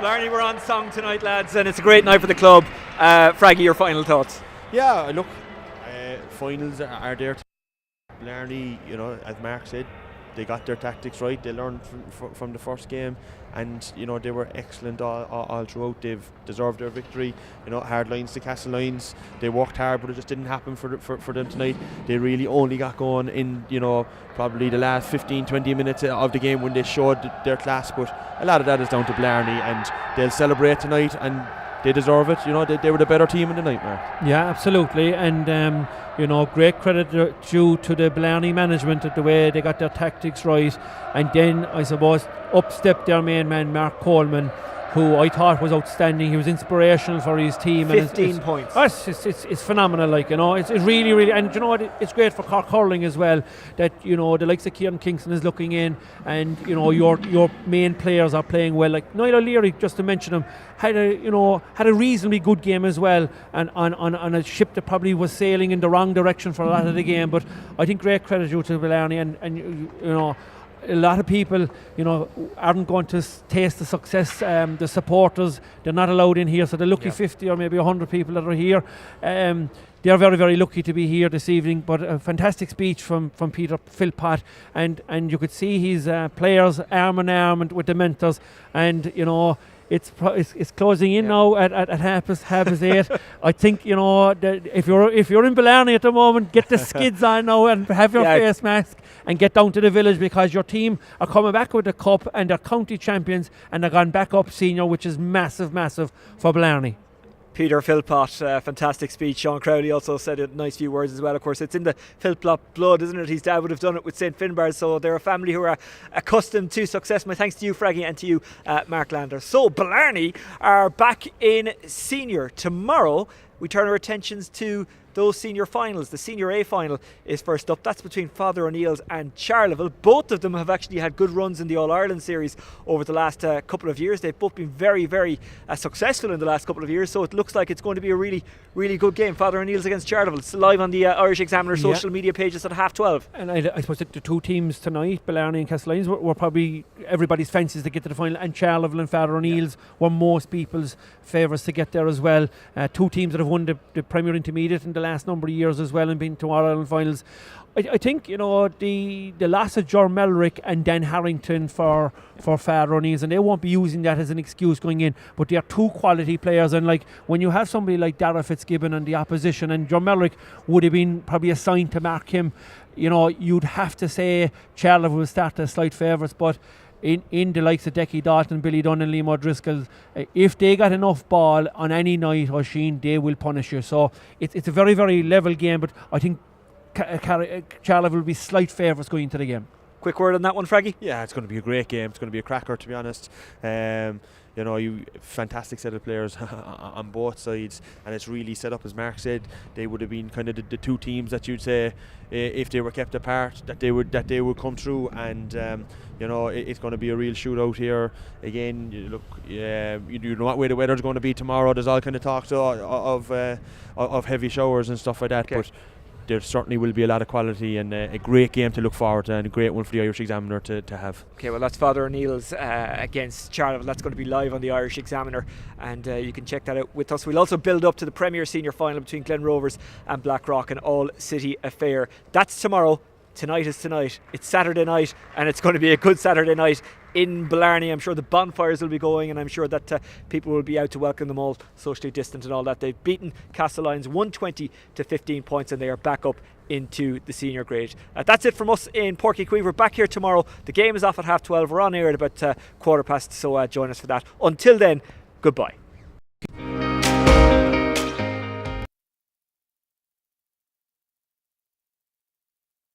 Speaker 1: Blarney were on song tonight, lads, and it's a great night for the club. Fraggy, your final thoughts?
Speaker 3: Yeah, look, finals are there. Blarney, as Mark said, they got their tactics right. They learned from the first game, and they were excellent all throughout. They've deserved their victory. Hard lines to Castlelyons. They worked hard, but it just didn't happen for them tonight. They really only got going in probably the last 15-20 minutes of the game when they showed their class. But a lot of that is down to Blarney, and they'll celebrate tonight, and they deserve it. They were the better team in the night, Mark.
Speaker 2: Yeah, absolutely, and great credit due to the Blarney management at the way they got their tactics right. And then I suppose up stepped their main man, Mark Coleman, who I thought was outstanding. He was inspirational for his team.
Speaker 1: 15 points.
Speaker 2: It's phenomenal, it's really, really, and it's great for Cork hurling as well, that the likes of Kieran Kingston is looking in, and your main players are playing well. Like Niall O'Leary, just to mention him, had a reasonably good game as well, and on a ship that probably was sailing in the wrong direction for a lot of the game. But I think great credit due to Blarney, and a lot of people, aren't going to taste the success. The supporters, they're not allowed in here, so the lucky 50 or maybe 100 people that are here, they are very, very lucky to be here this evening. But a fantastic speech from Peter Philpott, and you could see his players arm in arm with the mentors, and it's closing in now at half past 8. I think that if you're in Blarney at the moment, get the skids on now and have your face mask and get down to the village, because your team are coming back with the cup and they're county champions, and they're gone back up senior, which is massive for Blarney.
Speaker 1: Peter Philpott, fantastic speech. Sean Crowley also said a nice few words as well. Of course, it's in the Philpott blood, isn't it? His dad would have done it with St Finbarr's, so they're a family who are accustomed to success. My thanks to you, Fraggy, and to you, Mark Lander. So Blarney are back in senior. Tomorrow we turn our attentions to those senior finals. The Senior A final is first up. That's between Father O'Neill's and Charleville. Both of them have actually had good runs in the All-Ireland series over the last couple of years. They've both been very, very successful in the last couple of years, so it looks like it's going to be a really, really good game. Father O'Neill's against Charleville. It's live on the Irish Examiner social media pages at 12:30.
Speaker 2: And I suppose the two teams tonight, Blarney and Castlelyons, were probably everybody's fancies to get to the final, and Charleville and Father O'Neill's were most people's favourites to get there as well. Two teams that have won the Premier Intermediate in the last number of years as well and been to All-Ireland finals. I think, you know, the loss of John Melrick and Dan Harrington for Father O'Neill's, and they won't be using that as an excuse going in, but they are two quality players, and like when you have somebody like Dara Fitzgibbon on the opposition, and John Melrick would have been probably assigned to mark him, you know, you'd have to say Charleville will start as slight favourites, but in the likes of Decky Dalton, Billy Dunn and Liam O'Driscoll, if they got enough ball on any night, Oisín, they will punish you. So it's a very, very level game, but I think Charleville will be slight favourites going into the game.
Speaker 1: Quick word on that one, Fraggy?
Speaker 3: Yeah, it's going to be a great game. It's going to be a cracker, to be honest. You know, fantastic set of players on both sides, and it's really set up, as Mark said. They would have been kind of the two teams that you'd say, if they were kept apart, that they would come through, and you know, it's going to be a real shootout here. Again, you know what way the weather's going to be tomorrow. There's all kind of talks of heavy showers and stuff like that, but there certainly will be a lot of quality, and a great game to look forward to, and a great one for the Irish Examiner to have.
Speaker 1: Okay, well, that's Father O'Neill's against Charleville. That's going to be live on the Irish Examiner, and you can check that out with us. We'll also build up to the Premier Senior Final between Glen Rovers and Blackrock, an all-city affair. That's tomorrow. Tonight is tonight. It's Saturday night, and it's going to be a good Saturday night in Blarney. I'm sure the bonfires will be going, and I'm sure that people will be out to welcome them all, socially distant and all that. They've beaten Castlelyons 120 to 15 points, and they are back up into the senior grade. That's it from us in Porky Quay. We're back here tomorrow. The game is off at 12:30. We're on air at about 12:15, so join us for that. Until then, goodbye.